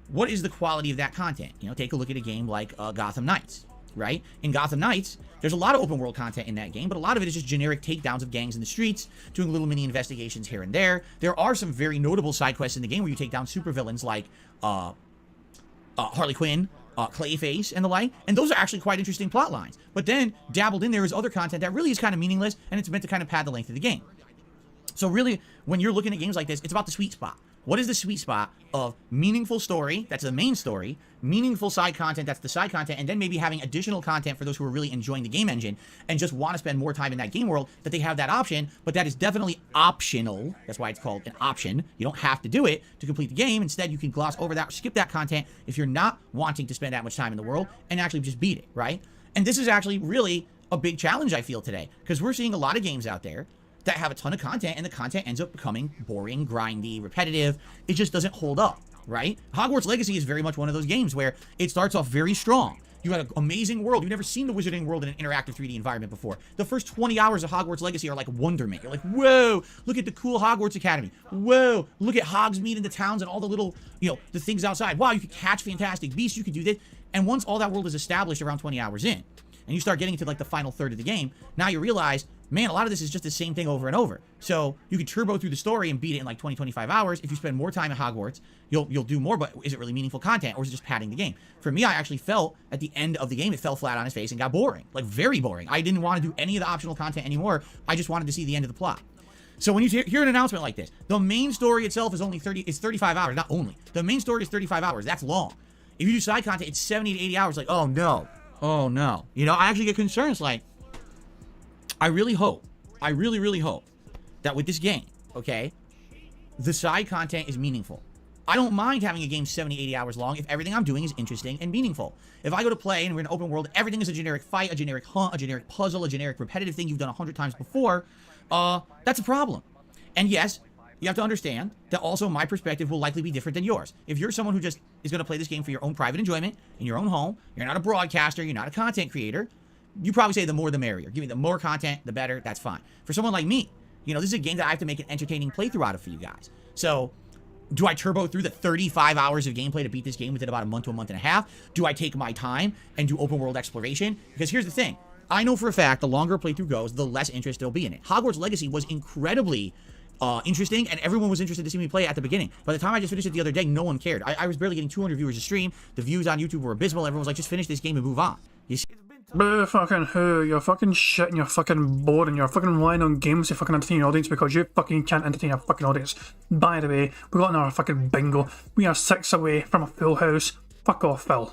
what is the quality of that content? You know, take a look at a game like Gotham Knights, right? In Gotham Knights, there's a lot of open world content in that game, but a lot of it is just generic takedowns of gangs in the streets, doing little mini investigations here and there. There are some very notable side quests in the game where you take down supervillains like Harley Quinn, Clayface, and the like, and those are actually quite interesting plot lines. But then, dabbled in there is other content that really is kind of meaningless, and it's meant to kind of pad the length of the game. So really, when you're looking at games like this, it's about the sweet spot. What is the sweet spot of meaningful story, that's the main story, meaningful side content, that's the side content, and then maybe having additional content for those who are really enjoying the game engine and just want to spend more time in that game world, that they have that option, but that is definitely optional. That's why it's called an option. You don't have to do it to complete the game. Instead, you can gloss over that, skip that content if you're not wanting to spend that much time in the world and actually just beat it, right? And this is actually really a big challenge, I feel, today, because we're seeing a lot of games out there that have a ton of content, and the content ends up becoming boring, grindy, repetitive. It just doesn't hold up, right? Hogwarts Legacy is very much one of those games where it starts off very strong. You had an amazing world. You've never seen the Wizarding World in an interactive 3D environment before. The first 20 hours of Hogwarts Legacy are like wonderment. You're like, whoa, look at the cool Hogwarts Academy. Whoa, look at Hogsmeade and the towns and all the little, you know, the things outside. Wow, you could catch fantastic beasts. You could do this. And once all that world is established around 20 hours in, and you start getting into like the final third of the game, now you realize, man, a lot of this is just the same thing over and over. So you can turbo through the story and beat it in like 20, 25 hours. If you spend more time at Hogwarts, you'll do more, but is it really meaningful content, or is it just padding the game? For me, I actually felt at the end of the game, it fell flat on its face and got boring, like very boring. I didn't want to do any of the optional content anymore. I just wanted to see the end of the plot. So when you hear an announcement like this, the main story itself is only 35 hours, not only. The main story is 35 hours. That's long. If you do side content, it's 70 to 80 hours. Like, oh no. Oh no. You know, I actually get concerns. Like, I really hope, I really hope that with this game, okay, the side content is meaningful. I don't mind having a game 70, 80 hours long if everything I'm doing is interesting and meaningful. If I go to play and we're in an open world, everything is a generic fight, a generic hunt, a generic puzzle, a generic repetitive thing you've done 100 times before, that's a problem. And yes, you have to understand that also my perspective will likely be different than yours. If you're someone who just is going to play this game for your own private enjoyment, in your own home, you're not a broadcaster, you're not a content creator, you probably say the more the merrier. Give me the more content, the better, that's fine. For someone like me, you know, this is a game that I have to make an entertaining playthrough out of for you guys. So, do I turbo through the 35 hours of gameplay to beat this game within about a month to a month and a half? Do I take my time and do open world exploration? Because here's the thing. I know for a fact the longer a playthrough goes, the less interest there'll be in it. Hogwarts Legacy was incredibly interesting, and everyone was interested to see me play at the beginning. By the time I just finished it the other day, no one cared. I was barely getting 200 viewers a stream. The views on YouTube were abysmal. Everyone was like, just finish this game and move on. You see? Boo fucking who? You're fucking shit and you're fucking boring. You're fucking relying on games to fucking entertain your audience because you fucking can't entertain your fucking audience. By the way, we got another fucking bingo. We are 6 away from a full house. Fuck off, Phil.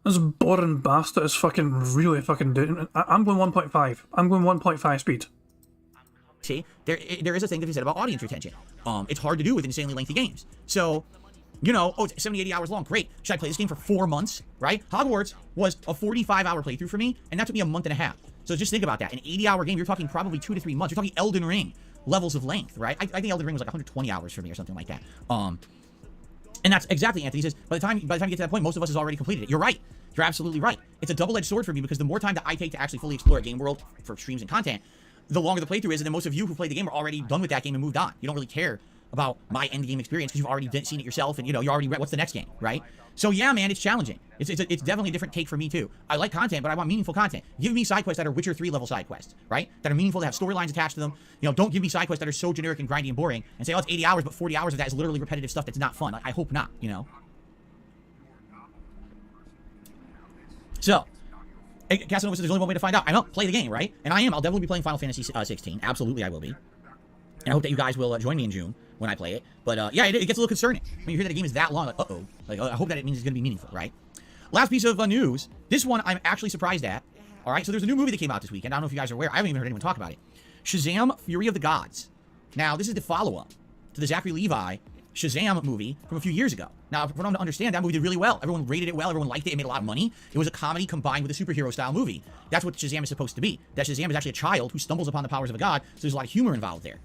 This boring bastard is fucking really fucking doing. I'm going 1.5. I'm going 1.5 speed. See, there is a thing to be said about audience retention. It's hard to do with insanely lengthy games. So, you know, oh, it's 70, 80 hours long. Great. Should I play this game for 4 months? Right? Hogwarts was a 45-hour playthrough for me, and that took me a month and a half. So just think about that. An 80-hour game, you're talking probably 2 to 3 months. You're talking Elden Ring levels of length, right? I think Elden Ring was like 120 hours for me or something like that. And that's exactly, Anthony says, by the time you get to that point, most of us has already completed it. You're right. You're absolutely right. It's a double-edged sword for me because the more time that I take to actually fully explore a game world for streams and content, the longer the playthrough is, and then most of you who played the game are already done with that game and moved on. You don't really care about my end game experience because you've already seen it yourself, and you know you already read what's the next game, right? So yeah, man, it's challenging. It's definitely a different take for me too. I like content, but I want meaningful content. Give me side quests that are Witcher 3 level side quests, right? That are meaningful, that have storylines attached to them. You know, don't give me side quests that are so generic and grindy and boring and say, oh, it's 80 hours, but 40 hours of that is literally repetitive stuff that's not fun. Like, I hope not, you know. So, Casanova says there's only one way to find out. I know, play the game, right? And I am. I'll definitely be playing Final Fantasy 16. Absolutely, I will be. And I hope that you guys will join me in June when I play it. But yeah, it gets a little concerning when you hear that a game is that long. Like, uh-oh. Like, I hope that it means it's going to be meaningful, right? Last piece of news. This one I'm actually surprised at. All right, so there's a new movie that came out this weekend. I don't know if you guys are aware. I haven't even heard anyone talk about it. Shazam! Fury of the Gods. Now, this is the follow-up to the Zachary Levi Shazam movie from a few years ago. Now, for them to understand, that movie did really well. Everyone rated it well. Everyone liked it. It made a lot of money. It was a comedy combined with a superhero-style movie. That's what Shazam is supposed to be. That Shazam is actually a child who stumbles upon the powers of a god, so there's a lot of humor involved there.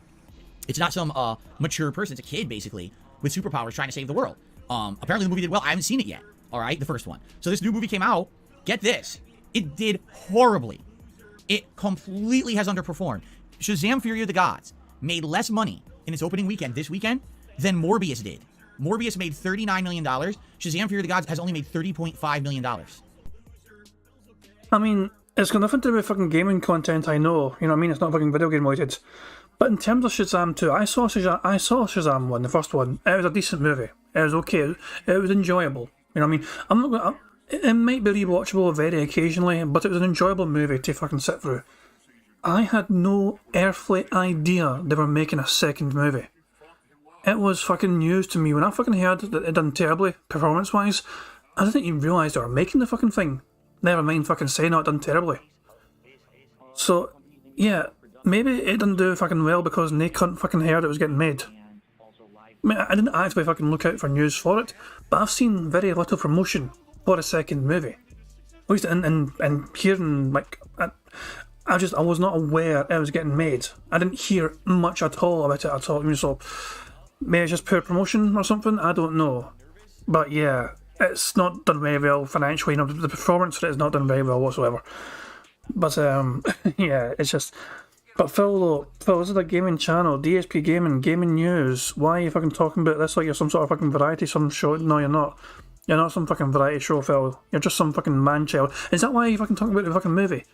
It's not some mature person. It's a kid, basically, with superpowers trying to save the world. Apparently, the movie did well. I haven't seen it yet. All right, the first one. So this new movie came out. Get this. It did horribly. It completely has underperformed. Shazam! Fury of the Gods made less money in its opening weekend this weekend than Morbius did. Morbius made $39 million. Shazam! Fury of the Gods has only made $30.5 million. I mean, it's got nothing to do with fucking gaming content, I know. You know what I mean? It's not fucking video game related. But in terms of Shazam 2, I saw Shazam 1, the first one. It was a decent movie. It was okay. It was enjoyable. You know what I mean? I'm not gonna... It might be rewatchable very occasionally, but it was an enjoyable movie to fucking sit through. I had no earthly idea they were making a second movie. It was fucking news to me. When I fucking heard that it done terribly, performance-wise, I didn't even realise they were making the fucking thing. Never mind fucking saying it done terribly. So, yeah, maybe it didn't do fucking well because no cunt fucking heard it was getting made. I mean, I didn't actually fucking look out for news for it, but I've seen very little promotion for a second movie. At least in hearing, like, I was not aware it was getting made. I didn't hear much at all about it at all. I mean, so maybe it's just poor promotion or something. I don't know. But yeah, it's not done very well financially. You know, the performance for it is not done very well whatsoever. But yeah, it's just. But Phil, this is a gaming channel, DSP Gaming News. Why are you fucking talking about this like you're some sort of fucking variety, some show? No, you're not. You're not some fucking variety show, Phil. You're just some fucking man-child. Is that why you're fucking talking about the fucking movie?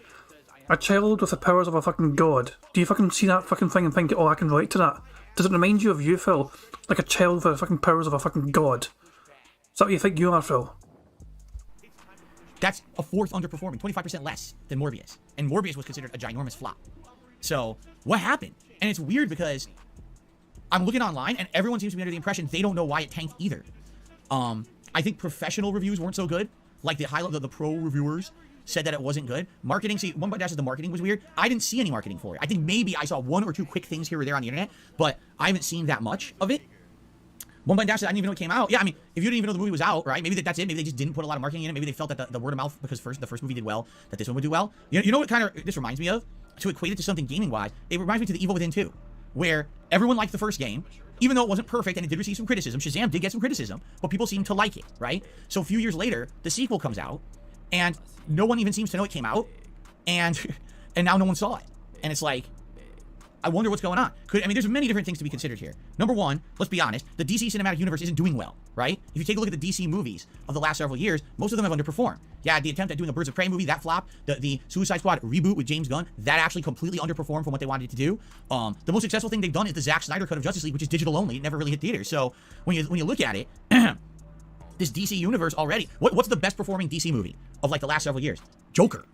A child with the powers of a fucking god. Do you fucking see that fucking thing and think, oh, I can relate to that? Does it remind you of you, Phil? Like a child with the fucking powers of a fucking god? Is that what you think you are, Phil? That's a fourth underperforming, 25% less than Morbius. And Morbius was considered a ginormous flop. So, what happened? And it's weird because I'm looking online and everyone seems to be under the impression they don't know why it tanked either. I think professional reviews weren't so good. Like the pro reviewers said that it wasn't good. Marketing, see, one dash says the marketing was weird. I didn't see any marketing for it. I think maybe I saw one or two quick things here or there on the internet, but I haven't seen that much of it. One dash said I didn't even know it came out. Yeah, I mean, if you didn't even know the movie was out, right? Maybe that's it. Maybe they just didn't put a lot of marketing in it. Maybe they felt that the word of mouth, because the first movie did well, that this one would do well. You know what kind of this reminds me of? To equate it to something gaming-wise, it reminds me to The Evil Within 2, where everyone liked the first game, even though it wasn't perfect and it did receive some criticism. Shazam did get some criticism, but people seemed to like it, right? So a few years later, the sequel comes out, and no one even seems to know it came out, and now no one saw it. And it's like, I wonder what's going on. There's many different things to be considered here. Number one, let's be honest, the DC Cinematic Universe isn't doing well, right? If you take a look at the DC movies of the last several years, most of them have underperformed. Yeah, the attempt at doing a Birds of Prey movie, that flopped. The Suicide Squad reboot with James Gunn, that actually completely underperformed from what they wanted it to do. The most successful thing they've done is the Zack Snyder cut of Justice League, which is digital only. It never really hit theaters. So when you look at it, this DC universe already, what's the best performing DC movie of like the last several years? Joker.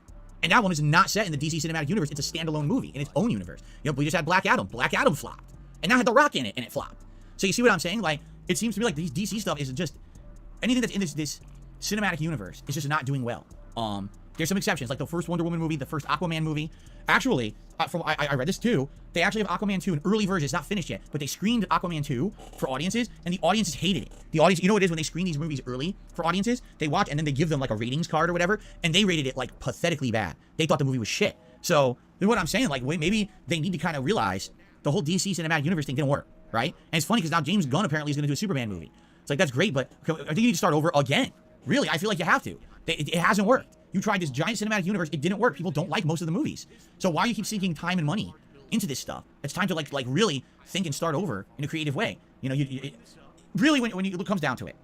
And that one is not set in the DC Cinematic Universe. It's a standalone movie in its own universe. You know, we just had Black Adam. Black Adam flopped. And now had The Rock in it, and it flopped. So you see what I'm saying? Like, it seems to me like these DC stuff is just, anything that's in this cinematic universe is just not doing well. There's some exceptions, like the first Wonder Woman movie, the first Aquaman movie. Actually, I read this too. They actually have Aquaman 2, an early version. It's not finished yet, but they screened Aquaman 2 for audiences, and the audiences hated it. The audience, you know what it is when they screen these movies early for audiences? They watch, and then they give them like a ratings card or whatever, and they rated it like pathetically bad. They thought the movie was shit. So, what I'm saying, like, maybe they need to kind of realize the whole DC Cinematic Universe thing didn't work, right? And it's funny because now James Gunn apparently is going to do a Superman movie. It's like, that's great, but I think you need to start over again. Really, I feel like you have to. It hasn't worked. You tried this giant cinematic universe, it didn't work. People don't like most of the movies. So why do you keep sinking time and money into this stuff? It's time to like really think and start over in a creative way. You know, really when it comes down to it.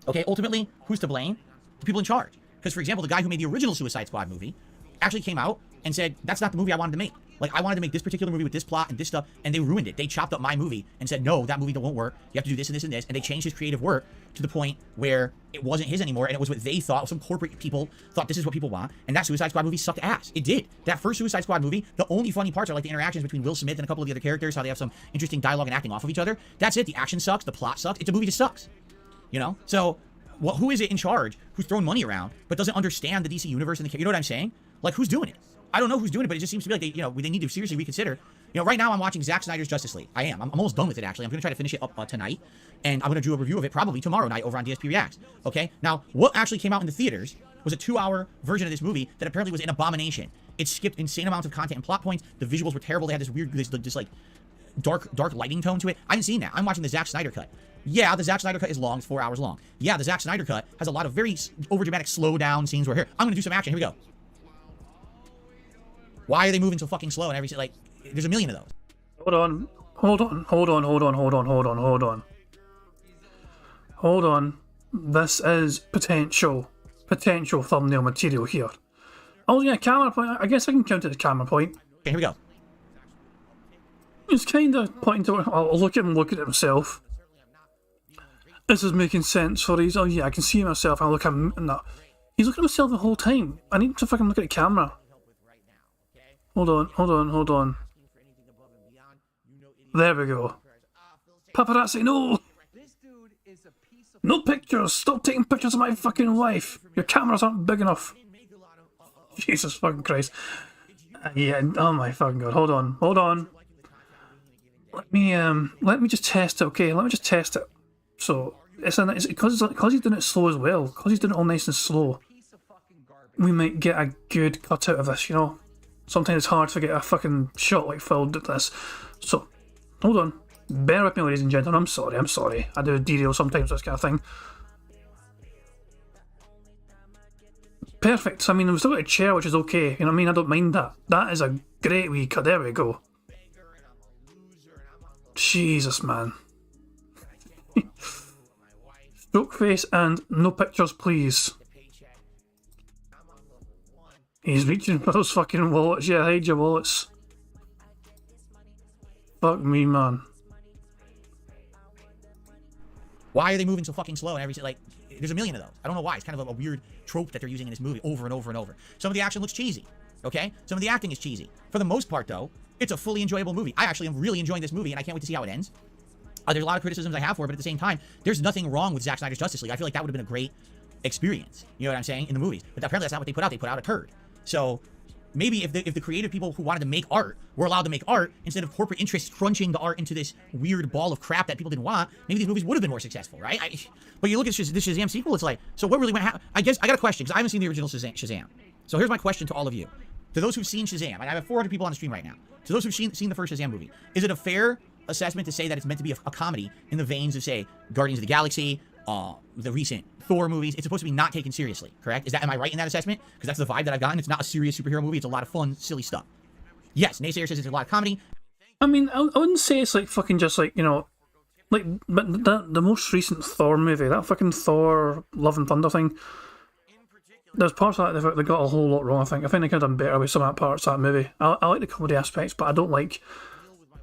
Okay, ultimately, who's to blame? The people in charge. Because, for example, the guy who made the original Suicide Squad movie actually came out and said, that's not the movie I wanted to make. Like, I wanted to make this particular movie with this plot and this stuff, and they ruined it. They chopped up my movie and said, no, that movie won't work. You have to do this and this and this. And they changed his creative work to the point where it wasn't his anymore, and it was what they thought. Some corporate people thought this is what people want, and that Suicide Squad movie sucked ass. It did. That first Suicide Squad movie, the only funny parts are like the interactions between Will Smith and a couple of the other characters, how they have some interesting dialogue and acting off of each other. That's it. The action sucks. The plot sucks. It's a movie that sucks. You know? So, who is it in charge who's throwing money around but doesn't understand the DC universe and the, you know what I'm saying? Like, who's doing it? I don't know who's doing it, but it just seems to be like they, you know, they need to seriously reconsider. You know, right now I'm watching Zack Snyder's Justice League. I am. I'm almost done with it, actually. I'm going to try to finish it up tonight, and I'm going to do a review of it probably tomorrow night over on DSP Reacts. Okay? Now, what actually came out in the theaters was a 2-hour version of this movie that apparently was an abomination. It skipped insane amounts of content and plot points. The visuals were terrible. They had this weird, this like dark lighting tone to it. I haven't seen that. I'm watching the Zack Snyder cut. Yeah, the Zack Snyder cut is long. It's 4 hours long. Yeah, the Zack Snyder cut has a lot of very overdramatic, slow down scenes where here, I'm going to do some action. Here we go. Why are they moving so fucking slow and everything? Like, there's a million of those. Hold on. This is potential thumbnail material here. Oh yeah, camera point. I guess I can count it as camera point. Okay, here we go. It's kind of pointing to. I'll look at it himself. This is making sense for these. Oh yeah, I can see myself. I look at him. No, he's looking at himself the whole time. I need to fucking look at the camera. Hold on. There we go. Paparazzi, no! No pictures! Stop taking pictures of my fucking wife! Your cameras aren't big enough. Jesus fucking Christ. Yeah, oh my fucking god. Hold on. Let me just test it, okay? Let me just test it. So, it's because he's doing it slow as well. Because he's doing it all nice and slow. We might get a good cut out of this, you know? Sometimes it's hard to get a fucking shot like Phil did this. So, hold on. Bear with me, ladies and gentlemen. I'm sorry. I do derail sometimes, this kind of thing. Perfect. I mean, we've still got a chair, which is okay. You know what I mean? I don't mind that. That is a great wee cut. There we go. Jesus, man. Stroke face and no pictures, please. He's reaching for those fucking wallets. Yeah, hide your wallets. Fuck me, man. Why are they moving so fucking slow and everything? Like, there's a million of those. I don't know why. It's kind of a weird trope that they're using in this movie over and over and over. Some of the action looks cheesy, okay? Some of the acting is cheesy. For the most part, though, it's a fully enjoyable movie. I actually am really enjoying this movie, and I can't wait to see how it ends. There's a lot of criticisms I have for it, but at the same time, there's nothing wrong with Zack Snyder's Justice League. I feel like that would have been a great experience. You know what I'm saying? In the movies. But apparently that's not what they put out. They put out a turd. So maybe if the creative people who wanted to make art were allowed to make art instead of corporate interests crunching the art into this weird ball of crap that people didn't want, maybe these movies would have been more successful, right? But you look at this Shazam sequel, it's like, so what really went happen? I guess I got a question because I haven't seen the original Shazam. So here's my question to all of you. To those who've seen Shazam, and I have 400 people on the stream right now. To those who've seen the first Shazam movie, is it a fair assessment to say that it's meant to be a comedy in the veins of, say, Guardians of the Galaxy, the recent Thor movies? It's supposed to be not taken seriously, correct? Am I right in that assessment? Because that's the vibe that I've gotten. It's not a serious superhero movie. It's a lot of fun, silly stuff. Yes, Naysayer says it's a lot of comedy. I mean, I wouldn't say it's like fucking just like, you know, like, but the most recent Thor movie, that fucking Thor Love and Thunder thing, there's parts of that they got a whole lot wrong, I think. I think they could have done better with some of that parts of that movie. I like the comedy aspects, but I don't like,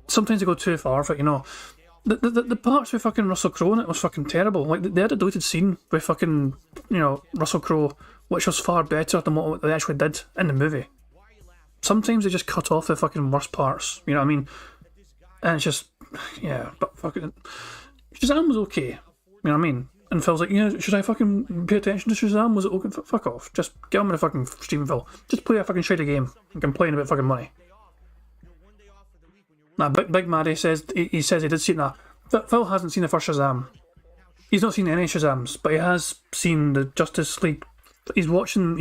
sometimes they go too far for it, you know. The parts with fucking Russell Crowe in it was fucking terrible. Like, they had a deleted scene with fucking, you know, Russell Crowe, which was far better than what they actually did in the movie. Sometimes they just cut off the fucking worst parts, you know what I mean? And it's just, yeah, but fucking, Shazam was okay, you know what I mean? And Phil's like, yeah, should I fucking pay attention to Shazam? Was it okay? Fuck off. Just get on with the fucking stream, Phil. Just play a fucking shitty game and complain about fucking money. Nah, Big Maddie says he says he did see it. Nah, Phil hasn't seen the first Shazam. He's not seen any Shazams, but he has seen the Justice League. He's watching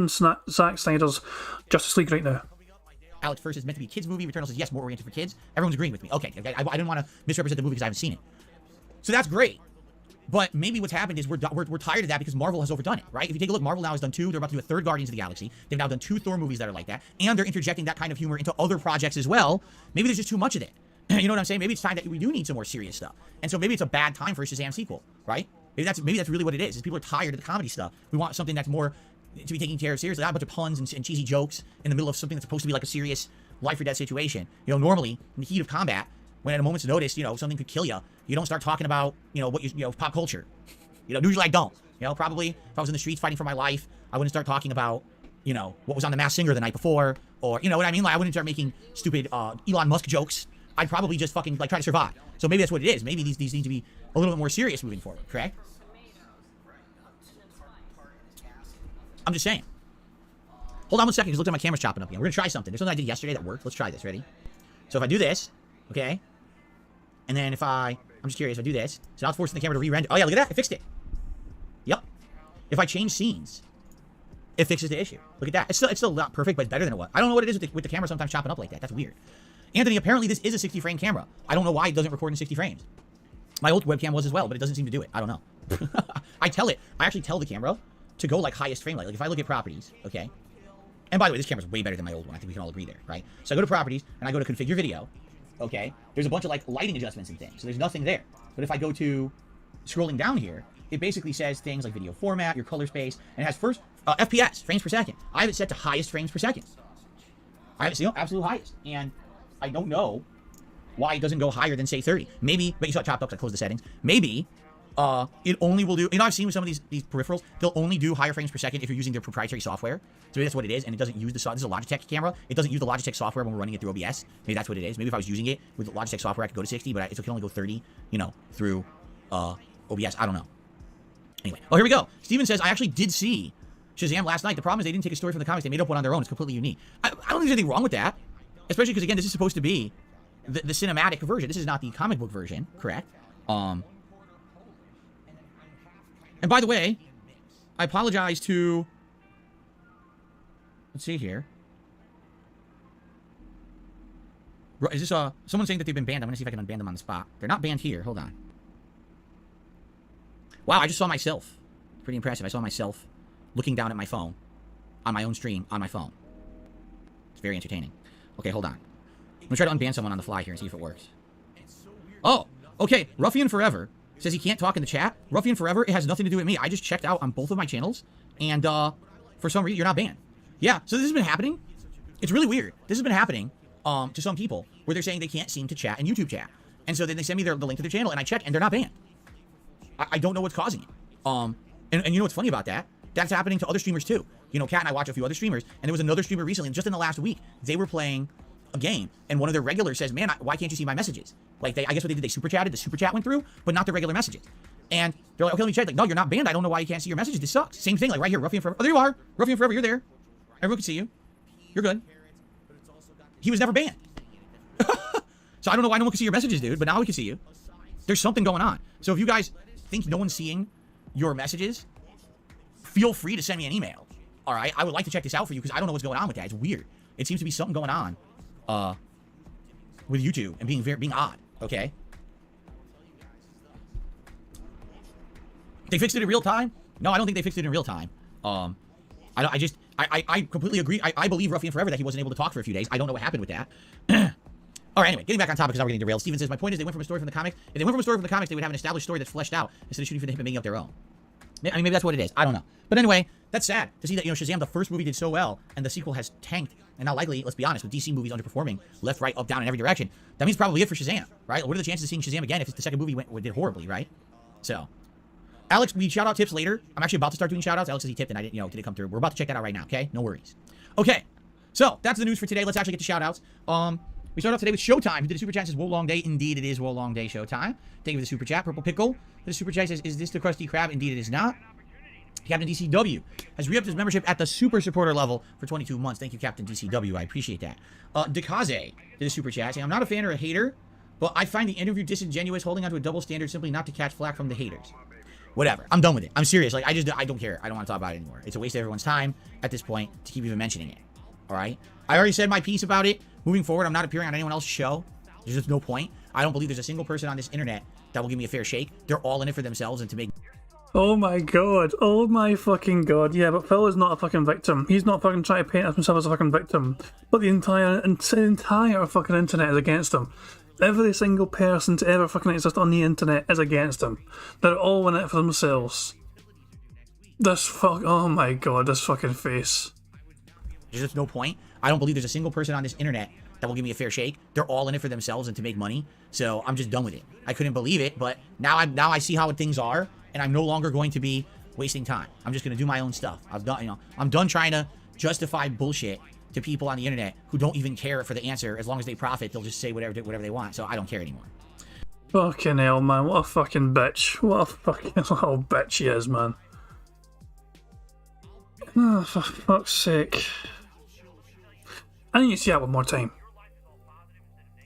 Zack Snyder's Justice League right now. Alex first is meant to be a kids movie. Returnal says yes, more oriented for kids. Everyone's agreeing with me. Okay, I didn't want to misrepresent the movie because I haven't seen it. So that's great. But maybe what's happened is we're tired of that because Marvel has overdone it, right? If you take a look, Marvel now has done 2. They're about to do a 3rd Guardians of the Galaxy. They've now done 2 Thor movies that are like that. And they're interjecting that kind of humor into other projects as well. Maybe there's just too much of it. You know what I'm saying? Maybe it's time that we do need some more serious stuff. And so maybe it's a bad time for a Shazam sequel, right? Maybe that's really what it is people are tired of the comedy stuff. We want something that's more to be taken care of seriously, not a bunch of puns and cheesy jokes in the middle of something that's supposed to be like a serious life or death situation. You know, normally in the heat of combat, when at a moment's notice, you know, something could kill you, you don't start talking about, you know, what you know, pop culture. You know, usually I don't. You know, probably if I was in the streets fighting for my life, I wouldn't start talking about, you know, what was on The Masked Singer the night before, or, you know what I mean? Like, I wouldn't start making stupid Elon Musk jokes. I'd probably just fucking, like, try to survive. So maybe that's what it is. Maybe these need to be a little bit more serious moving forward, correct? I'm just saying. Hold on one second, because look at my camera's chopping up again. We're going to try something. There's something I did yesterday that worked. Let's try this. Ready? So if I do this, okay? And then if I'm just curious, if I do this, so now it's forcing the camera to re-render. Oh, yeah, look at that. It fixed it. Yep. If I change scenes, it fixes the issue. Look at that. It's still not perfect, but it's better than it was. I don't know what it is with the camera sometimes chopping up like that. That's weird. Anthony, apparently this is a 60-frame camera. I don't know why it doesn't record in 60 frames. My old webcam was as well, but it doesn't seem to do it. I don't know. I actually tell the camera to go like highest frame rate. Like if I look at properties, okay? And by the way, this camera's way better than my old one. I think we can all agree there, right? So I go to properties and I go to configure video, okay? There's a bunch of like lighting adjustments and things. So there's nothing there. But if I go to scrolling down here, it basically says things like video format, your color space, and it has first FPS, frames per second. I have it set to highest frames per second. I have it set absolute highest. And I don't know why it doesn't go higher than say 30. Maybe, but you saw it chopped up because I closed the settings. Maybe it only will do, you know, I've seen with some of these peripherals, they'll only do higher frames per second if you're using their proprietary software. So maybe that's what it is, and it doesn't use this is a Logitech camera. It doesn't use the Logitech software when we're running it through OBS. Maybe that's what it is. Maybe if I was using it with the Logitech software, I could go to 60, but it can only go 30, you know, through OBS. I don't know. Anyway, oh, here we go. Steven says, I actually did see Shazam last night. The problem is they didn't take a story from the comics. They made up one on their own. It's completely unique. I don't think there's anything wrong with that, especially because, again, this is supposed to be the cinematic version. This is not the comic book version, correct? And by the way, I apologize to... Let's see here. Is this someone saying that they've been banned? I'm going to see if I can unban them on the spot. They're not banned here. Hold on. Wow, I just saw myself. Pretty impressive. I saw myself looking down at my phone on my own stream on my phone. It's very entertaining. Okay, hold on. I'm going to try to unban someone on the fly here and see if it works. Oh, okay. Ruffian Forever says he can't talk in the chat. Ruffian Forever, it has nothing to do with me. I just checked out on both of my channels, and for some reason, you're not banned. Yeah, so this has been happening. It's really weird. This has been happening to some people where they're saying they can't seem to chat in YouTube chat. And so then they send me the link to their channel, and I check, and they're not banned. I don't know what's causing it. And you know what's funny about that? That's happening to other streamers too. You know, Kat and I watch a few other streamers, and there was another streamer recently, just in the last week, they were playing a game, and one of their regulars says, man, why can't you see my messages? Like, I guess what they did, they super chatted, the super chat went through, but not the regular messages. And they're like, okay, let me check. Like, no, you're not banned. I don't know why you can't see your messages. This sucks. Same thing, like right here, Ruffian Forever. Oh, there you are. Ruffian Forever, you're there. Everyone can see you. You're good. He was never banned. So I don't know why no one can see your messages, dude, but now we can see you. There's something going on. So if you guys think no one's seeing your messages, feel free to send me an email. All right? I would like to check this out for you because I don't know what's going on with that. It's weird. It seems to be something going on with YouTube and being odd, okay? They fixed it in real time? No, I don't think they fixed it in real time. I completely agree. I believe Ruffian Forever that he wasn't able to talk for a few days. I don't know what happened with that. All right, anyway, getting back on topic because now we're getting derailed. Steven says, my point is they went from a story from the comics. If they went from a story from the comics, they would have an established story that's fleshed out instead of shooting for the hip and making up their own. I mean, maybe that's what it is. I don't know. But anyway, that's sad to see that, you know, Shazam, the first movie did so well, and the sequel has tanked. And now likely, let's be honest, with DC movies underperforming left, right, up, down, in every direction, that means probably it for Shazam, right? What are the chances of seeing Shazam again if the second movie did horribly, right? So, Alex, we shout out tips later. I'm actually about to start doing shout outs. Alex says he tipped and I didn't, did it come through? We're about to check that out right now, okay? No worries. Okay, so that's the news for today. Let's actually get to shout outs. We start off today with Showtime, who did a super chat. Says, Woe Long Day. Indeed, it is Woe Long Day Showtime. Thank you for the super chat. Purple Pickle. The super chat says, is this the Krusty Krab? Indeed, it is not. Captain DCW has re-upped his membership at the super supporter level for 22 months. Thank you, Captain DCW. I appreciate that. Dekaze did a super chat saying, I'm not a fan or a hater, but I find the interview disingenuous, holding onto a double standard simply not to catch flack from the haters. Whatever. I'm done with it. I'm serious. Like, I don't care. I don't want to talk about it anymore. It's a waste of everyone's time at this point to keep even mentioning it. All right? I already said my piece about it. Moving forward, I'm not appearing on anyone else's show. There's just no point. I don't believe there's a single person on this internet that will give me a fair shake. They're all in it for themselves and to make... Oh my god. Oh my fucking god. Yeah, but Phil is not a fucking victim. He's not fucking trying to paint himself as a fucking victim. But the entire fucking internet is against him. Every single person to ever fucking exist on the internet is against him. They're all in it for themselves. This fuck. Oh my god, this fucking face. There's just no point. I don't believe there's a single person on this internet that will give me a fair shake. They're all in it for themselves and to make money. So I'm just done with it. I couldn't believe it, but now I see how things are, and I'm no longer going to be wasting time. I'm just gonna do my own stuff. I'm done trying to justify bullshit to people on the internet who don't even care for the answer. As long as they profit, they'll just say whatever they want. So I don't care anymore. Fucking hell, man. What a fucking bitch. What a fucking little bitch he is, man. Oh, for fuck's sake. I need to see that one more time.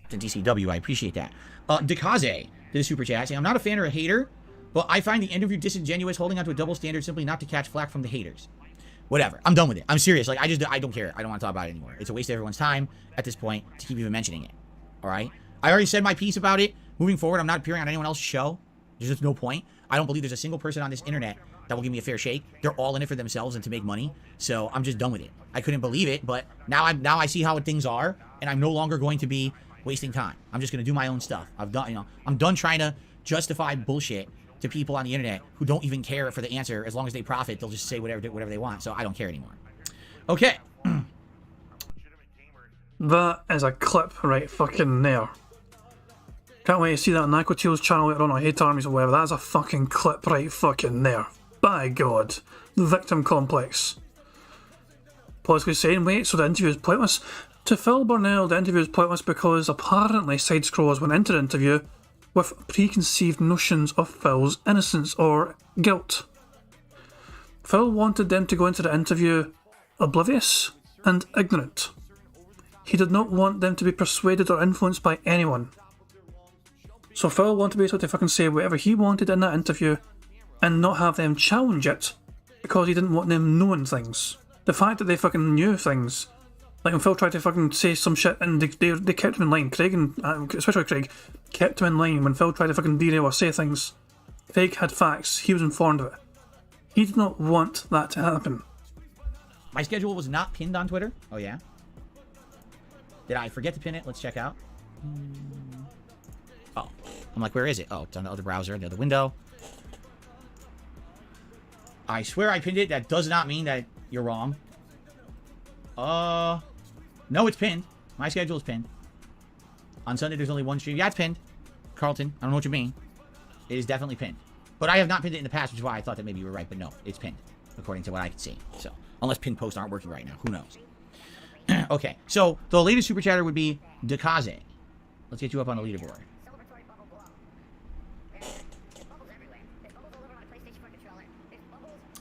To DCW, I appreciate that. Dekaze did a super chat saying, I'm not a fan or a hater, but I find the interview disingenuous, holding onto a double standard simply not to catch flack from the haters. Whatever. I'm done with it. I'm serious. Like, I don't care. I don't want to talk about it anymore. It's a waste of everyone's time at this point to keep even mentioning it. All right? I already said my piece about it. Moving forward, I'm not appearing on anyone else's show. There's just no point. I don't believe there's a single person on this internet that will give me a fair shake. They're all in it for themselves and to make money. So I'm just done with it. I couldn't believe it, but now I see how things are, and I'm no longer going to be wasting time. I'm just going to do my own stuff. I'm done trying to justify bullshit to people on the internet who don't even care for the answer. As long as they profit, they'll just say whatever they want. So I don't care anymore. Okay. That is a clip right fucking there. Can't wait to see that on Aquatiel's channel later on, or Hate Armies or whatever. That is a fucking clip right fucking there. By God. The victim complex. Politically saying, wait, so the interview is pointless? To Phil Burnell, the interview is pointless because apparently side scrollers went into the interview with preconceived notions of Phil's innocence or guilt. Phil wanted them to go into the interview oblivious and ignorant. He did not want them to be persuaded or influenced by anyone. So Phil wanted to be able to fucking say whatever he wanted in that interview and not have them challenge it because he didn't want them knowing things. The fact that they fucking knew things, like when Phil tried to fucking say some shit and they kept him in line, Craig and especially Craig kept him in line when Phil tried to fucking derail or say things. Craig had facts, he was informed of it. He did not want that to happen. My schedule was not pinned on Twitter. Oh yeah? Did I forget to pin it? Let's check out. Oh, I'm like, where is it? Oh, it's on the other browser, the other window. I swear I pinned it. That does not mean that you're wrong. No, it's pinned. My schedule is pinned. On Sunday, there's only one stream. Yeah, it's pinned. Carlton, I don't know what you mean. It is definitely pinned. But I have not pinned it in the past, which is why I thought that maybe you were right. But no, it's pinned, according to what I can see. So, unless pinned posts aren't working right now. Who knows? Okay, so the latest super chatter would be Dekaze. Let's get you up on the leaderboard.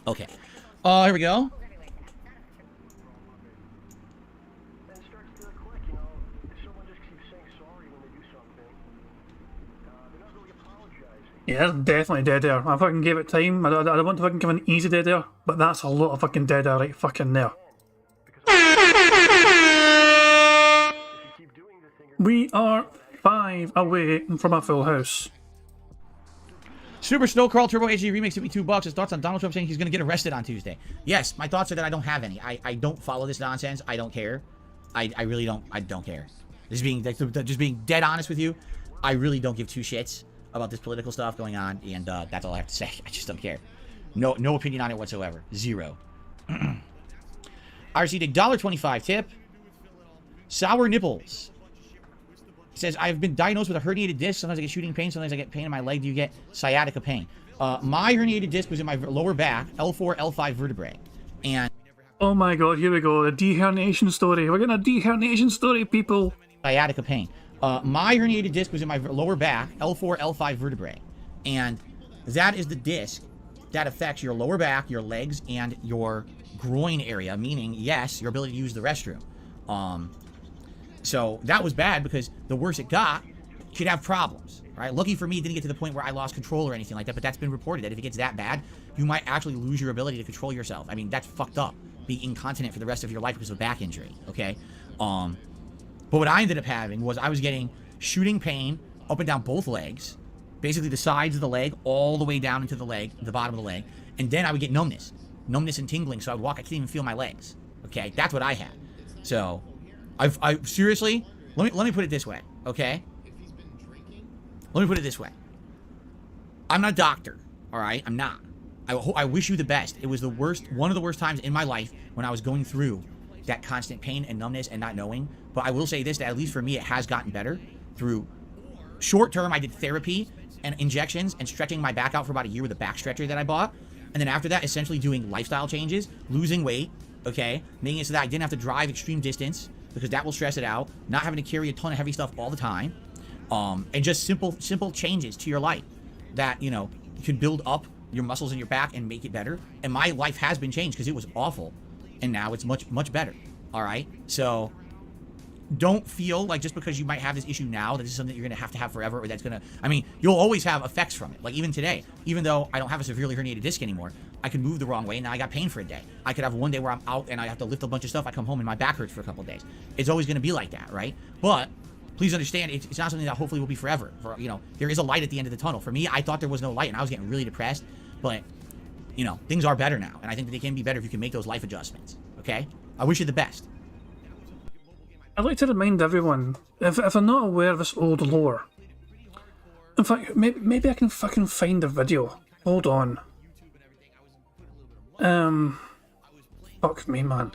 Okay. Here we go. Yeah, that's definitely dead air. I fucking gave it time. I don't want to fucking give an easy dead air, but that's a lot of fucking dead air right fucking there. We are 5 away from a full house. Super Snow Crawl Turbo HD Remix hit me $2. His thoughts on Donald Trump saying he's going to get arrested on Tuesday. Yes, my thoughts are that I don't have any. I don't follow this nonsense. I don't care. I really don't. I don't care. Just being dead honest with you, I really don't give two shits about this political stuff going on, and that's all I have to say. I just don't care. No opinion on it whatsoever. Zero. RC Dick $1.25 tip. Sour nipples. Says, I've been diagnosed with a herniated disc. Sometimes I get shooting pain. Sometimes I get pain in my leg. Do you get sciatica pain? My herniated disc was in my lower back, L4, L5 vertebrae. And oh my god, here we go. The deherniation story. We're getting a deherniation story, people. Sciatica pain. My herniated disc was in my lower back, L4, L5 vertebrae. And that is the disc that affects your lower back, your legs, and your groin area. Meaning, yes, your ability to use the restroom. So that was bad because the worse it got, you'd have problems, right? Lucky for me, it didn't get to the point where I lost control or anything like that, but that's been reported that if it gets that bad, you might actually lose your ability to control yourself. I mean, that's fucked up. Be incontinent for the rest of your life because of a back injury, okay? But what I ended up having was I was getting shooting pain up and down both legs, basically the sides of the leg, all the way down into the leg, the bottom of the leg, and then I would get numbness and tingling, so I would walk, I couldn't even feel my legs, okay? That's what I had. So I seriously, let me put it this way, okay? Let me put it this way. I'm not a doctor, all right? I'm not. I wish you the best. It was the worst, one of the worst times in my life when I was going through that constant pain and numbness and not knowing. But I will say this, that at least for me, it has gotten better through short term. I did therapy and injections and stretching my back out for about a year with a back stretcher that I bought. And then after that, essentially doing lifestyle changes, losing weight, okay, making it so that I didn't have to drive extreme distance because that will stress it out, not having to carry a ton of heavy stuff all the time, and just simple changes to your life that, you know, can build up your muscles in your back and make it better. And my life has been changed because it was awful, and now it's much better. All right, so don't feel like just because you might have this issue now that this is something that you're gonna have forever, or that's gonna, I mean, you'll always have effects from it. Like even today, even though I don't have a severely herniated disc anymore, I could move the wrong way and now I got pain for a day. I could have one day where I'm out and I have to lift a bunch of stuff. I come home and my back hurts for a couple of days. It's always gonna be like that, right? But please understand, it's not something that hopefully will be forever. For, you know, there is a light at the end of the tunnel. For me, I thought there was no light and I was getting really depressed, but you know, things are better now. And I think that they can be better if you can make those life adjustments, okay? I wish you the best. I'd like to remind everyone, if they're not aware of this old lore, in fact, maybe I can fucking find a video. Hold on. Fuck me, man.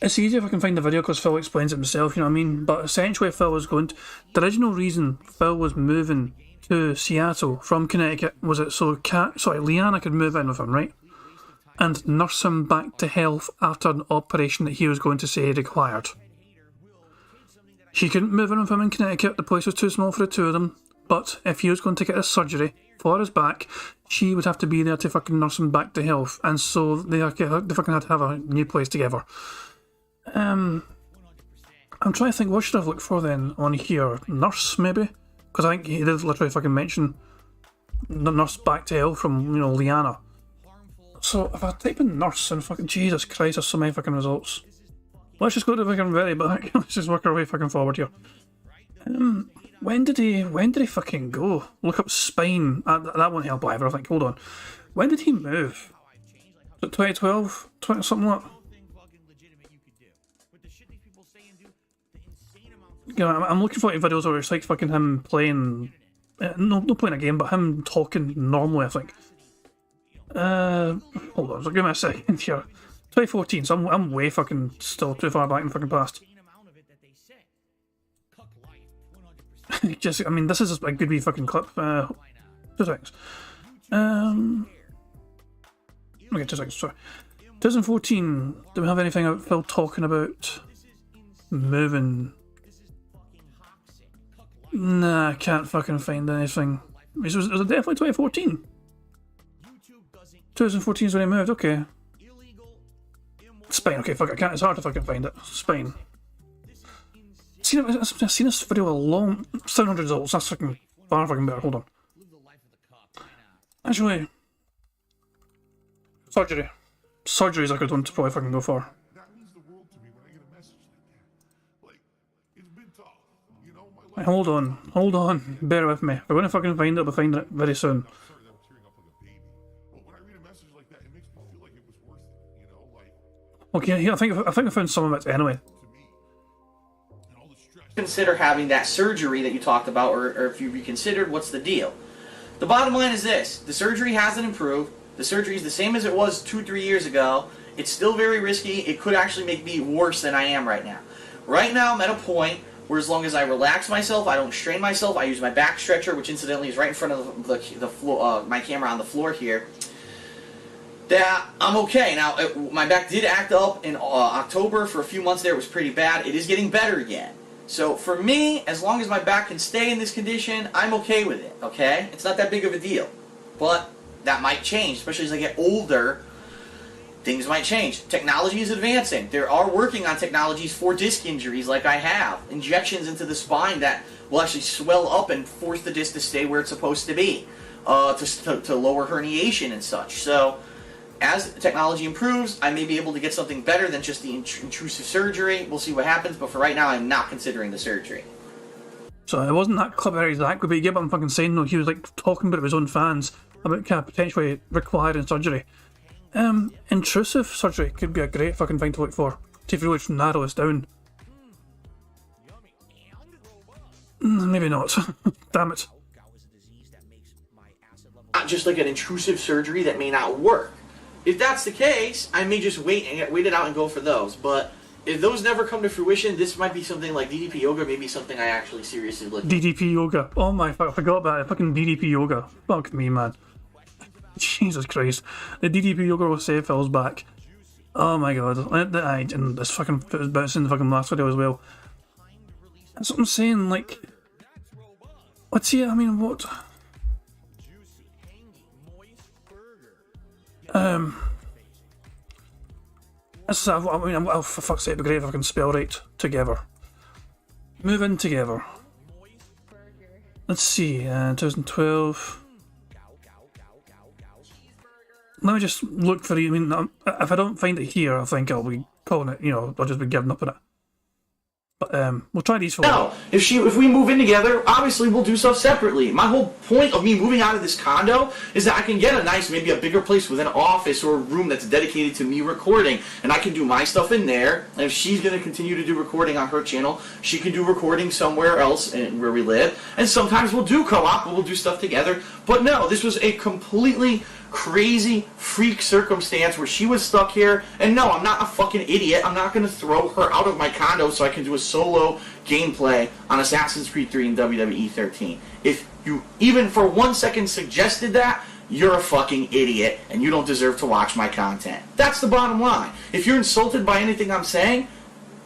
It's easier if I can find the video because Phil explains it himself, you know what I mean? But essentially Phil was going to, the original reason Phil was moving to Seattle from Connecticut was it so Leanna could move in with him, right? And nurse him back to health after an operation that he was going to say required. She couldn't move in with him in Connecticut, the place was too small for the two of them, but if he was going to get a surgery for his back, she would have to be there to fucking nurse him back to health, and so they fucking had to have a new place together. I'm trying to think, what should I have looked for then on here? Nurse, maybe? Because I think he did literally fucking mention the nurse back to health from, you know, Liana. So if I type in nurse and fucking Jesus Christ, there's so many fucking results. Let's just go to fucking very back. Let's just work our way fucking forward here. When did he fucking go? Look up spine. That won't help either, I think. Hold on. When did he move? Was it 2012? Something like that? You know, I'm looking for videos where it's like fucking him playing, not playing a game, but him talking normally, I think. Hold on, so give me a second here. 2014, so I'm way fucking still too far back in the fucking past. Just, I mean, this is a good wee fucking clip. 2 seconds. Okay, 2 seconds, sorry. 2014, do we have anything about Phil talking about moving? Nah, I can't fucking find anything. Was it definitely 2014? 2014 is when he moved, okay. Spain, okay, fuck, I can't, it's hard to fucking find it. Spain. I've seen this video a long, 700 results, that's fucking far fucking better, hold on. Actually, surgery. Surgery is a good one to probably fucking go for. Right, hold on, bear with me. We're gonna fucking find it, we'll find it very soon. Okay, yeah, I think I found some of it anyway. Consider having that surgery that you talked about, or if you reconsidered, what's the deal? The bottom line is this: the surgery hasn't improved. The surgery is the same as it was 2-3 years ago. It's still very risky. It could actually make me worse than I am right now. Right now, I'm at a point where as long as I relax myself, I don't strain myself, I use my back stretcher, which incidentally is right in front of the floor, my camera on the floor here, that I'm okay. Now, my back did act up in October for a few months there. It was pretty bad. It is getting better again. So for me, as long as my back can stay in this condition, I'm okay with it, okay? It's not that big of a deal. But that might change, especially as I get older. Things might change. Technology is advancing. They are working on technologies for disc injuries like I have. Injections into the spine that will actually swell up and force the disc to stay where it's supposed to be, to lower herniation and such. So as technology improves, I may be able to get something better than just the intrusive surgery. We'll see what happens, but for right now, I'm not considering the surgery. So it wasn't that clip very exactly, but you get what I'm fucking saying. No, he was like talking about his own fans about kind of potentially requiring surgery. Intrusive surgery could be a great fucking thing to look for. See if you really narrow this down. Maybe not. Damn it. not just like an intrusive surgery that may not work. If that's the case, I may just wait it out and go for those. But if those never come to fruition, this might be something like DDP yoga, maybe something I actually seriously look at. DDP yoga. Oh my fuck, I forgot about it. Fucking DDP yoga. Fuck me, man. Jesus Christ. The DDP yoga will save Phil's back. Oh my god. And this fucking foot was bouncing in the fucking last video as well. That's what I'm saying, like... Let's see, I mean, what... oh, for fuck's sake, it'd be great if I can spell right. Together. Move in together. Let's see, 2012. Let me just look for it. I mean, if I don't find it here, I think I'll be calling it, you know, I'll just be giving up on it. But we'll try these for now. If we move in together, obviously we'll do stuff separately. My whole point of me moving out of this condo is that I can get a nice, maybe a bigger place with an office or a room that's dedicated to me recording, and I can do my stuff in there. And if she's going to continue to do recording on her channel, she can do recording somewhere else where we live. And sometimes we'll do co-op, we'll do stuff together. But no, this was a completely crazy freak circumstance where she was stuck here, and no, I'm not a fucking idiot. I'm not going to throw her out of my condo so I can do a solo gameplay on Assassin's Creed 3 and WWE 13. If you even for 1 second suggested that, you're a fucking idiot and you don't deserve to watch my content. That's the bottom line. If you're insulted by anything I'm saying,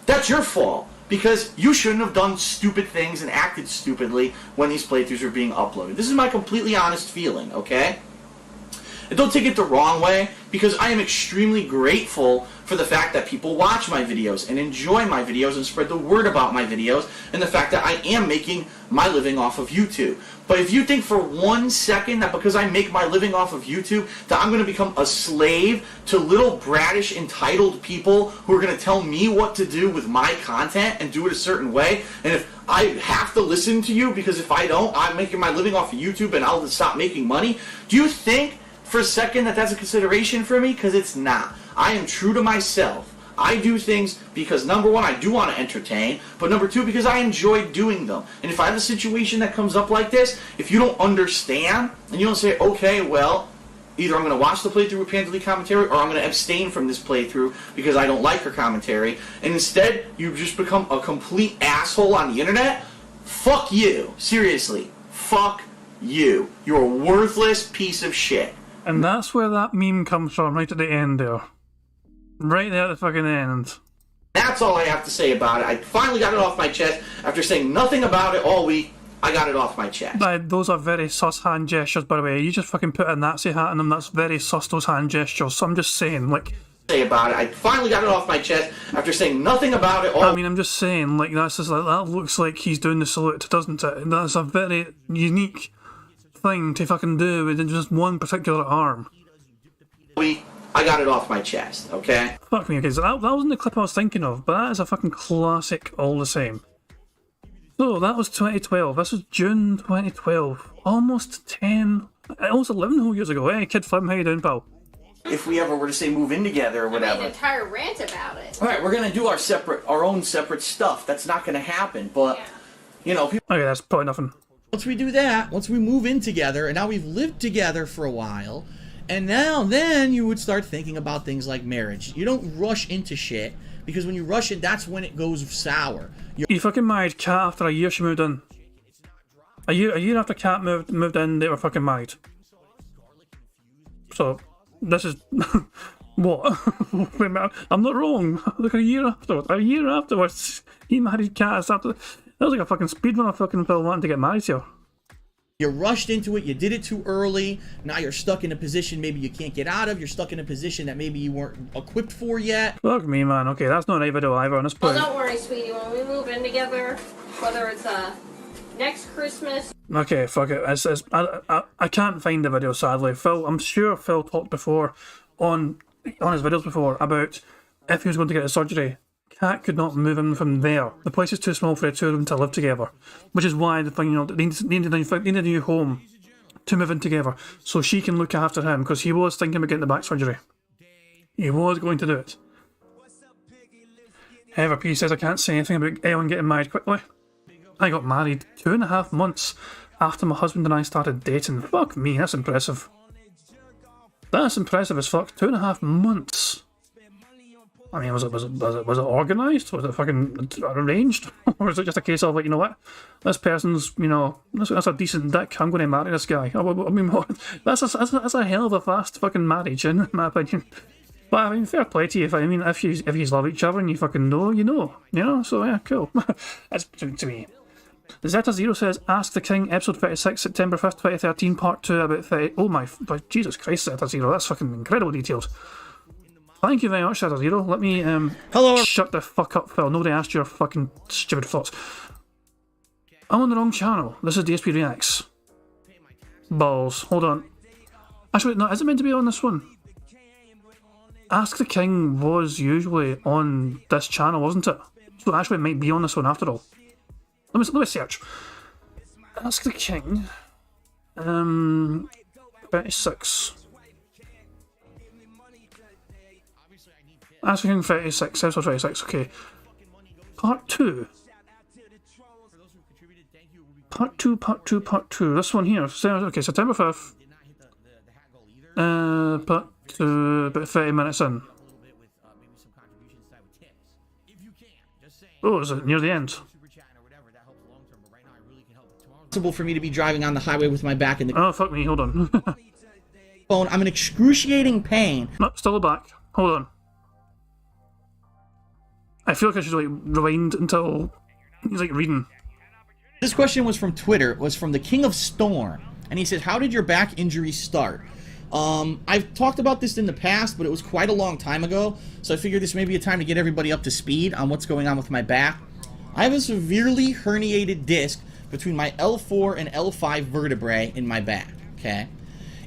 that's your fault, because you shouldn't have done stupid things and acted stupidly when these playthroughs are being uploaded. This is my completely honest feeling, okay? And don't take it the wrong way, because I am extremely grateful for the fact that people watch my videos and enjoy my videos and spread the word about my videos, and the fact that I am making my living off of YouTube. But if you think for 1 second that because I make my living off of YouTube that I'm going to become a slave to little bratish entitled people who are going to tell me what to do with my content and do it a certain way, and if I have to listen to you because if I don't, I'm making my living off of YouTube and I'll stop making money, do you think for a second that that's a consideration for me? Because it's not. I am true to myself. I do things because, number one, I do want to entertain, but number two, because I enjoy doing them. And if I have a situation that comes up like this, if you don't understand, and you don't say, okay, well, either I'm going to watch the playthrough with Pandalee commentary, or I'm going to abstain from this playthrough because I don't like her commentary, and instead you just become a complete asshole on the internet, fuck you. Seriously. Fuck you. You're a worthless piece of shit. And that's where that meme comes from, right at the end there. Right there at the fucking end. That's all I have to say about it. I finally got it off my chest. After saying nothing about it all week, I got it off my chest. Those are very sus hand gestures, by the way. You just fucking put a Nazi hat on them. That's very sus, those hand gestures. So I'm just saying, like... Say about it. I finally got it off my chest after saying nothing about it all... I mean, I'm just saying, like, that's just like, that looks like he's doing the salute, doesn't it? And that's a very unique thing to fucking do with just one particular arm. I got it off my chest, okay? Fuck me, okay, so that wasn't the clip I was thinking of, but that is a fucking classic all the same. So, that was 2012, this was June 2012, almost 10, almost 11 whole years ago. Hey, Kid Flim, how you doing, pal? If we ever were to say move in together or whatever. I made an entire rant about it. Alright, we're gonna do our own separate stuff. That's not gonna happen, but, you know... Okay, that's probably nothing. Once we do that, once we move in together, and now we've lived together for a while, and now then you would start thinking about things like marriage. You don't rush into shit, because when you rush it, that's when it goes sour. You fucking married Kat after a year she moved in. A year after Kat moved in, they were fucking married. So, this is... what? Wait a minute, I'm not wrong. Like a year afterwards, he married Kat. That was like a fucking speedrun of fucking Phil wanting to get married here. You rushed into it, you did it too early, now you're stuck in a position maybe you can't get out of, you're stuck in a position that maybe you weren't equipped for yet. Fuck me, man. Okay, that's not a right video either on this point. Well, don't worry, sweetie. When we move in together, whether it's next Christmas... Okay, fuck it. I can't find the video, sadly. I'm sure Phil talked before on his videos before about if he was going to get a surgery. Kat could not move in from there. The place is too small for the two of them to live together, which is why the thing, you know, they need a new home to move in together so she can look after him, because he was thinking about getting the back surgery. He was going to do it. However, P says I can't say anything about Ellen getting married quickly. I got married 2.5 months after my husband and I started dating. Fuck me, that's impressive. That's impressive as fuck. 2.5 months. I mean, was it organised? Was it fucking arranged? Or was it just a case of, like, you know what? This person's, you know, that's a decent dick. I'm going to marry this guy. I mean, that's a hell of a fast fucking marriage, in my opinion. But I mean, fair play to you. If you love each other and you fucking know, you know. So yeah, cool. That's to me. Zeta Zero says, "Ask the King, episode 36, September 5th, 2013, part 2, about 30. Oh my, Jesus Christ, Zeta Zero, that's fucking incredible details. Thank you very much, Zeta Zero. Let me hello. Shut the fuck up, Phil. Nobody asked your fucking stupid thoughts. I'm on the wrong channel. This is DSP Reacts. Balls. Hold on. Actually, no, is it meant to be on this one? Ask the King was usually on this channel, wasn't it? So actually it might be on this one after all. Let me search. Ask the King. 36. Ask the King 36, episode 36, okay. Part 2. Part 2. This one here. Okay, September 5th. Part 2, about 30 minutes in. Oh, is it near the end? Possible for me to be driving on the highway with my back in the... Oh, fuck me, hold on. phone. I'm in excruciating pain. No, still back. Hold on. I feel like I should, like, rewind until he's, like, reading. This question was from Twitter. It was from the King of Storm. And he said, how did your back injury start? I've talked about this in the past, but it was quite a long time ago. So I figured this may be a time to get everybody up to speed on what's going on with my back. I have a severely herniated disc between my L4 and L5 vertebrae in my back, okay?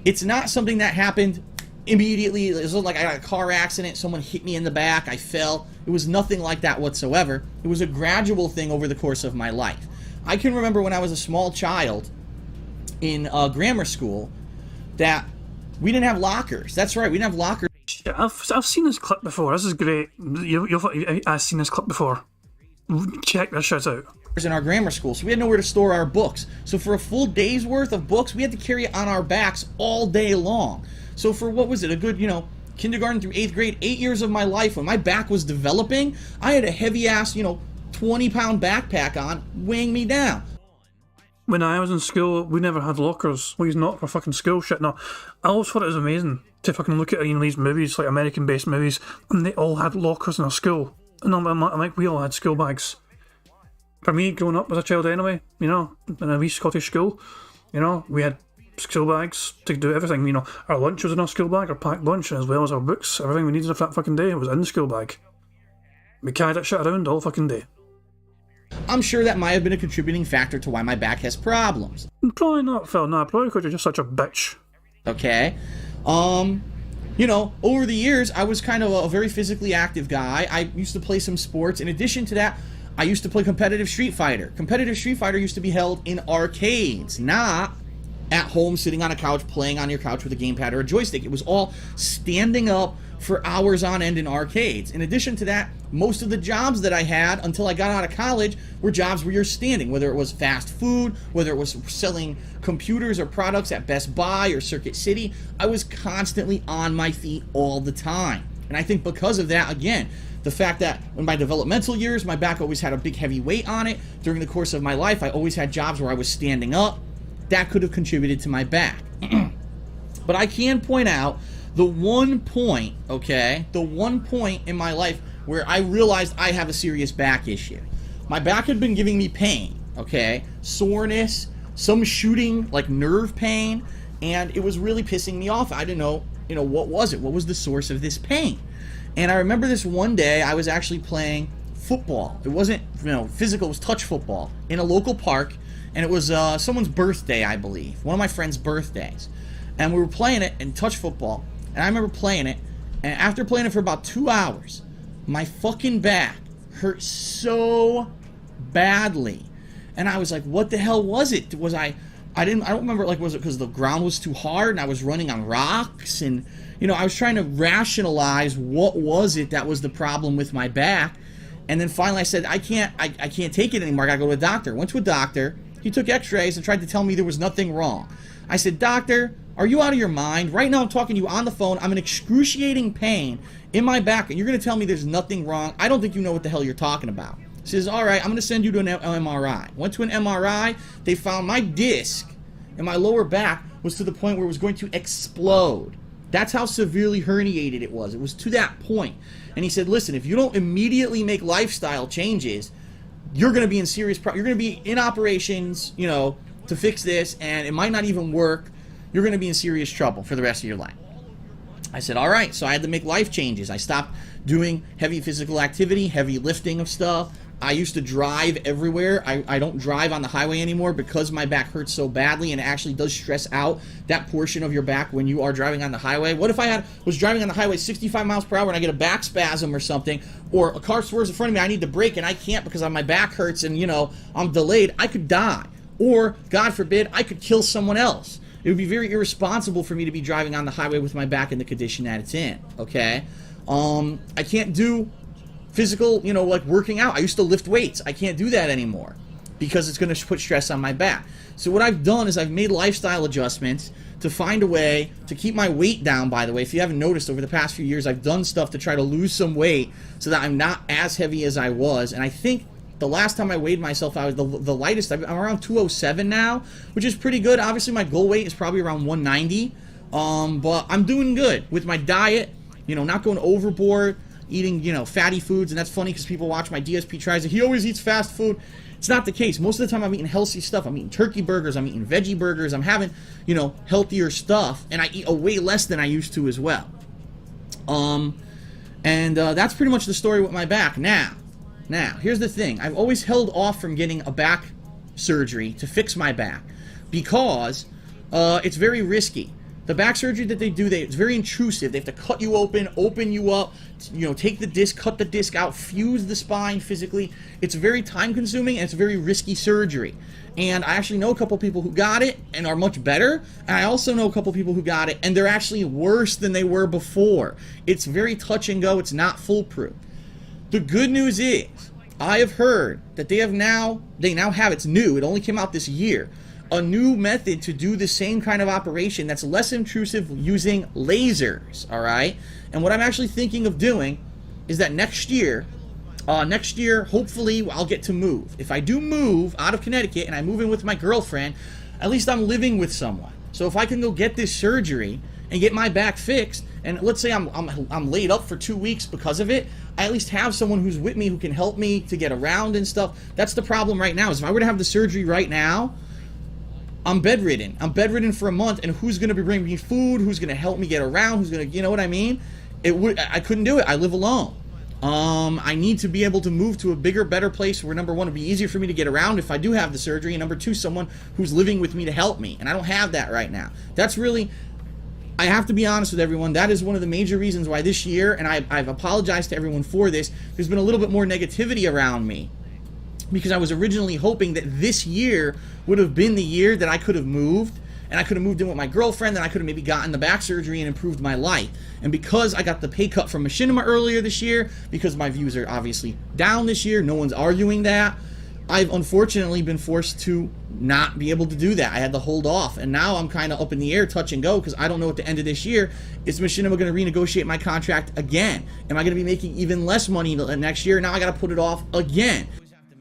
It's not something that happened immediately. It wasn't like I got a car accident, someone hit me in the back, I fell. It was nothing like that whatsoever. It was a gradual thing over the course of my life. I can remember when I was a small child in grammar school that we didn't have lockers. That's right, we didn't have lockers. I've seen this clip before. This is great. I've seen this clip before. Check this shit out. In our grammar school, so we had nowhere to store our books. So for a full day's worth of books, we had to carry it on our backs all day long. So for, what was it, a good, kindergarten through 8th grade, 8 years of my life, when my back was developing, I had a heavy-ass, 20-pound backpack on, weighing me down. When I was in school, we never had lockers. We used not for fucking school shit. No, I always thought it was amazing to fucking look at these movies, like American-based movies, and they all had lockers in our school. And I'm like, we all had school bags. For me, growing up as a child anyway, in a wee Scottish school, we had school bags to do everything. Our lunch was in our school bag, our packed lunch, as well as our books, everything we needed for that fucking day was in the school bag. We carried that shit around all fucking day. I'm sure that might have been a contributing factor to why my back has problems. Probably not, Phil. No, probably because you're just such a bitch. Okay. Over the years, I was kind of a very physically active guy. I used to play some sports. In addition to that, I used to play competitive Street Fighter. Competitive Street Fighter used to be held in arcades, not at home sitting on a couch playing on your couch with a gamepad or a joystick. It was all standing up for hours on end in arcades. In addition to that, most of the jobs that I had until I got out of college were jobs where you're standing, whether it was fast food, whether it was selling computers or products at Best Buy or Circuit City. I was constantly on my feet all the time. And I think because of that, again, the fact that in my developmental years, my back always had a big heavy weight on it. During the course of my life, I always had jobs where I was standing up. That could have contributed to my back. But I can point out the one point in my life where I realized I have a serious back issue. My back had been giving me pain, soreness, some shooting, like nerve pain, and it was really pissing me off. I didn't know, what was it? What was the source of this pain? And I remember this one day I was actually playing football. It wasn't, physical, it was touch football in a local park, and it was someone's birthday, I believe. One of my friend's birthdays. And we were playing it in touch football, and I remember playing it, and after playing it for about 2 hours, my fucking back hurt so badly. And I was like, what the hell was it? I don't remember, was it because the ground was too hard and I was running on rocks? And, I was trying to rationalize what was it that was the problem with my back. And then finally I said, I can't take it anymore. I gotta go to a doctor. Went to a doctor. He took x-rays and tried to tell me there was nothing wrong. I said, doctor, are you out of your mind? Right now I'm talking to you on the phone. I'm in excruciating pain in my back, and you're going to tell me there's nothing wrong? I don't think you know what the hell you're talking about. He says, all right, I'm going to send you to an MRI. Went to an MRI. They found my disc in my lower back was to the point where it was going to explode. That's how severely herniated it was. It was to that point. And he said, listen, if you don't immediately make lifestyle changes, you're going to be in serious you're going to be in operations, you know, to fix this, and it might not even work. You're going to be in serious trouble for the rest of your life. I said, all right. So I had to make life changes. I stopped doing heavy physical activity, heavy lifting of stuff. I used to drive everywhere. I don't drive on the highway anymore because my back hurts so badly, and it actually does stress out that portion of your back when you are driving on the highway. What if I was driving on the highway 65 miles per hour and I get a back spasm or something, or a car swerves in front of me, I need to brake and I can't because my back hurts and, you know, I'm delayed? I could die. Or, God forbid, I could kill someone else. It would be very irresponsible for me to be driving on the highway with my back in the condition that it's in, okay? I can't do physical, you know, like working out. I used to lift weights. I can't do that anymore because it's going to put stress on my back. So what I've done is I've made lifestyle adjustments to find a way to keep my weight down, by the way. If you haven't noticed, over the past few years, I've done stuff to try to lose some weight so that I'm not as heavy as I was. And I think the last time I weighed myself, I was the lightest. I'm around 207 now, which is pretty good. Obviously, my goal weight is probably around 190. But I'm doing good with my diet, you know, not going overboard, eating, you know, fatty foods. And that's funny because people watch my DSP tries it. He always eats fast food. It's not the case. Most of the time I'm eating healthy stuff. I'm eating turkey burgers. I'm eating veggie burgers. I'm having, you know, healthier stuff. And I eat a way less than I used to as well. That's pretty much the story with my back. Now, here's the thing. I've always held off from getting a back surgery to fix my back because it's very risky. The back surgery that they do, it's very intrusive. They have to cut you open you up, you know, take the disc, cut the disc out, fuse the spine physically. It's very time consuming and it's a very risky surgery. And I actually know a couple people who got it and are much better. And I also know a couple people who got it and they're actually worse than they were before. It's very touch and go. It's not foolproof. The good news is, I have heard that they now have, it's new, it only came out this year, a new method to do the same kind of operation that's less intrusive using lasers, all right? And what I'm actually thinking of doing is that next year, hopefully, I'll get to move. If I do move out of Connecticut and I move in with my girlfriend, at least I'm living with someone. So if I can go get this surgery and get my back fixed, and let's say I'm laid up for 2 weeks because of it, I at least have someone who's with me who can help me to get around and stuff. That's the problem right now, is if I were to have the surgery right now, I'm bedridden. I'm bedridden for a month, and who's going to be bringing me food? Who's going to help me get around? Who's going to, you know what I mean? I couldn't do it. I live alone. I need to be able to move to a bigger, better place where, number one, it'd be easier for me to get around if I do have the surgery, and number two, someone who's living with me to help me, and I don't have that right now. That's really, I have to be honest with everyone, that is one of the major reasons why this year, and I've apologized to everyone for this, there's been a little bit more negativity around me, because I was originally hoping that this year would have been the year that I could have moved, and I could have moved in with my girlfriend, and I could have maybe gotten the back surgery and improved my life. And because I got the pay cut from Machinima earlier this year, because my views are obviously down this year, no one's arguing that, I've unfortunately been forced to not be able to do that. I had to hold off, and now I'm kind of up in the air, touch and go, because I don't know at the end of this year, is Machinima going to renegotiate my contract again? Am I going to be making even less money next year? Now I got to put it off again.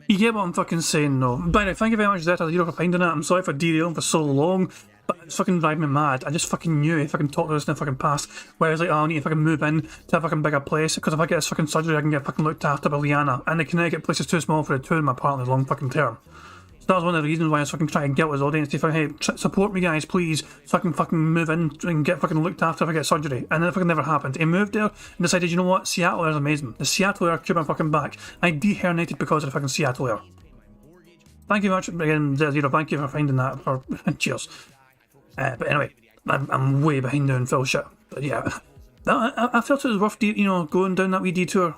You get what I'm fucking saying, though. By the way, thank you very much, Zeta, for finding it. I'm sorry for derailing for so long, but it's fucking driving me mad. I just fucking knew if I can talk to this in the fucking past, where I was like, oh, I need to fucking move in to a fucking bigger place, because if I get this fucking surgery, I can get fucking looked after by Liana, and the Connecticut place is too small for the two of my partners long fucking term. So that was one of the reasons why I was fucking trying to get with his audience to fucking, hey, support me guys, please, so I can fucking move in and get fucking looked after if I get surgery. And then it fucking never happened. He moved there and decided, you know what, Seattle Air is amazing. The Seattle Air kept my fucking back. I deherniated because of the fucking Seattle Air. Thank you much again, Zero. Thank you for finding that. Cheers. But anyway, I'm way behind doing full shit. But yeah, I felt it was worth, you know, going down that wee detour.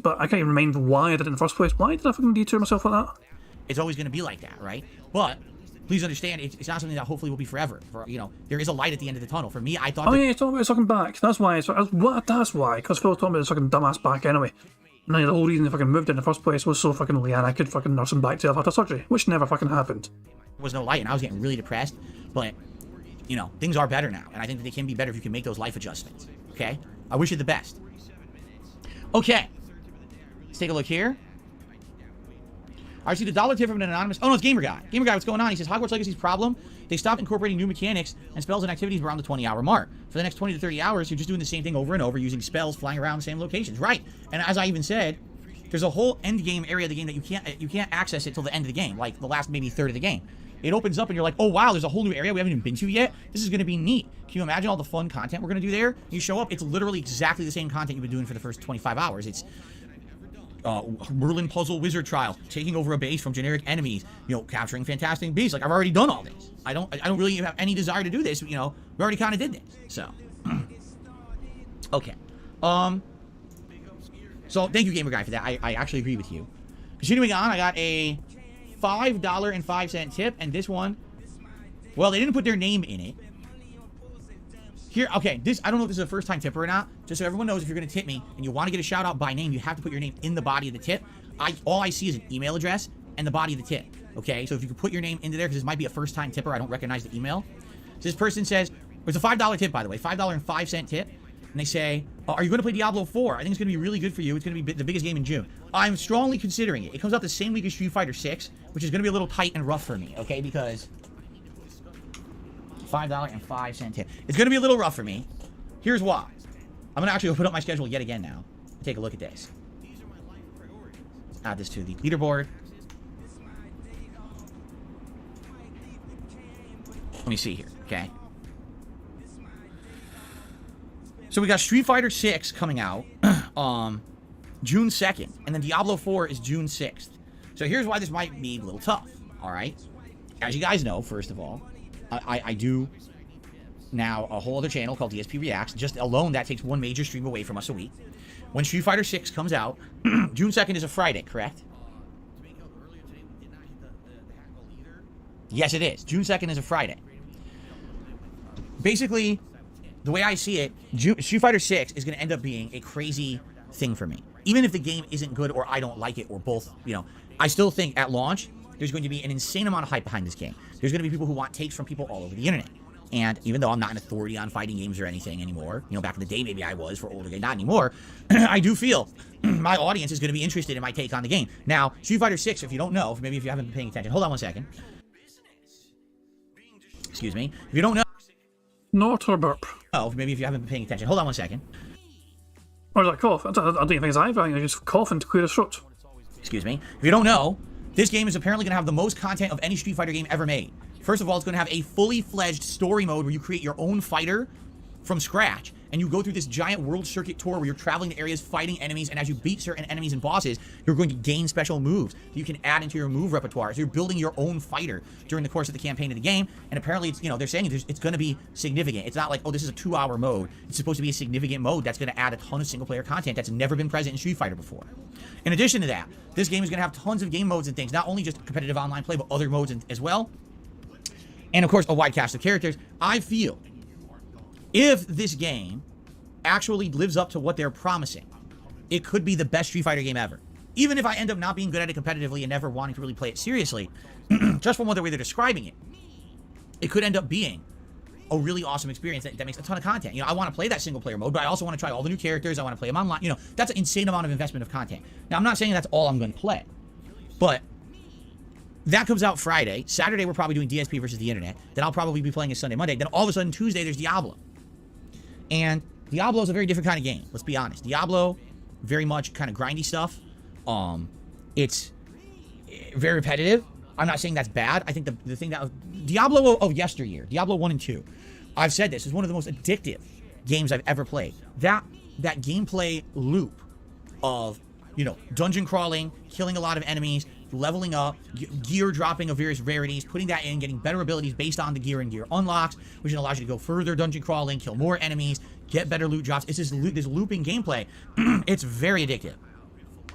But I can't even remember why I did it in the first place. Why did I fucking detour myself like that? It's always going to be like that, right? But please understand, it's not something that hopefully will be forever. You know, there is a light at the end of the tunnel. For me, I thought. Oh yeah, it's talking about his fucking back. That's why. That's why. Because Phil's talking about his fucking dumbass back anyway. And the whole reason they fucking moved in the first place was so fucking Leanna could fucking nurse him back to after surgery, which never fucking happened. There was no light, and I was getting really depressed. But, you know, things are better now, and I think that they can be better if you can make those life adjustments. Okay? I wish you the best. Okay. Let's take a look here. I received $1 tip from an anonymous... Oh, no, it's Gamer Guy. Gamer Guy, what's going on? He says, Hogwarts Legacy's problem, they stopped incorporating new mechanics and spells and activities around the 20-hour mark. For the next 20 to 30 hours, you're just doing the same thing over and over, using spells, flying around the same locations. Right. And as I even said, there's a whole end game area of the game that you can't access it till the end of the game, like the last maybe third of the game. It opens up and you're like, oh wow, there's a whole new area we haven't even been to yet. This is going to be neat. Can you imagine all the fun content we're going to do there? You show up, it's literally exactly the same content you've been doing for the first 25 hours. It's Merlin puzzle wizard trial, taking over a base from generic enemies, you know, capturing fantastic beasts. Like, I've already done all this. I don't really have any desire to do this. You know, we already kind of did this. So, okay. So thank you, Gamer Guy, for that. I actually agree with you. Continuing on, I got a $5.05 tip, and this one, well, they didn't put their name in it. Here, okay, this, I don't know if this is a first-time tipper or not. Just so everyone knows, if you're going to tip me and you want to get a shout-out by name, you have to put your name in the body of the tip. All I see is an email address and the body of the tip, okay? So if you could put your name into there, because this might be a first-time tipper, I don't recognize the email. So this person says, it's a $5 tip, by the way, $5.05 tip. And they say, are you going to play Diablo 4? I think it's going to be really good for you. It's going to be the biggest game in June. I'm strongly considering it. It comes out the same week as Street Fighter 6, which is going to be a little tight and rough for me, okay? Because $5.05 tip. It's going to be a little rough for me. Here's why. I'm going to actually open up my schedule yet again now. Take a look at this. Add this to the leaderboard. Let me see here, okay? So we got Street Fighter 6 coming out June 2nd, and then Diablo 4 is June 6th. So here's why this might be a little tough, all right? As you guys know, first of all, I do now a whole other channel called DSP Reacts. Just alone, that takes one major stream away from us a week. When Street Fighter 6 comes out, June 2nd is a Friday, correct? Yes, it is. June 2nd is a Friday. Basically, the way I see it, Street Fighter 6 is going to end up being a crazy thing for me. Even if the game isn't good or I don't like it or both, you know, I still think at launch, there's going to be an insane amount of hype behind this game. There's going to be people who want takes from people all over the internet. And even though I'm not an authority on fighting games or anything anymore, you know, back in the day maybe I was for older games, not anymore, I do feel my audience is going to be interested in my take on the game. Now, Street Fighter 6, if you don't know, maybe if you haven't been paying attention, hold on one second. Excuse me. If you don't know... Not or burp. Oh, maybe if you haven't been paying attention. Hold on one second. Or did I cough? I don't think it's either. I just cough and to clear his throat. Excuse me. If you don't know, this game is apparently going to have the most content of any Street Fighter game ever made. First of all, it's going to have a fully fledged story mode where you create your own fighter from scratch, and you go through this giant world circuit tour where you're traveling to areas, fighting enemies, and as you beat certain enemies and bosses, you're going to gain special moves that you can add into your move repertoire. So you're building your own fighter during the course of the campaign of the game, and apparently, it's, you know, they're saying it's going to be significant. It's not like, oh, this is a 2-hour mode. It's supposed to be a significant mode that's going to add a ton of single-player content that's never been present in Street Fighter before. In addition to that, this game is going to have tons of game modes and things, not only just competitive online play, but other modes as well. And of course, a wide cast of characters. I feel if this game actually lives up to what they're promising, it could be the best Street Fighter game ever. Even if I end up not being good at it competitively and never wanting to really play it seriously, just from the way they're describing it, it could end up being a really awesome experience that makes a ton of content. You know, I want to play that single player mode, but I also want to try all the new characters. I want to play them online. You know, that's an insane amount of investment of content. Now, I'm not saying that's all I'm going to play, but that comes out Friday. Saturday, we're probably doing DSP versus the internet. Then I'll probably be playing it Sunday, Monday. Then all of a sudden, Tuesday, there's Diablo. And Diablo is a very different kind of game. Let's be honest. Diablo, very much kind of grindy stuff. It's very repetitive. I'm not saying that's bad. I think the thing that Diablo of yesteryear, Diablo 1 and 2, I've said this, is one of the most addictive games I've ever played. That gameplay loop of, you know, dungeon crawling, killing a lot of enemies, leveling up, gear dropping of various rarities, putting that in, getting better abilities based on the gear and gear unlocks, which allows you to go further dungeon crawling, kill more enemies, get better loot drops. It's this looping gameplay. It's very addictive.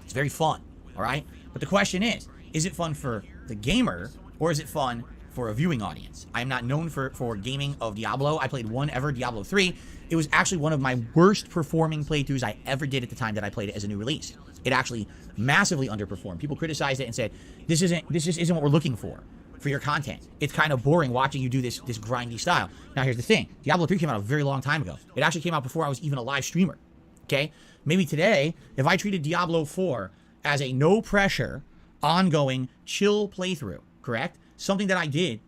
It's very fun, all right? But the question is it fun for the gamer, or is it fun for a viewing audience. I am not known for gaming of Diablo. I played one ever, Diablo 3. It was actually one of my worst performing playthroughs I ever did at the time that I played it as a new release. It actually massively underperformed. People criticized it and said, this just isn't what we're looking for your content. It's kind of boring watching you do this grindy style. Now here's the thing. Diablo 3 came out a very long time ago. It actually came out before I was even a live streamer. Okay? Maybe today, if I treated Diablo 4 as a no pressure, ongoing, chill playthrough, correct? Something that I did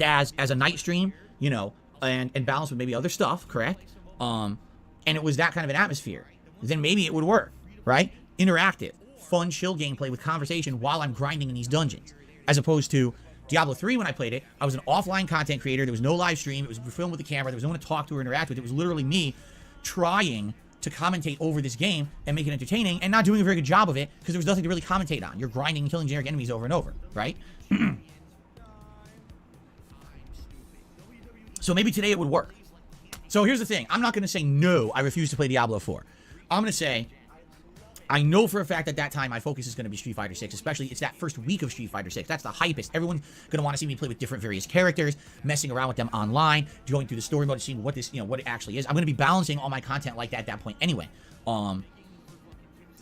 as a night stream, you know, and balanced with maybe other stuff, correct? And it was that kind of an atmosphere, then maybe it would work, right? Interactive, fun, chill gameplay with conversation while I'm grinding in these dungeons. As opposed to Diablo 3, when I played it, I was an offline content creator. There was no live stream. It was filmed with the camera. There was no one to talk to or interact with. It was literally me trying to commentate over this game and make it entertaining and not doing a very good job of it because there was nothing to really commentate on. You're grinding and killing generic enemies over and over, right? So maybe today it would work. So here's the thing. I'm not going to say, no, I refuse to play Diablo 4. I'm going to say, I know for a fact at that time my focus is going to be Street Fighter 6, especially it's that first week of Street Fighter 6. That's the hypest. Everyone's going to want to see me play with different various characters, messing around with them online, going through the story mode, seeing what this, you know, what it actually is. I'm going to be balancing all my content like that at that point anyway. So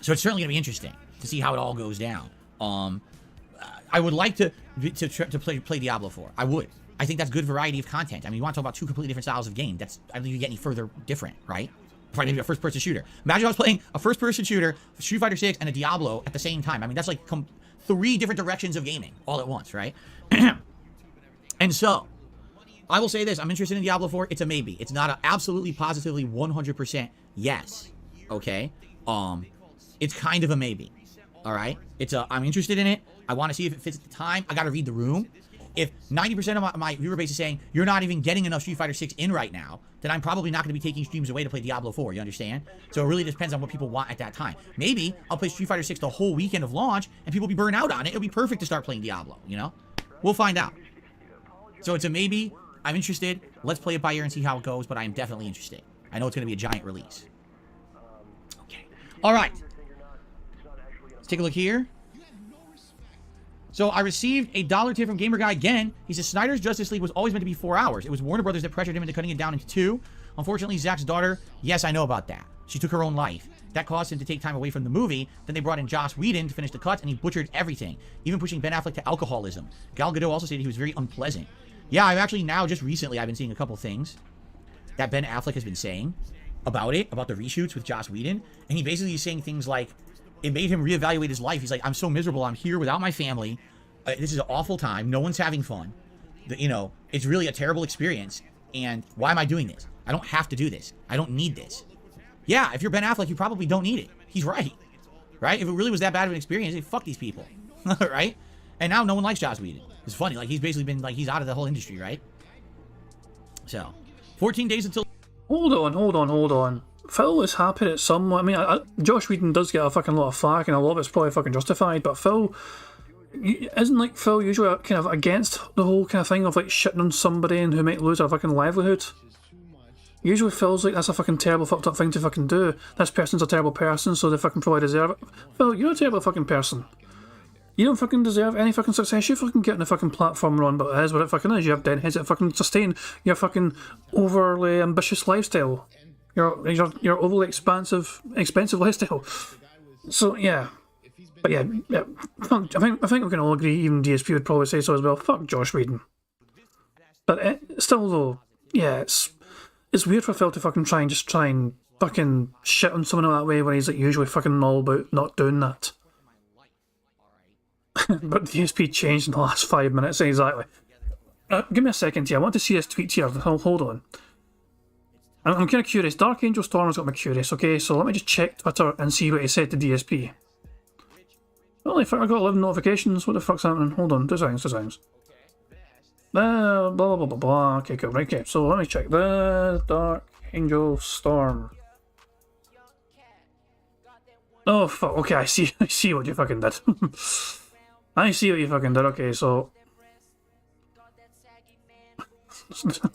it's certainly going to be interesting to see how it all goes down. I would like to play Diablo 4. I would. I think that's good variety of content. I mean, you want to talk about two completely different styles of game. That's, I don't think you get any further different, right? Maybe a first-person shooter. Imagine I was playing a first-person shooter, Street Fighter 6, and a Diablo at the same time. I mean, that's like three different directions of gaming all at once, right? And so, I will say this. I'm interested in Diablo 4. It's a maybe. It's not a absolutely, positively, 100% yes. Okay? It's kind of a maybe. All right? I'm interested in it. I want to see if it fits at the time. I got to read the room. If 90% of my viewer base is saying, you're not even getting enough Street Fighter 6 in right now, then I'm probably not going to be taking streams away to play Diablo 4, you understand? So it really depends on what people want at that time. Maybe I'll play Street Fighter 6 the whole weekend of launch, and people will be burned out on it. It'll be perfect to start playing Diablo, you know? We'll find out. So it's a maybe. I'm interested. Let's play it by ear and see how it goes, but I am definitely interested. I know it's going to be a giant release. Okay. All right. Let's take a look here. So I received a $1 tip from Gamer Guy again. He says Snyder's Justice League was always meant to be 4 hours. It was Warner Brothers that pressured him into cutting it down into 2. Unfortunately, Zack's daughter, yes, I know about that. She took her own life. That caused him to take time away from the movie. Then they brought in Joss Whedon to finish the cuts, and he butchered everything, even pushing Ben Affleck to alcoholism. Gal Gadot also stated he was very unpleasant. Yeah, I've actually now, just recently, I've been seeing a couple things that Ben Affleck has been saying about it, about the reshoots with Joss Whedon, and he basically is saying things like, it made him reevaluate his life. He's like, I'm so miserable. I'm here without my family. This is an awful time. No one's having fun. You know, it's really a terrible experience. And why am I doing this? I don't have to do this. I don't need this. Yeah, if you're Ben Affleck, you probably don't need it. He's right. Right? If it really was that bad of an experience, fuck these people. Right? And now no one likes Joss Whedon. It's funny. Like, he's basically been, like, he's out of the whole industry, right? So, 14 days until... Hold on. Phil is happy at some... I mean, Joss Whedon does get a fucking lot of flack, and a lot of it's probably fucking justified, but Phil... Isn't, like, Phil usually kind of against the whole kind of thing of, like, shitting on somebody and who might lose their fucking livelihood? Usually Phil's like, that's a fucking terrible fucked up thing to fucking do. This person's a terrible person, so they fucking probably deserve it. Phil, you're a terrible fucking person. You don't fucking deserve any fucking success. You fucking get on the fucking platform run, but it is what it fucking is. You have deadheads that fucking sustain your fucking overly ambitious lifestyle. Your overly expensive lifestyle. So, yeah. But yeah, I think we can all agree, even DSP would probably say so as well, fuck Joss Whedon. But still though, yeah, it's weird for Phil to fucking try and fucking shit on someone that way when he's like usually fucking all about not doing that. But DSP changed in the last 5 minutes, exactly. Give me a second here, I want to see this tweet here, hold on. I'm kind of curious, Dark Angel Storm's got me curious, okay, so let me just check Twitter and see what he said to DSP. Holy fuck, I got 11 notifications, what the fuck's happening? Hold on, two seconds. Blah, blah, blah, blah, blah. Okay, cool, right, okay, so let me check. The Dark Angel Storm. Oh, fuck, okay, I see what you fucking did. I see what you fucking did, okay, so...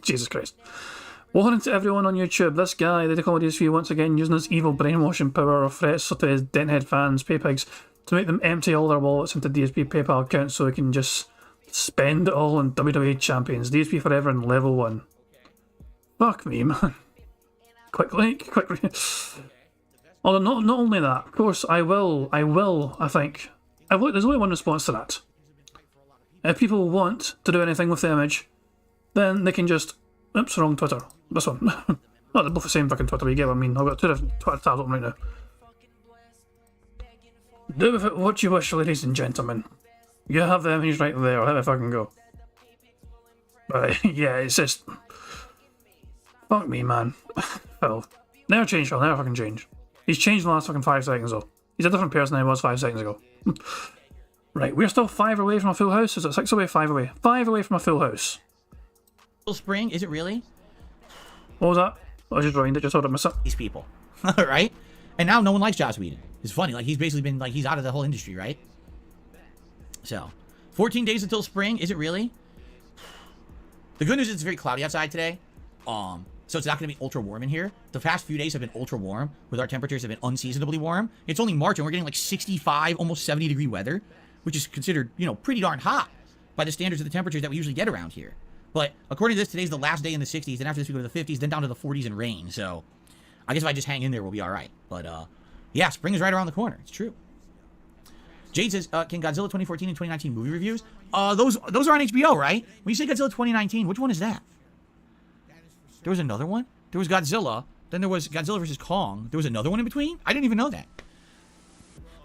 Jesus Christ. Warning to everyone on YouTube, this guy, the call DSP, once again using his evil brainwashing power of threats to his denthead fans, pay pigs, to make them empty all their wallets into DSP PayPal accounts so he can just Spend it all on WWE champions. DSP forever in level 1. Fuck me, man. Quickly. Although not only that, of course, I think. There's only one response to that. If people want to do anything with the image, then they can just... Oops, wrong Twitter. This one. Oh, they're both the same fucking Twitter, you get what I mean. I've got 2 different Twitter tabs open right now. Do with it what you wish, ladies and gentlemen. You have the image right there, let it fucking go. But yeah, it's just... Fuck me, man. Phil. Never change, Phil, never fucking change. He's changed in the last fucking 5 seconds though. He's a different person than he was 5 seconds ago. Right, we're still 5 away from a full house. Is it 6 away, 5 away? 5 away from a full house. Spring, is it really? What was that? I just joined it, just told him myself. These people. Right? And now no one likes Joss Whedon. It's funny, like he's basically been, like he's out of the whole industry, right? So, 14 days until spring, is it really? The good news is it's very cloudy outside today. So it's not going to be ultra warm in here. The past few days have been ultra warm, with our temperatures have been unseasonably warm. It's only March and we're getting like 65, almost 70 degree weather, which is considered, you know, pretty darn hot by the standards of the temperatures that we usually get around here. But according to this, today's the last day in the 60s, and after this we go to the 50s, then down to the 40s and rain. So I guess if I just hang in there, we'll be all right. But yeah, spring is right around the corner. It's true. Jade says, can Godzilla 2014 and 2019 movie reviews? Those are on HBO, right? When you say Godzilla 2019, which one is that? There was another one? There was Godzilla, then there was Godzilla vs. Kong. There was another one in between? I didn't even know that.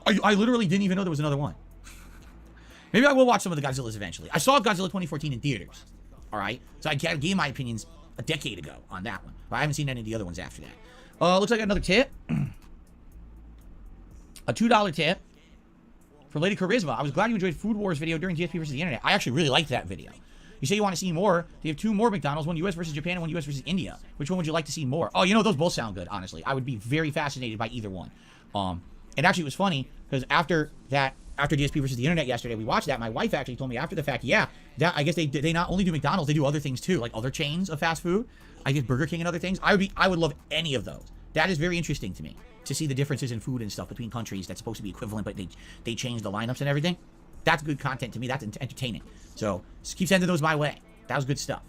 I literally didn't even know there was another one. Maybe I will watch some of the Godzillas eventually. I saw Godzilla 2014 in theaters. Alright? So I gave my opinions a decade ago on that one. But I haven't seen any of the other ones after that. Looks like another tip. A $2 tip from Lady Charisma. I was glad you enjoyed Food Wars video during DSP versus the Internet. I actually really liked that video. You say you want to see more. They have 2 more McDonald's, one US versus Japan and one US versus India. Which one would you like to see more? Oh, you know, those both sound good, honestly. I would be very fascinated by either one. And actually it was funny, because after DSP versus the Internet yesterday, we watched that. My wife actually told me after the fact, yeah, that I guess they not only do McDonald's, they do other things too, like other chains of fast food. I guess Burger King and other things. I would love any of those. That is very interesting to me, to see the differences in food and stuff between countries that's supposed to be equivalent, but they change the lineups and everything. That's good content to me. That's entertaining. So just keep sending those my way. That was good stuff.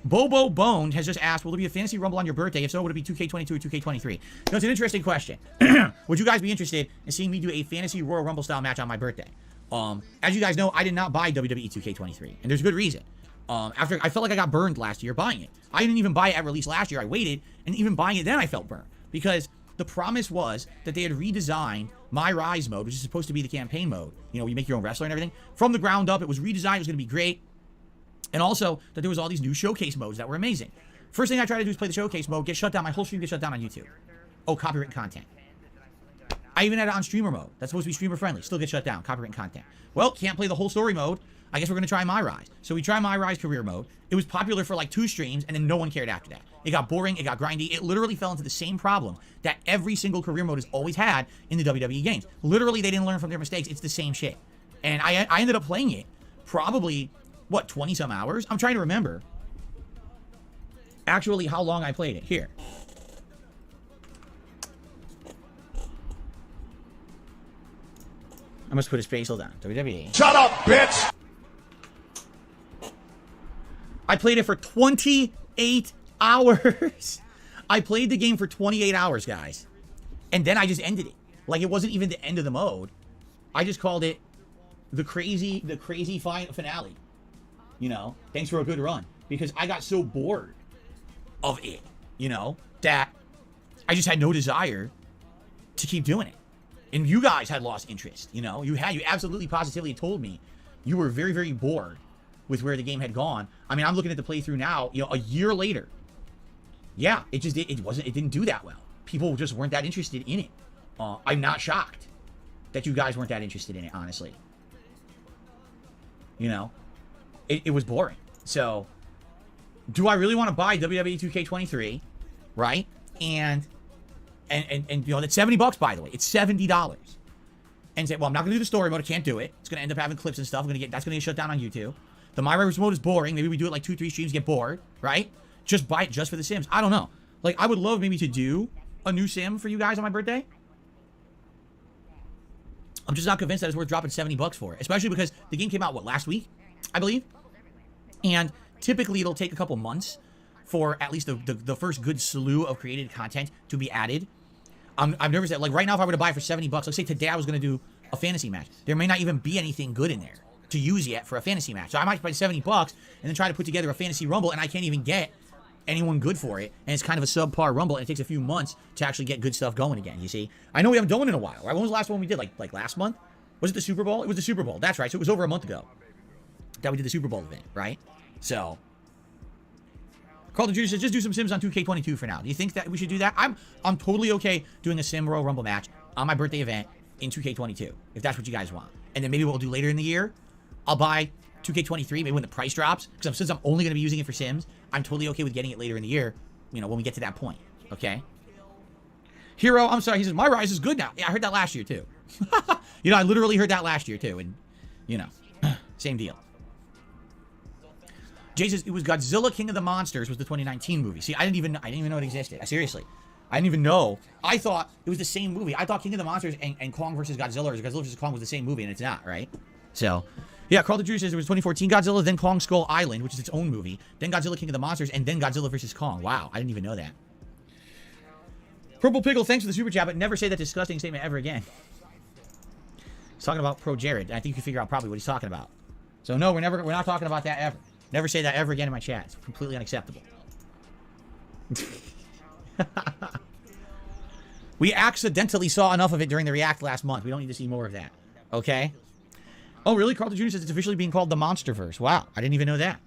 Bobo Boned has just asked, will there be a fantasy rumble on your birthday? If so, would it be 2K22 or 2K23? You know, it's an interesting question. Would you guys be interested in seeing me do a fantasy Royal Rumble style match on my birthday? As you guys know, I did not buy WWE 2K23, and there's good reason. After I felt like I got burned last year buying it. I didn't even buy it at release last year. I waited, and even buying it then I felt burned, because the promise was that they had redesigned My Rise mode, which is supposed to be the campaign mode. You know, you make your own wrestler and everything. From the ground up, it was redesigned. It was going to be great. And also, that there was all these new showcase modes that were amazing. First thing I tried to do is play the showcase mode, get shut down. My whole stream gets shut down on YouTube. Oh, copyright content. I even had it on streamer mode. That's supposed to be streamer friendly. Still get shut down. Copyright content. Well, can't play the whole story mode. I guess we're going to try My Rise. So we tried My Rise career mode. It was popular for like 2 streams, and then no one cared after that. It got boring. It got grindy. It literally fell into the same problem that every single career mode has always had in the WWE games. Literally, they didn't learn from their mistakes. It's the same shit. And I ended up playing it probably, what, 20-some hours? I'm trying to remember actually how long I played it. Here. I must put his face down. WWE. Shut up, bitch! I played it for 28 hours. I played the game for 28 hours, guys. And then I just ended it. Like, it wasn't even the end of the mode. I just called it the crazy finale. You know, thanks for a good run. Because I got so bored of it, you know, that I just had no desire to keep doing it. And you guys had lost interest, you know. You absolutely positively told me you were very, very bored with where the game had gone. I mean, I'm looking at the playthrough now, you know, a year later. Yeah, it didn't do that well. People just weren't that interested in it. I'm not shocked that you guys weren't that interested in it, honestly. You know, it was boring. So, do I really want to buy WWE 2K23, right? And you know, that's $70, by the way. It's $70. And say, well, I'm not going to do the story mode. I can't do it. It's going to end up having clips and stuff. That's going to get shut down on YouTube. The My Rise mode is boring. Maybe we do it like 2-3 streams, get bored, right? Just buy it just for the Sims. I don't know. Like, I would love maybe to do a new Sim for you guys on my birthday. I'm just not convinced that it's worth dropping $70 for it. Especially because the game came out, what, last week? I believe. And typically it'll take a couple months for at least the first good slew of created content to be added. I've never said, like right now, if I were to buy it for $70, let's say today I was going to do a fantasy match. There may not even be anything good in there to use yet for a fantasy match. So I might spend $70 and then try to put together a fantasy rumble, and I can't even get anyone good for it. And it's kind of a subpar rumble, and it takes a few months to actually get good stuff going again, you see? I know we haven't done one in a while, right? When was the last one we did? Like last month? Was it the Super Bowl? It was the Super Bowl. That's right. So it was over a month ago that we did the Super Bowl event, right? So Carlton Jr. says, just do some Sims on 2K22 for now. Do you think that we should do that? I'm totally okay doing a Sim Row Rumble match on my birthday event in 2K22, if that's what you guys want. And then maybe what we'll do later in the year, I'll buy 2K23, maybe when the price drops, because since I'm only going to be using it for Sims, I'm totally okay with getting it later in the year, you know, when we get to that point, okay? Hero, I'm sorry, he says, my Rise is good now. Yeah, I heard that last year, too. You know, I literally heard that last year, too, and, you know, same deal. Jay says, it was Godzilla King of the Monsters was the 2019 movie. See, I didn't even know it existed. Seriously. I didn't even know. I thought it was the same movie. I thought King of the Monsters and Kong versus Godzilla, or Godzilla versus Kong was the same movie, and it's not, right? So, yeah, Carlton Drew says it was 2014 Godzilla, then Kong Skull Island, which is its own movie, then Godzilla King of the Monsters, and then Godzilla versus Kong. Wow, I didn't even know that. Purple Pickle, thanks for the super chat, but never say that disgusting statement ever again. He's talking about Pro Jared. I think you can figure out probably what he's talking about. So no, we're not talking about that ever. Never say that ever again in my chat. It's completely unacceptable. We accidentally saw enough of it during the React last month. We don't need to see more of that. Okay? Oh, really? Carlton Jr. says it's officially being called the Monsterverse. Wow, I didn't even know that.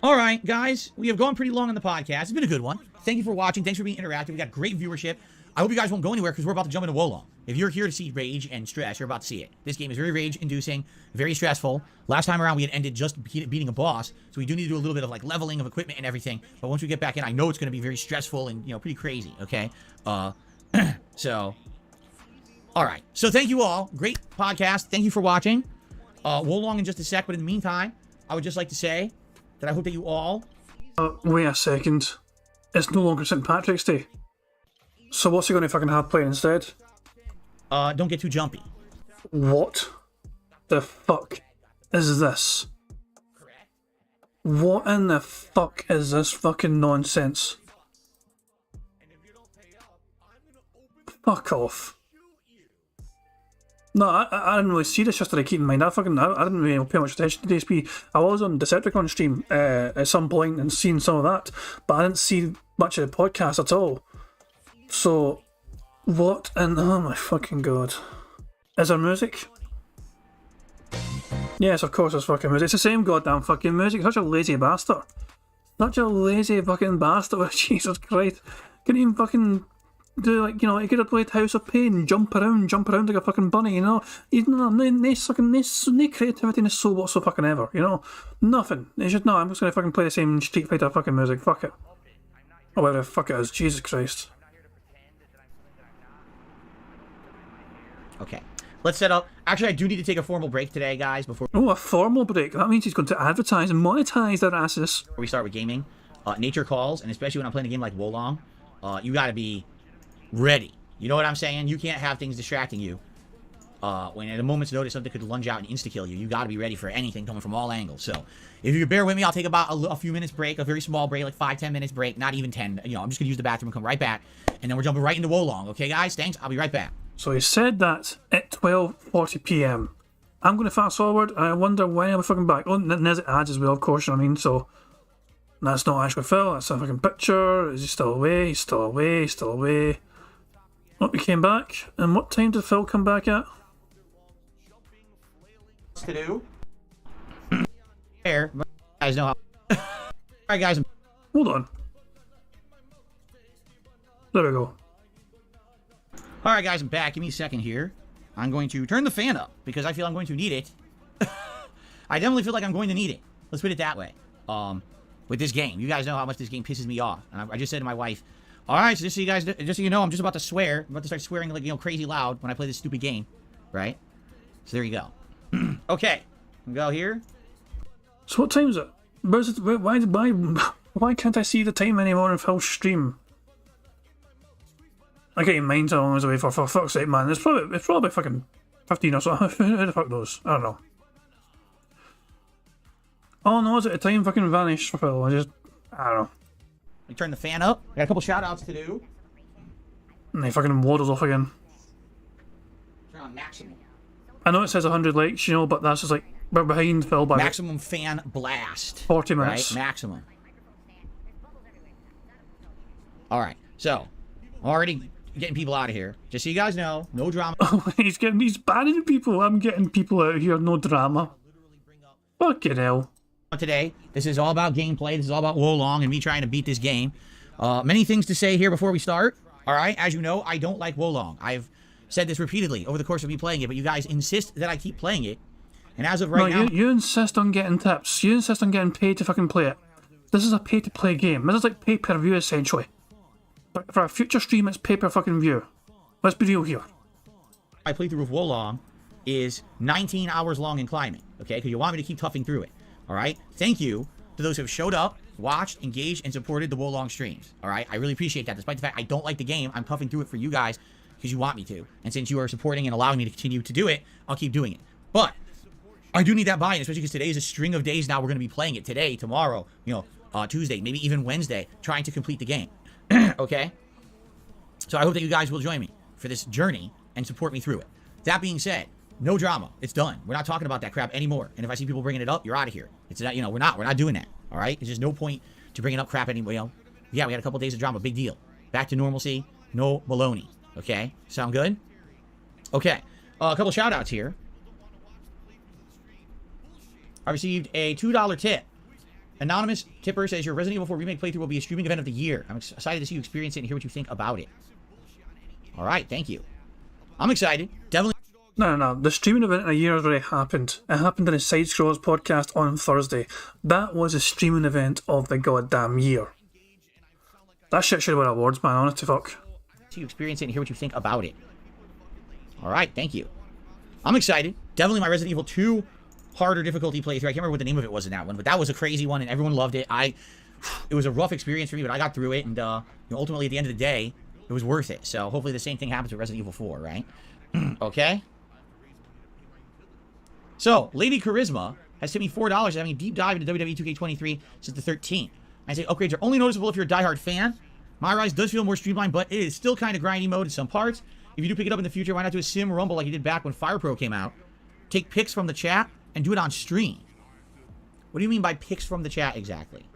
All right, guys. We have gone pretty long on the podcast. It's been a good one. Thank you for watching. Thanks for being interactive. We got great viewership. I hope you guys won't go anywhere because we're about to jump into Wolong. If you're here to see rage and stress, you're about to see it. This game is very rage-inducing, very stressful. Last time around, we had ended just beating a boss, so we do need to do a little bit of like leveling of equipment and everything. But once we get back in, I know it's going to be very stressful and, you know, pretty crazy, okay? So, all right. So thank you all. Great podcast. Thank you for watching. Wolong in just a sec, but in the meantime, I would just like to say that I hope that you all... wait a second. It's no longer St. Patrick's Day. So what's he going to fucking have playing instead? Don't get too jumpy. What the fuck is this? What in the fuck is this fucking nonsense? Fuck off. No, I didn't really see this yesterday, keep in mind. I didn't really pay much attention to DSP. I was on Decepticon stream at some point and seen some of that, but I didn't see much of the podcast at all. So, what in... oh my fucking god. Is there music? Yes, of course there's fucking music. It's the same goddamn fucking music. Such a lazy bastard. Such a lazy fucking bastard. Jesus Christ. Couldn't even fucking do, like, you know, he could have played House of Pain, jump around like a fucking bunny, you know? He's no creativity in his soul whatsoever fucking ever, you know? Nothing. It's just, no, I'm just gonna fucking play the same Street Fighter fucking music. Fuck it. Or whatever the fuck it is. Jesus Christ. Okay, let's set up. Actually, I do need to take a formal break today, guys, before... oh, a formal break? That means he's going to advertise and monetize their asses. Before we start with gaming, nature calls, and especially when I'm playing a game like Wolong, you gotta be ready. You know what I'm saying? You can't have things distracting you. When at a moment's notice something could lunge out and insta-kill you, you gotta be ready for anything coming from all angles. So, if you bear with me, I'll take about a few minutes break, a very small break, like 5-10 minutes break, not even 10. You know, I'm just gonna use the bathroom and come right back, and then we're jumping right into Wolong. Okay, guys? Thanks. I'll be right back. So he said that at 12:40 p.m. I'm going to fast forward. I wonder when I'll be fucking back. Oh, there's ads as well, of course, you know what I mean? So, that's not actually Phil. That's a fucking picture. Is he still away? He's still away. He's still away. Oh, he came back. And what time did Phil come back at? To do. Fair. You guys know how. Alright, guys. Hold on. There we go. Alright, guys, I'm back. Give me a second here. I'm going to turn the fan up because I feel I'm going to need it. I definitely feel like I'm going to need it. Let's put it that way. With this game. You guys know how much this game pisses me off. And I just said to my wife, alright, so just so you know, I'm just about to swear. I'm about to start swearing like, you know, crazy loud when I play this stupid game. Right? So there you go. Okay. We'll go here. So what time is it? Why can't I see the time anymore in Phil's stream? I get your mind so long as away for fuck's sake, man. It's probably fucking 15 or so. Who the fuck knows? I don't know. Oh no, is it a time fucking vanished for Phil? I don't know. We turn the fan up. I got a couple shout outs to do. And he fucking waddles off again. Turn on maximum. I know it says 100 likes, you know, but that's just like, we're behind Phil by maximum fan blast. 40 minutes. Right? Maximum. Alright, so, already getting people out of here. Just so you guys know, no drama. Oh, he's banning people. I'm getting people out of here, no drama. Fucking hell. Today, this is all about gameplay. This is all about Wolong and me trying to beat this game. Many things to say here before we start. Alright, as you know, I don't like Wolong. I've said this repeatedly over the course of me playing it, but you guys insist that I keep playing it. And as of right now... You insist on getting tips. You insist on getting paid to fucking play it. This is a pay-to-play game. This is like pay-per-view, essentially. But for a future stream, it's pay-per-fucking-view. Let's be real here. My playthrough of Wolong is 19 hours long in climbing, okay? Because you want me to keep toughing through it, alright? Thank you to those who have showed up, watched, engaged, and supported the Wolong streams, alright? I really appreciate that. Despite the fact I don't like the game, I'm toughing through it for you guys because you want me to. And since you are supporting and allowing me to continue to do it, I'll keep doing it. But I do need that buy-in, especially because today is a string of days now we're going to be playing it. Today, tomorrow, you know, Tuesday, maybe even Wednesday, trying to complete the game. Okay? So I hope that you guys will join me for this journey and support me through it. That being said, no drama. It's done. We're not talking about that crap anymore. And if I see people bringing it up, you're out of here. It's not, you know, we're not doing that. All right? There's just no point to bringing up crap anymore. You know, yeah, we had a couple days of drama. Big deal. Back to normalcy. No baloney. Okay? Sound good? Okay. A couple shout outs here. I received a $2 tip. Anonymous tipper says your Resident Evil 4 remake playthrough will be a streaming event of the year. I'm excited to see you experience it and hear what you think about it. All right, thank you. I'm excited. Definitely. No. The streaming event in a year has already happened. It happened in a Side Scrollers podcast on Thursday. That was a streaming event of the goddamn year. That shit should have won awards, man. Honest to fuck. To you experience it and hear what you think about it. All right, thank you. I'm excited. Definitely my Resident Evil 2 harder difficulty playthrough. I can't remember what the name of it was in that one, but that was a crazy one and everyone loved it. It was a rough experience for me, but I got through it, and you know, ultimately at the end of the day, it was worth it. So hopefully the same thing happens with Resident Evil 4, right? Okay? So, Lady Charisma has tipped me $4 having a deep dive into WWE 2K23 since the 13th. I say upgrades are only noticeable if you're a diehard fan. My Rise does feel more streamlined, but it is still kind of grindy mode in some parts. If you do pick it up in the future, why not do a sim rumble like you did back when Fire Pro came out? Take pics from the chat and do it on stream. What do you mean by pics from the chat exactly?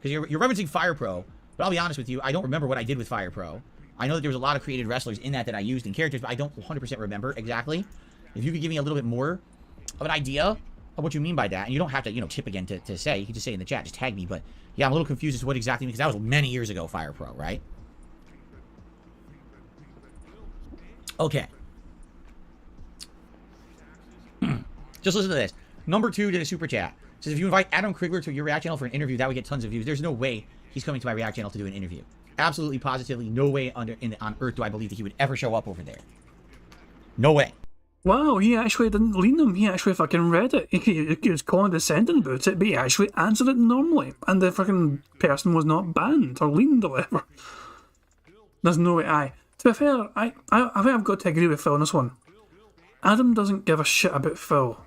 Because you're referencing Fire Pro, but I'll be honest with you, I don't remember what I did with Fire Pro. I know that there was a lot of created wrestlers in that I used in characters, but I don't 100% remember exactly. If you could give me a little bit more of an idea of what you mean by that, and you don't have to, you know, tip again to say, you can just say in the chat, just tag me, but yeah, I'm a little confused as to what exactly, because that was many years ago, Fire Pro, right? Okay. Just listen to this. Number 2 did a super chat. Says, if you invite Adam Krigler to your React channel for an interview, that would get tons of views. There's no way he's coming to my React channel to do an interview. Absolutely, positively, no way on earth do I believe that he would ever show up over there. No way. Wow, he actually didn't lean him. He actually fucking read it. He was condescending about it, but he actually answered it normally. And the fucking person was not banned or leaned or whatever. There's no way. To be fair, I think I've got to agree with Phil on this one. Adam doesn't give a shit about Phil.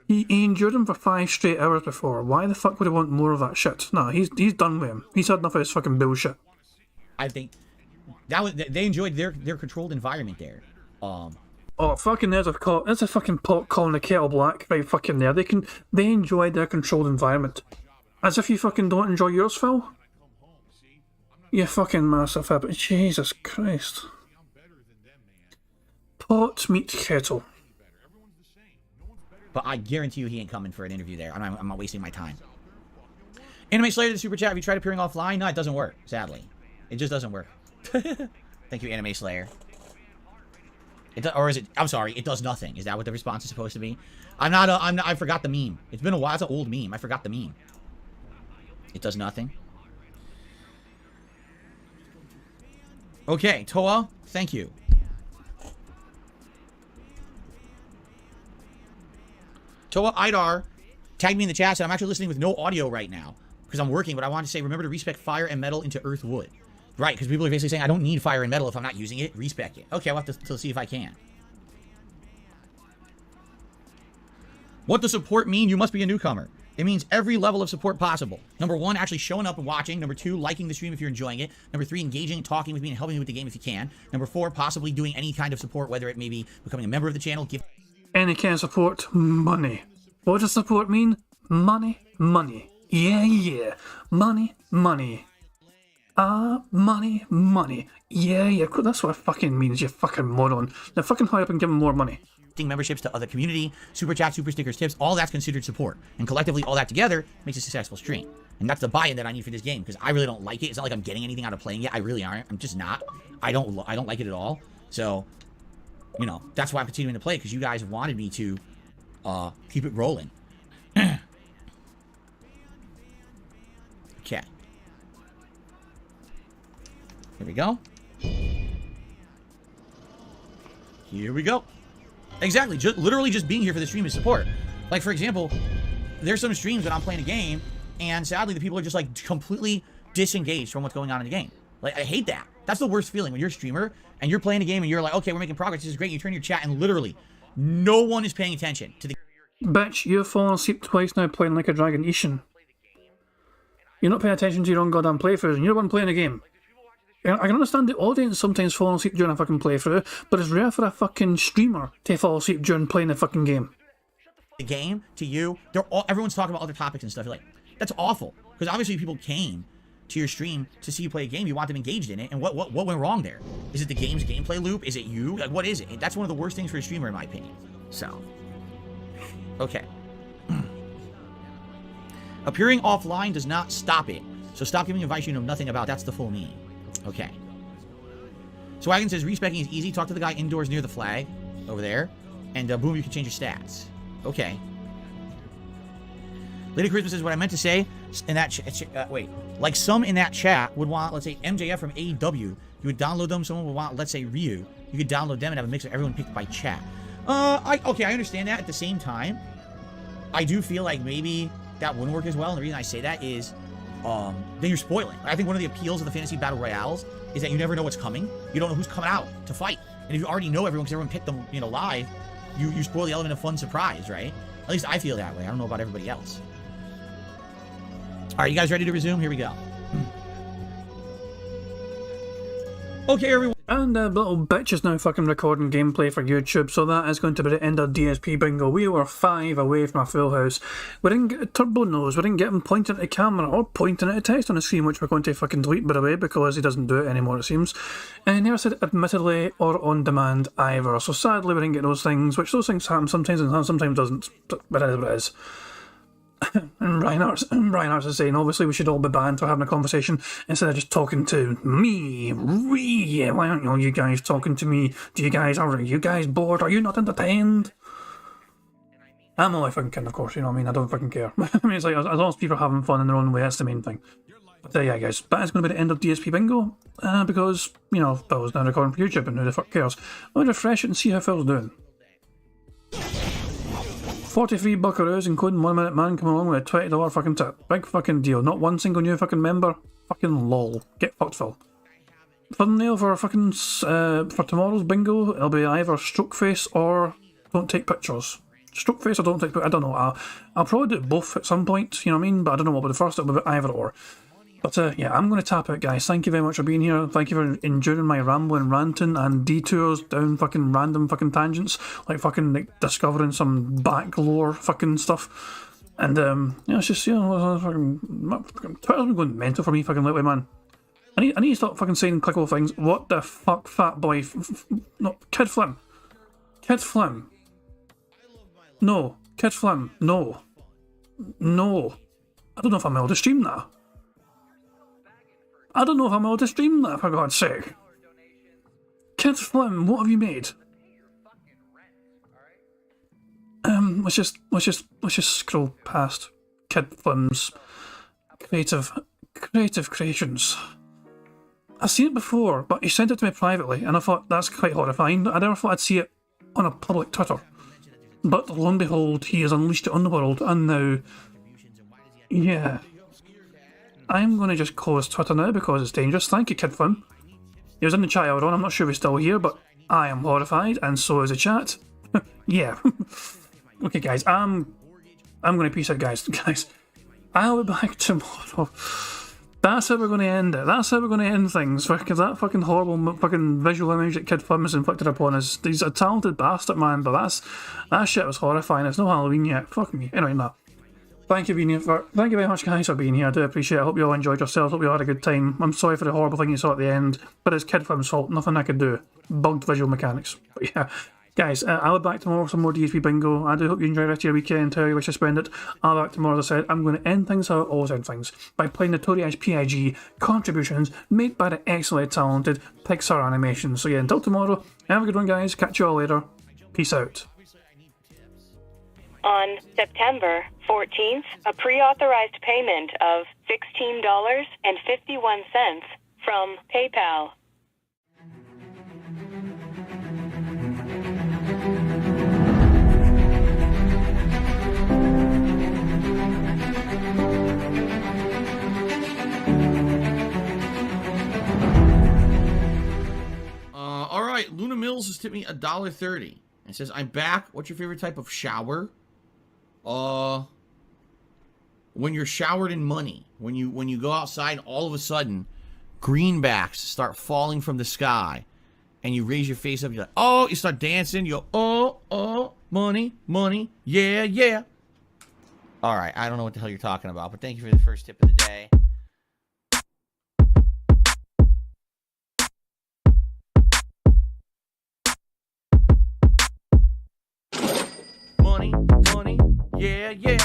He endured him for 5 straight hours before. Why the fuck would he want more of that shit? No, he's done with him. He's had enough of his fucking bullshit. I think they enjoyed their controlled environment there. Oh, fucking there's a fucking pot calling the kettle black right fucking there. They enjoyed their controlled environment. As if you fucking don't enjoy yours, Phil. You fucking massive habit. Jesus Christ. Pot meets kettle. But I guarantee you he ain't coming for an interview there. I'm not wasting my time. Anime Slayer, the super chat. Have you tried appearing offline? No, it doesn't work, sadly. It just doesn't work. Thank you, Anime Slayer. Or is it? I'm sorry, it does nothing. Is that what the response is supposed to be? I forgot the meme. It's been a while. It's an old meme. I forgot the meme. It does nothing. Okay, Toa, thank you. Toa Idar tagged me in the chat, said I'm actually listening with no audio right now because I'm working, but I wanted to say remember to respect fire and metal into earth wood. Right, because people are basically saying, I don't need fire and metal if I'm not using it. Respec it. Okay, I'll have to see if I can. What does support mean? You must be a newcomer. It means every level of support possible. Number 1, actually showing up and watching. Number 2, liking the stream if you're enjoying it. Number 3, engaging and talking with me and helping me with the game if you can. Number 4, possibly doing any kind of support, whether it may be becoming a member of the channel. Any kind of support, money. What does support mean? Money, money. Yeah. Money, money. Money, money. Yeah. That's what it fucking means, you fucking moron. Now fucking hurry up and give them more money. Memberships to other community, super chat, super stickers, tips, all that's considered support. And collectively, all that together makes a successful stream. And that's the buy-in that I need for this game, because I really don't like it. It's not like I'm getting anything out of playing it. I really aren't. I'm just not. I don't like it at all. So, you know, that's why I'm continuing to play, because you guys have wanted me to keep it rolling. Okay. Here we go. Here we go. Exactly. Literally just being here for the stream is support. Like, for example, there's some streams when I'm playing a game, and sadly the people are just, like, completely disengaged from what's going on in the game. Like, I hate that. That's the worst feeling when you're a streamer, and you're playing a game, and you're like, okay, we're making progress, this is great, and you turn your chat, and literally, no one is paying attention to the... Bitch, you've fallen asleep twice now playing like a dragon Ishin. You're not paying attention to your own goddamn playthroughs, and you're the one playing the game. I can understand the audience sometimes falling asleep during a fucking playthrough, but it's rare for a fucking streamer to fall asleep during playing the fucking game. The game, to you, everyone's talking about other topics and stuff. You're like, that's awful. Because obviously people came to your stream to see you play a game. You want them engaged in it. And what went wrong there? Is it the game's gameplay loop? Is it you? Like, what is it? That's one of the worst things for a streamer, in my opinion. So, okay. Appearing offline does not stop it. So stop giving advice you know nothing about. That's the full meaning. Okay. Swaggin says, respecking is easy. Talk to the guy indoors near the flag. Over there. And boom, you can change your stats. Okay. Lady Christmas says, what I meant to say in that wait. Like some in that chat would want, let's say, MJF from AEW. You would download them. Someone would want, let's say, Ryu. You could download them and have a mix of everyone picked by chat. Okay, I understand that. At the same time, I do feel like maybe that wouldn't work as well. And the reason I say that is, then you're spoiling. I think one of the appeals of the fantasy battle royales is that you never know what's coming. You don't know who's coming out to fight. And if you already know everyone, because everyone picked them, you know, live, you spoil the element of fun surprise, right? At least I feel that way. I don't know about everybody else. All right, you guys ready to resume? Here we go. Okay, everyone. And little bitch is now fucking recording gameplay for YouTube, so that is going to be the end of DSP Bingo. We were 5 away from a full house. We didn't get a turbo nose, we didn't get him pointing at the camera or pointing at a text on the screen, which we're going to fucking delete, by the way, because he doesn't do it anymore, it seems. And he never said admittedly or on demand either, so sadly we didn't get those things, which those things happen sometimes and sometimes doesn't, but it is what it is. And Reinhardt is saying, obviously we should all be banned for having a conversation instead of just talking to me. Why aren't you guys talking to me? Are you guys bored? Are you not entertained? I'm only fucking kidding, of course, you know what I mean? I don't fucking care. I mean, it's like, as long as people are having fun in their own way, that's the main thing. But yeah, guys, that is going to be the end of DSP Bingo, because, you know, Phil's now recording for YouTube and who the fuck cares. Let me refresh it and see how Phil's doing. 43 buckaroos, including 1 Minute Man, coming along with a $20 fucking tip. Big fucking deal. Not one single new fucking member. Fucking lol. Get fucked, Phil. Thumbnail for fucking for tomorrow's bingo, it'll be either stroke face or don't take pictures. Stroke face or don't take pictures. I don't know. I'll probably do both at some point, you know what I mean? But I don't know what will be the first, it'll be either or. But yeah, I'm going to tap out, guys. Thank you very much for being here. Thank you for enduring my rambling, ranting, and detours down fucking random fucking tangents, like fucking like discovering some back lore fucking stuff. And yeah, it's just, you know, fucking Twitter's been going mental for me fucking lately, man. I need to stop fucking saying clickable things. What the fuck, fat boy? No, Kid Flim. Kid Flim. No, Kid Flim. No. No. I don't know if I'm able to stream that. I don't know if I'm able to stream that, for God's sake. Kid Flim, what have you made? Let's just scroll past Kid Flim's creative creations. I've seen it before, but he sent it to me privately, and I thought that's quite horrifying. I never thought I'd see it on a public Twitter. But lo and behold, he has unleashed it on the world, and now, yeah. I'm going to just close Twitter now because it's dangerous. Thank you, Kid Fun. He was in the chat earlier on. I'm not sure if he's still here, but I am horrified, and so is the chat. Yeah. Okay, guys. I'm going to peace out, guys. Guys, I'll be back tomorrow. That's how we're going to end it. That's how we're going to end things. Because that fucking horrible fucking visual image that Kid Fun has inflicted upon us. He's a talented bastard, man, but that shit was horrifying. It's no Halloween yet. Fuck me. Anyway, no. Thank you very much, guys, for being here. I do appreciate it. I hope you all enjoyed yourselves. Hope you all had a good time. I'm sorry for the horrible thing you saw at the end, but it's Kid Fun's fault. Nothing I could do. Bugged visual mechanics. But yeah. Guys, I'll be back tomorrow with some more DSP Bingo. I do hope you enjoy the rest of your weekend, how you wish to spend it. I'll be back tomorrow, as I said. I'm going to end things how I always end things, by playing Notorious PIG contributions made by the excellently talented Pixar Animation. So yeah, until tomorrow, have a good one, guys. Catch you all later. Peace out. On September 14th, a pre-authorized payment of $16.51 from PayPal. All right, Luna Mills has tipped me $1.30. It says, "I'm back. What's your favorite type of shower?" When you're showered in money. When you go outside, all of a sudden, greenbacks start falling from the sky, and you raise your face up. You're like, oh, you start dancing. You go, oh, money, money, yeah, yeah. All right, I don't know what the hell you're talking about, but thank you for the first tip of the day. Money, money, yeah, yeah.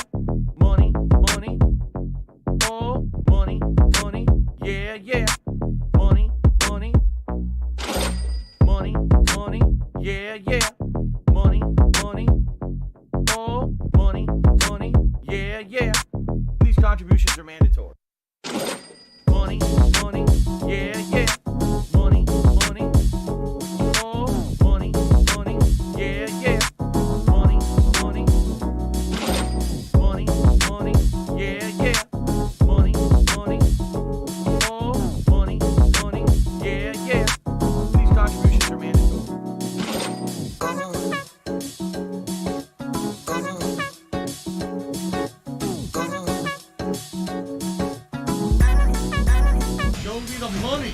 Money, money, oh, money, money, yeah, yeah. Money, money, money, money, yeah, yeah. Money, money, oh, money, money, yeah, yeah. These contributions are mandatory. Money, money, yeah, yeah. Money, money, oh, money, money, yeah, yeah. Money, money, money, money, yeah, yeah. Money, money, oh, money, money, yeah, yeah. These contributions are mandatory. Show me the money.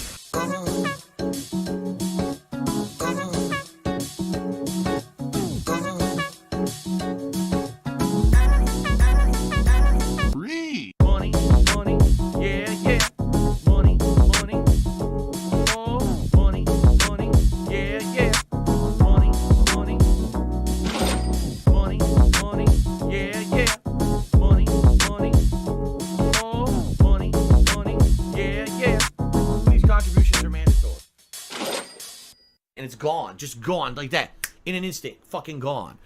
Money, money, yeah, yeah. Money, money, oh, money, money, yeah, yeah. Money, money, money, money, yeah, yeah. Money, money, oh, money, money, yeah, yeah. These contributions are mandatory. And it's gone. Just gone like that. In an instant. Fucking gone.